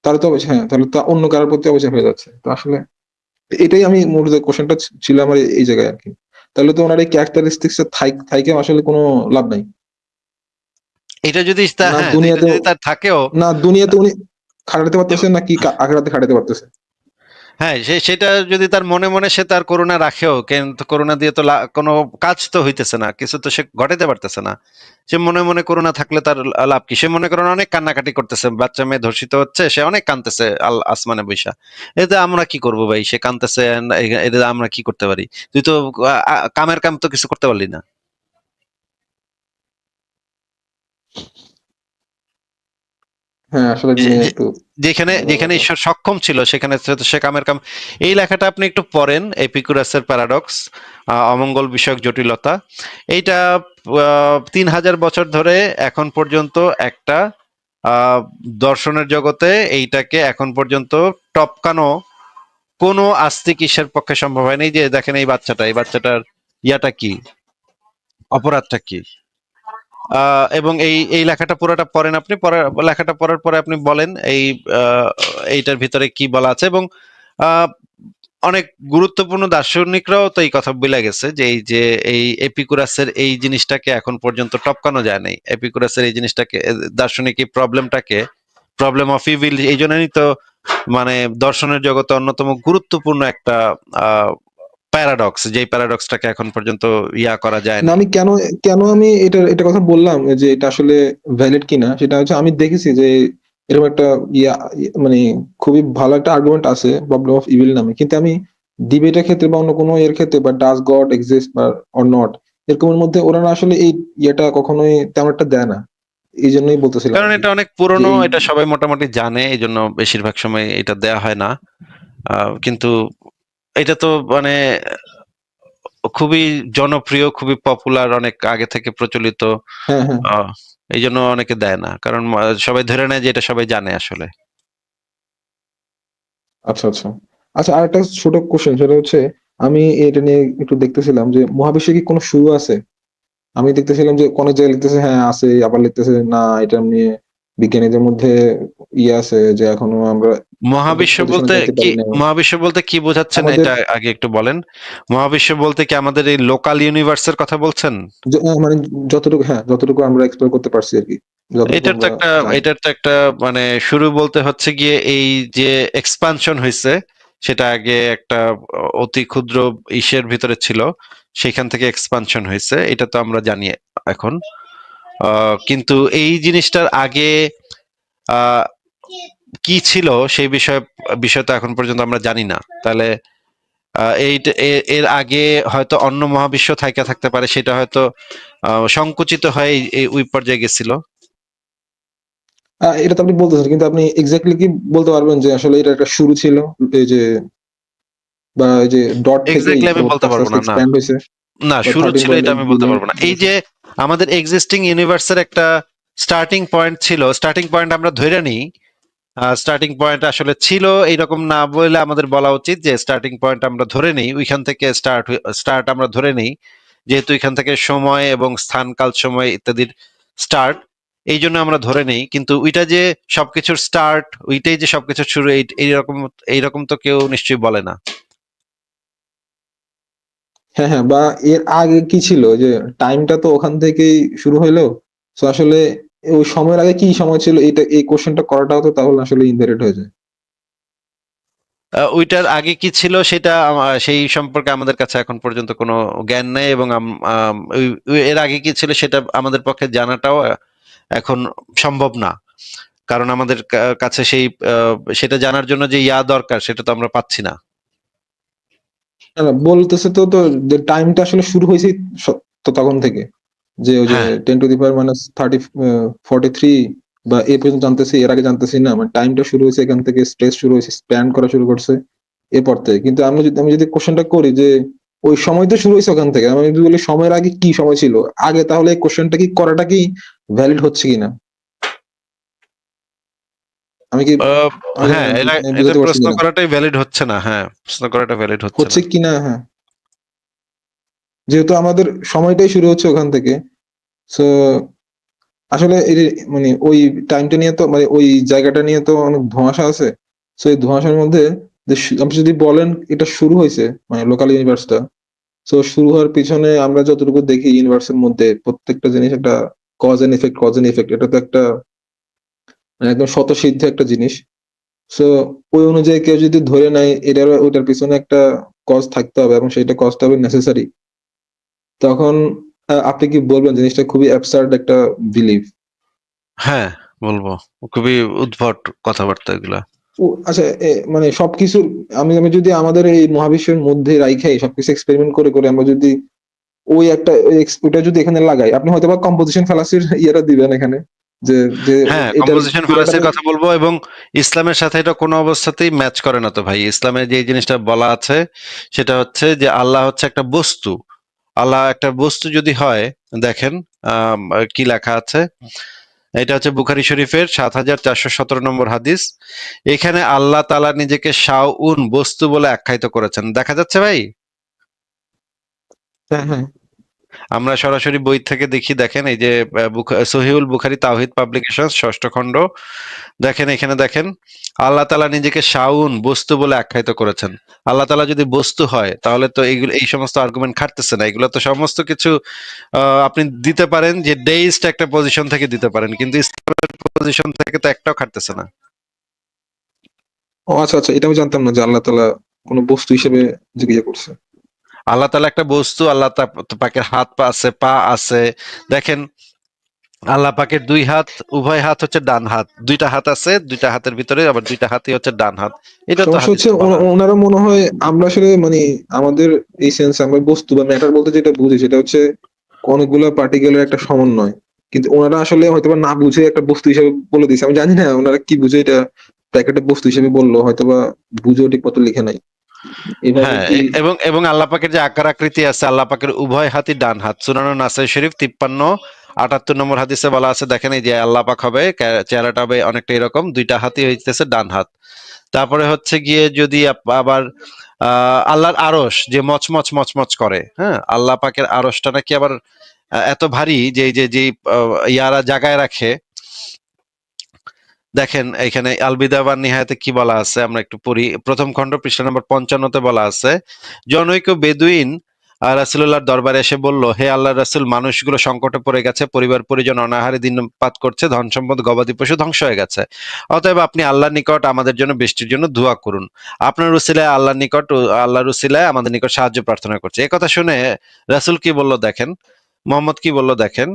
Speaker 4: তাহলে তো হ্যাঁ, তাহলে তো অন্য কারোর প্রতি অবিচার হয়ে যাচ্ছে। তো আসলে এটাই আমি মূলত কোয়েশ্চেনটা ছিল আমার এই জায়গায় আরকি। তাহলে তো উনার এই ক্যারেক্টারিস্টিক্স এর থাইকে আসলে কোনো লাভ নাই।
Speaker 1: এটা যদি
Speaker 4: না
Speaker 1: হ্যাঁ, এটা
Speaker 4: দুনিয়াতেও
Speaker 1: যদি তার থাকেও,
Speaker 4: না দুনিয়াতে উনি খাটাতে পারতেছে, নাকি আখিরাতে খাটাতে পারতেছে।
Speaker 1: হ্যাঁ, সেটা যদি তার মনে মনে সে তার করুণা রাখেও, কিন্তু করুণা দিয়ে তো কোনো কাজ তো হইতেছে না, কিছু তো সে ঘটাতে পারতেছে না। সে মনে মনে করুণা থাকলে তার লাভ কি? সে মনে করেন অনেক কান্নাকাটি করতেছে, বাচ্চা মেয়ে ধর্ষিত হচ্ছে, সে অনেক কাঁদতেছে আসমানে বৈশা। এতে আমরা কি করব ভাই? সে কাঁদতেছে, এতে আমরা কি করতে পারি? তুই তো কামের কাম তো কিছু করতে পারলি না।
Speaker 4: হ্যাঁ, আসলে
Speaker 1: যে-
Speaker 4: নিয়ে
Speaker 1: যে-
Speaker 4: একটু
Speaker 1: যেখানে যেখানে
Speaker 4: ব্যাপার।
Speaker 1: ঈশ্বর সক্ষম ছিল সেখানে সে কামের কাম। এই লেখাটা আপনি একটু পড়েন, এপিকুরাসের প্যারাডক্স, অমঙ্গল বিষয়ক জটিলতা। এইটা 3000 বছর ধরে এখন পর্যন্ত একটা আহ, দর্শনের জগতে এইটাকে এখন পর্যন্ত টপকানো কোনো আস্তিক ঈশ্বরের পক্ষে সম্ভব হয়নি। যে দেখেন এই বাচ্চাটা, এই বাচ্চাটার ইয়াটা কি, অপরাধটা কি। এবং এই লেখাটা পুরোটা পড়েন আপনি, লেখাটা পড়ার পরে আপনি বলেন আহ, এইটার ভিতরে কি বলা আছে। এবং আহ, অনেক গুরুত্বপূর্ণ দার্শনিকরাও তো এই কথা বলে গেছে যে এই এপিকুরাসের এই জিনিসটাকে এখন পর্যন্ত টপকানো যায় নাই। এপিকুরাসের এই জিনিসটাকে, দার্শনিক এই প্রবলেমটাকে, প্রবলেম অফ ইভিল, এই জন্যই তো মানে দর্শনের জগতে অন্যতম গুরুত্বপূর্ণ একটা প্যারাডক্স, যেই প্যারাডক্সটাকে এখন পর্যন্ত ইয়া করা যায়
Speaker 4: না
Speaker 1: নাই।
Speaker 4: আমি কেন কেন আমি এটা কথা বললাম যে এটা আসলে ভ্যালিড কিনা, সেটা হচ্ছে আমি দেখেছি যে এরকম একটা মানে খুবই ভালো একটা আর্গুমেন্ট আছে প্রবলেম অফ ইভিল নামে, কিন্তু আমি ডিবেটের ক্ষেত্রে বা অন্য কোনো এর ক্ষেত্রে, বা ডাজ গড এক্সিস্ট বা অর নট, এরকমের মধ্যে ওরা না আসলে এই ইয়েটা কখনোই তেমন একটা দেয় না। এই জন্যই বলতেছিলাম
Speaker 1: কারণ
Speaker 4: আর কি,
Speaker 1: এটা অনেক
Speaker 4: যে
Speaker 1: পুরনো,
Speaker 4: এই
Speaker 1: এটা সবাই মোটামুটি জানে, এই জন্য বেশিরভাগ সময় এটা দেয়া হয় না। কিন্তু এটা তো মানে খুবই জনপ্রিয়, খুবই পপুলার, অনেক আগে থেকে প্রচলিত।
Speaker 4: হ্যাঁ, হ্যাঁ।
Speaker 1: আহ, এই জন্য অনেকে দেয় না, কারণ সবাই ধরে নেয় যে এটা সবাই জানে আসলে।
Speaker 4: আচ্ছা, আচ্ছা। আচ্ছা, আরেকটা ছোট কোশ্চেন, সেটা হচ্ছে আমি এটা নিয়ে একটু দেখতেছিলাম যে মহাবিশ্বে কি কোনো শুরু আছে? আমি দেখতেছিলাম যে অনেক জায়গায় লিখতেছে হ্যাঁ আছে, আবার লিখতেছে না এটা নিয়ে বিজ্ঞানীদের মধ্যে আছে যে এখনো আমরা সঠিক
Speaker 1: মহাবিশ্ব
Speaker 4: পজিশনে
Speaker 1: বলতে
Speaker 4: যাইতে
Speaker 1: কি?
Speaker 4: পারি না।
Speaker 1: মহাবিশ্ব বলতে কি বোঝাচ্ছেন
Speaker 4: আমাদের
Speaker 1: এটা আগে একটু বলেন। মহাবিশ্ব বলতে কি আমাদের এই লোকাল ইউনিভার্সের কথা বলছেন?
Speaker 4: মানে যতটুকু, হ্যাঁ, যতটুকু আমরা এক্সপ্লোর করতে পারছি আরকি। যতটুকু
Speaker 1: এটার তো
Speaker 4: আমরা
Speaker 1: একটা
Speaker 4: জানি।
Speaker 1: এটার তো একটা মানে শুরু বলতে হচ্ছে গিয়ে এই যে এক্সপানশন হয়েছে, সেটা আগে একটা অতি ক্ষুদ্র ইসের ভিতরে ছিল, সেখান থেকে এক্সপানশন হয়েছে, এটা তো আমরা জানি এখন। কিন্তু এই জিনিসটার আগে আহ কি ছিল সেই বিষয় তো এখন পর্যন্ত আমরা জানি না। তাহলে এর আগে হয়তো অন্য মহাবিশ্ব থাকতে পারে, সেটা হয়তো সংকুচিত হয়ে এই ওই পর্যায়ে গেছিল।
Speaker 4: এটা তো আপনি বলতেছেন, কিন্তু আপনি এক্সাক্টলি কি বলতে পারবেন যে আসলে এটা একটা শুরু ছিল? এই যে বা এই যে ডট থেকেই
Speaker 1: এক্স্যাক্টলি আমি বলতে
Speaker 4: পরবর্তীতে আস্তে,
Speaker 1: পারবো
Speaker 4: আস্তে
Speaker 1: না, না।
Speaker 4: এক্সপ্যান্ড হইছে,
Speaker 1: না,
Speaker 4: বা
Speaker 1: শুরু ছিল এটা
Speaker 4: 13.8
Speaker 1: আমি বলতে
Speaker 4: বিলিয়ন
Speaker 1: পারবো না। এই
Speaker 4: হইছে।
Speaker 1: যে আমাদের এক্সিস্টিং ইউনিভার্সের একটা স্টার্টিং পয়েন্ট ছিল, স্টার্টিং পয়েন্ট আমরা ধরে নিই। স্টার্টিং পয়েন্ট আসলে ছিল এইরকম না বলে আমাদের বলা উচিত যে স্টার্টিং পয়েন্ট আমরা ধরে নিই, ওইখান থেকে স্টার্ট আমরা ধরে নিই, যেহেতু এখান থেকে সময় এবং স্থান কাল সময় ইত্যাদির স্টার্ট, এই জন্য আমরা ধরে নিই। কিন্তু ওইটা যে সবকিছুর স্টার্ট, ওইটাই যে সবকিছুর শুরু, এইরকম এইরকম তো কেউ নিশ্চয়ই বলে না।
Speaker 4: হ্যাঁ, হ্যাঁ, বা এর আগে কি ছিল যে টাইমটা তো ওখান থেকেই শুরু হইলো। তো আসলে ওই সময়ের আগে কি সময় ছিল, এটা এই কোশ্চেনটা করাটা হতো, তাহলে আসলে ইনভ্যালিড হয়ে যায়।
Speaker 1: ওইটার আগে কি ছিল সেটা সেই সম্পর্কে আমাদের কাছে এখন পর্যন্ত কোনো জ্ঞান নেই। এবং এর আগে কি ছিল সেটা আমাদের পক্ষে জানাটাও এখন সম্ভব না, কারণ আমাদের কাছে সেই সেটা জানার জন্য যে ইয়া দরকার সেটা তো আমরা পাচ্ছি না।
Speaker 4: না, না, বলতেছে তো যে টাইমটা আসলে শুরু হয়েছে তো তখন থেকে, যে ওই যে
Speaker 1: হ্যাঁ
Speaker 4: 10 টু দি পাওয়ার মাইনাস 43 বা এ পর্যন্ত জানতেছি, এর আগে জানতেছি না, মানে টাইমটা শুরু হয়েছে এখান থেকে, স্পেস শুরু হয়েছে, স্প্যান করা শুরু করছে এরপর থেকে। কিন্তু আমি যদি কোশ্চেনটা করি যে ওই সময় তো শুরু হয়েছে ওখান থেকে, আমি যদি বলি সময়ের আগে কি সময় ছিল আগে, তাহলে এই কোশ্চেনটা কি করাটা কি ভ্যালিড হচ্ছে কিনা? আমি কি
Speaker 1: আহ,
Speaker 4: আমি
Speaker 1: হ্যাঁ
Speaker 4: আমি
Speaker 1: এটা
Speaker 4: বুঝাতে পারছি
Speaker 1: প্রশ্ন
Speaker 4: কিনা?
Speaker 1: করাটাই ভ্যালিড হচ্ছে না, হ্যাঁ প্রশ্ন করাটা ভ্যালিড হচ্ছে
Speaker 4: হচ্ছে
Speaker 1: না।
Speaker 4: কিনা, হ্যাঁ, যেহেতু আমাদের সময়টাই শুরু হচ্ছে ওখান থেকে। সো আসলে এই যে মানে ওই টাইমটা নিয়ে তো, মানে ওই জায়গাটা নিয়ে তো অনেক ধোঁয়াশা আছে। সো এই ধোঁয়াশার মধ্যে যে আপনি যদি বলেন এটা শুরু হয়েছে মানে লোকাল ইউনিভার্সটা, সো শুরু হওয়ার পিছনে আমরা যতটুকু দেখি ইউনিভার্সের মধ্যে প্রত্যেকটা জিনিস একটা কজ এন্ড ইফেক্ট, এটা তো একটা মানে একদম স্বতঃসিদ্ধ একটা জিনিস। সো ওই অনুযায়ী কেউ যদি ধরে নেয় এটার ওইটার পিছনে একটা কজ থাকতে হবে এবং সেটা কজটা হবে নেসেসারি, তখন আপনি কি বলবেন জিনিসটা খুবই অ্যাবসার্ড একটা বিলিভ?
Speaker 1: হ্যাঁ বলবো, খুবই উদ্ভট কথাবার্তা এগুলা।
Speaker 4: আচ্ছা, মানে সবকিছুর আমি আমি যদি আমাদের এই মহাবিশ্বের মধ্যে রাইখাই সবকিছু এক্সপেরিমেন্ট করে করে আমরা যদি ওই একটা ওটা যদি এখানে লাগাই, আপনি হয়তো বা কম্পোজিশন ফ্যালাসির ইয়েটা দিবেন এখানে, যে যে
Speaker 1: হ্যাঁ
Speaker 4: এটার
Speaker 1: কম্পোজিশন
Speaker 4: পুরাটা
Speaker 1: ফ্যালাসির কথা বলবো, এবং ইসলামের সাথে এটা কোনো অবস্থাতেই ম্যাচ করে না তো ভাই। ইসলামে যে জিনিসটা বলা আছে সেটা হচ্ছে যে আল্লাহ হচ্ছে একটা বস্তু। আল্লাহ একটা বস্তু যদি হয়, দেখেন কি লেখা আছে, এটা হচ্ছে বুখারী শরীফের ৭,৪১৭ নম্বর হাদিস। এখানে আল্লাহ তাআলা নিজেকে শাউন বস্তু বলে আখ্যায়িত করেছেন, দেখা যাচ্ছে ভাই?
Speaker 4: হ্যাঁ, হ্যাঁ।
Speaker 1: আমরা সরাসরি বই থেকে দেখি, দেখেন এই যে সহিহুল বুখারী তাওহীদ পাবলিকেশন ৬ষ্ঠ খণ্ড, দেখেন এখানে দেখেন আল্লাহ তাআলা নিজেকে শাউন বস্তু বলে আখ্যায়িত করেছেন। আল্লাহ তাআলা যদি বস্তু হয় তাহলে তো এইগুলো এই সমস্ত আর্গুমেন্ট খাটতেছে না, এগুলো তো সমস্ত কিছু আপনি দিতে পারেন যে ডেইস্ট একটা পজিশন থেকে দিতে পারেন, কিন্তু ইসলামের পজিশন থেকে তো একটাও খাটতেছে না।
Speaker 4: ও আচ্ছা, আচ্ছা, এটা আমি জানতাম না যে আল্লাহ তাআলা কোন বস্তু হিসেবে জিজ্ঞাসা করছে।
Speaker 1: আল্লাহ তাআলা একটা বস্তু, আল্লাহ পাকের হাত পা আছে, পা আছে। দেখেন আল্লাহ পাকের দুই হাত, উভয় হাত হচ্ছে ডান হাত, দুইটা হাত আছে, দুইটা হাতের ভিতরে আবার দুইটা হাতই হচ্ছে ডান হাত। এটা তো
Speaker 4: সমস্যা হচ্ছে
Speaker 1: হাদিসে বলা আছে।
Speaker 4: ওনারা মনে হয় আমরা আসলে মানে আমাদের এই সেন্স আমরা বস্তু বা ম্যাটার বলতে যেটা বুঝি সেটা হচ্ছে অনেকগুলো পার্টিকেলের একটা সমন্বয়। কিন্তু ওনারা আসলে হয়তোবা না বুঝে একটা বস্তু হিসেবে বলে দিয়েছে। আমি জানি না ওনারা কি বুঝে এটা প্যাকেটে বস্তু হিসেবে বললো, হয়তোবা বুঝেও ঠিক মতো লিখে নাই। এভাবে
Speaker 1: হ্যাঁ
Speaker 4: কি?
Speaker 1: এবং আল্লাহ পাকের যে আকার আকৃতি আছে, আল্লাহ পাকের উভয় হাতই ডান হাত। সুনান নাসাই শরীফ 53-78 নম্বর হাদিসে বলা আছে, দেখেন এই যে আল্লাহ পাক হবে, চেহারাটা হবে অনেকটা এরকম, দুইটা হাতই হইতেছে ডান হাত। তারপরে হচ্ছে গিয়ে যদি আবার আল্লাহর আরশ যে মচমচ মচমচ করে, হ্যাঁ আল্লাহ পাকের আরশটা নাকি আবার এত ভারী যে যে ইয়ারা জাগায় রাখে। দেখেন এখানে আলবিদা ওয়ান নিহায়াতে কি বলা আছে, আমরা একটু পড়ি। প্রথম খণ্ড পৃষ্ঠা নম্বর 55-তে বলা আছে, জনৈক বেদুইন রাসূলুল্লাহর দরবারে এসে বলল, হে আল্লাহর রাসূল, মানুষগুলো সংকটে পড়ে গেছে, পরিবার পরিজন অনাহারে দিনপাত করছে, ধন সম্পদ গবাদি পশু ধ্বংস হয়ে গেছে। অতএব আপনি আল্লাহর নিকট আমাদের জন্য বৃষ্টির জন্য দোয়া করুন। আপনার উসিলায় আল্লাহর নিকট, আল্লাহর উসিলায় আমাদের নিকট সাহায্য প্রার্থনা করছে। এই কথা শুনে রাসূল কি বলল দেখেন, মোহাম্মদ কি বলল দেখেন,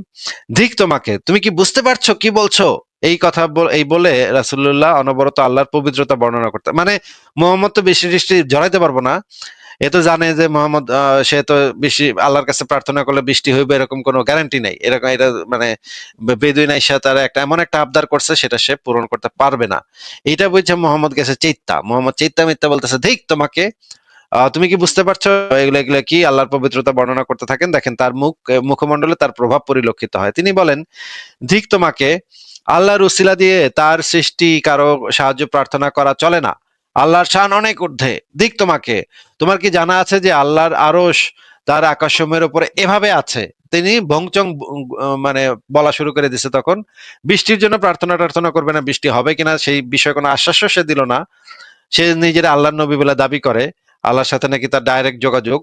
Speaker 1: ধিক তোমাকে, তুমি কি বুঝতে পারছো কি বলছো? এই কথা এই বলে রাসূলুল্লাহ অনবরত আল্লাহর পবিত্রতা বর্ণনা করতে, মানে মোহাম্মদ তো বৃষ্টি টিষ্টি ঝরাইতে পারবো না। এ তো জানে যে মোহাম্মদ সে তো বেশি আল্লাহর কাছে প্রার্থনা করলে বৃষ্টি হইবে এরকম কোনো গ্যারান্টি নাই, এরকম এটা মানে বেদুইন আইসা তার একটা এমন একটা আবদার করছে সেটা সে পূরণ করতে পারবে না। এটা বুঝছে মোহাম্মদ গেছে চৈত্যা, মোহাম্মদ চৈত্যা মিথ্যা বলতেছে, ধিক তোমাকে, তুমি কি বুঝতে পারছো? এগুলো এগুলো কি আল্লাহর পবিত্রতা বর্ণনা করতে থাকেন, দেখেন তার মুখমণ্ডলে তার প্রভাব পরিলক্ষিত হয়। তিনি বলেন, ধিক তোমাকে, আল্লাহর উসিলা দিয়ে তার সৃষ্টি কারো সাহায্য প্রার্থনা করা চলে না। আল্লাহর শান অনেক ঊর্ধ্বে, ধিক তোমাকে, তোমার কি জানা আছে যে আল্লাহর আরশ তার আকাশসমূহের উপরে এভাবে আছে? তিনি ভংচং মানে বলা শুরু করে দিছে। তখন বৃষ্টির জন্য প্রার্থনা টার্থনা করবে না, বৃষ্টি হবে কিনা সেই বিষয়ে কোনো আশ্বাসও সে দিল না। সে নিজের আল্লাহর নবী বলে দাবি করে, আল্লাহর সাথে নাকি তার ডাইরেক্ট যোগাযোগ,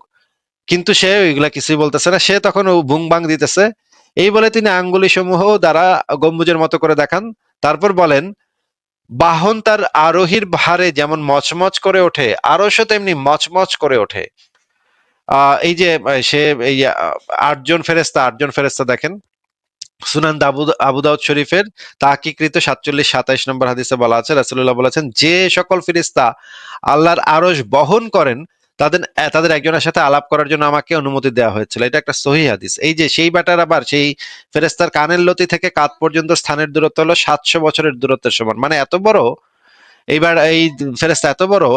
Speaker 1: কিন্তু সে ওইগুলা কিছুই বলতেছে না, সে তখন বুং বাং দিতেছে। এই বলে তিনি আঙ্গুলি সমূহ দ্বারা গম্বুজের মতো করে দেখান। তারপর বলেন, বাহন তার আরোহীর ভারে যেমন মচমচ করে ওঠে, আরশও তেমনি মচমচ করে ওঠে। এই যে সে এই 8জন ফেরেশতা দেখেন, সুনান আবু দাউদ শরীফের তাহকিকৃত 47-27 নম্বর হাদিসে বলা আছে, রাসূলুল্লাহ বলেছেন, যে সকল ফেরেশতা আল্লাহর আরশ বহন করেন তাদের একজনের সাথে আলাপ করার জন্য আমাকে অনুমতি দেওয়া হয়েছিল। এটা একটা সহিহ হাদিস। এই যে সেই ব্যাটার আবার সেই ফেরেশতার কানের লতি থেকে কাঁধ পর্যন্ত স্থানের দূরত্ব হলো 700 বছরের দূরত্বের সমান, মানে এত বড়। এইবার এই ফেরেশতা এত বড়,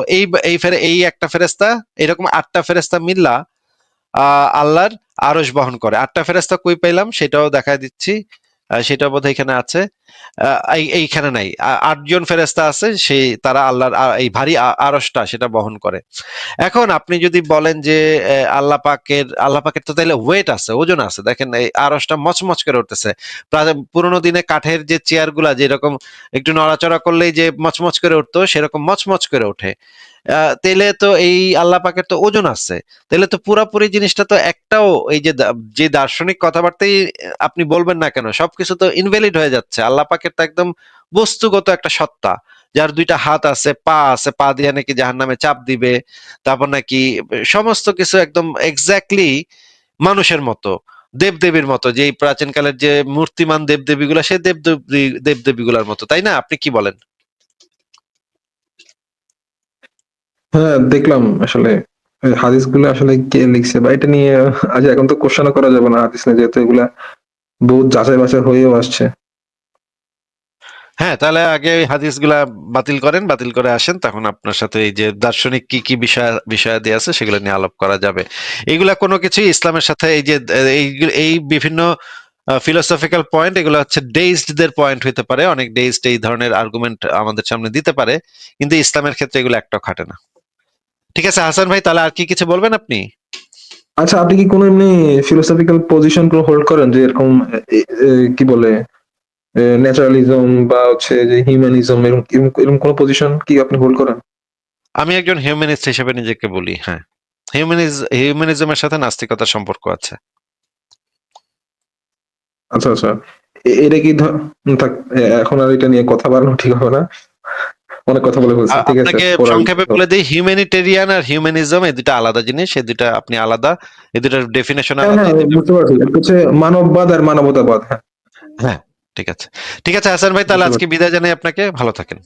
Speaker 1: এই একটা ফেরেশতা এরকম 8টা ফেরেশতা মিল্লা আল্লাহর আরশ বহন করে। 8টা ফেরেশতা কই পাইলাম সেটাও দেখা দিচ্ছি, সেটা বোধহয় এখানে আছে। এইখানে নাই। 8জন ফেরেশতা আছে, সেই তারা আল্লাহর এই ভারী আরশটা সেটা বহন করে। এখন আপনি যদি বলেন যে আল্লাহ পাকের তো তাইলে ওয়েট আছে, ওজন আছে। দেখেন এই আরশটা মচমচ করে উঠতেছে। পুরোনো দিনে কাঠের যে চেয়ার গুলা যেরকম একটু নড়াচড়া করলেই যে মচমচ করে উঠতো, সেরকম মচমচ করে ওঠে। তাইলে তো এই আল্লাহ পাকের তো ওজন আছে। তাহলে তো পুরাপুরি জিনিসটা তো একটাও, এই যে দার্শনিক কথাবার্তাই আপনি বলবেন না কেন, সবকিছু তো ইনভ্যালিড হয়ে যাচ্ছে। আল্লাহ পাকের তো একদম বস্তুগত একটা সত্তা, যার 2টা হাত আছে, পা আছে, পা দিয়ে নাকি জাহান্নামে চাপ দিবে, তারপর নাকি সমস্ত কিছু একদম এক্স্যাক্টলি মানুষের মতো, দেবদেবীর মতো, যে প্রাচীনকালের যে মূর্তিমান দেবদেবী গুলা, সেই দেবদেবী গুলার মতো, তাই না? আপনি কি বলেন?
Speaker 4: হ্যাঁ, দেখলাম আসলে হাদিস গুলো আসলে কে লিখছে বা এটা নিয়ে আজ এখন তো কোশ্চেনও করা যাবে না হাদিস নিয়ে, যেহেতু এগুলা বহুত যাচাই বাছাই হয়েও আসছে।
Speaker 1: হ্যাঁ, তাহলে আগে ওই হাদিসগুলা বাতিল করেন, বাতিল করে আসেন, তখন আপনার সাথে এই যে দার্শনিক কি কি বিষয়াদি আছে সেগুলো নিয়ে আলাপ করা যাবে। এগুলা কোনো কিছুই ইসলামের সাথে এই যে এই বিভিন্ন ফিলোসফিক্যাল পয়েন্ট, এগুলো হচ্ছে ডেইস্টদের পয়েন্ট হইতে পারে, অনেক ডেইস্ট এই ধরনের আর্গুমেন্ট আমাদের সামনে দিতে পারে, কিন্তু ইসলামের ক্ষেত্রে এগুলো একটাও খাটে না। ঠিক আছে হাসান ভাই, তাহলে আর কি কিছু বলবেন আপনি?
Speaker 4: আচ্ছা, আপনি কি কোনো এমনি ফিলোসফিক্যাল পজিশন কোনো হোল্ড করেন, যে এরকম কি বলে ন্যাচারালিজম বা হচ্ছে যে হিউম্যানিজম, এরকম কোনো পজিশন কি আপনি হোল্ড করেন?
Speaker 1: আমি একজন হিউম্যানিস্ট হিসেবে নিজেকে বলি, হ্যাঁ। হিউম্যানিজমের সাথে নাস্তিকতার সম্পর্ক আছে।
Speaker 4: আচ্ছা আচ্ছা, এটা কি থাক, এখন আর এটা নিয়ে কথা বাড়ানো ঠিক হবে না, অনেক কথা বলে ফেলছি, ঠিক আছে।
Speaker 1: আপনাকে সংক্ষেপে বলে দিই, হিউম্যানিটেরিয়ান আর হিউম্যানিজম এই দুটা আলাদা জিনিস, এই দুটা আপনি আলাদা, এই দুটার ডেফিনেশন
Speaker 4: হ্যাঁ
Speaker 1: আলাদা।
Speaker 4: হ্যাঁ, বুঝতে পারছি, এটা হচ্ছে মানববাদ আর মানবতাবাদ। হ্যাঁ,
Speaker 1: হ্যাঁ, ঠিক আছে। ঠিক আছে হাসান ভাই, তাহলে
Speaker 4: বুঝতে
Speaker 1: আজকে
Speaker 4: পারছি।
Speaker 1: বিদায় জানাই আপনাকে, ভালো থাকেন।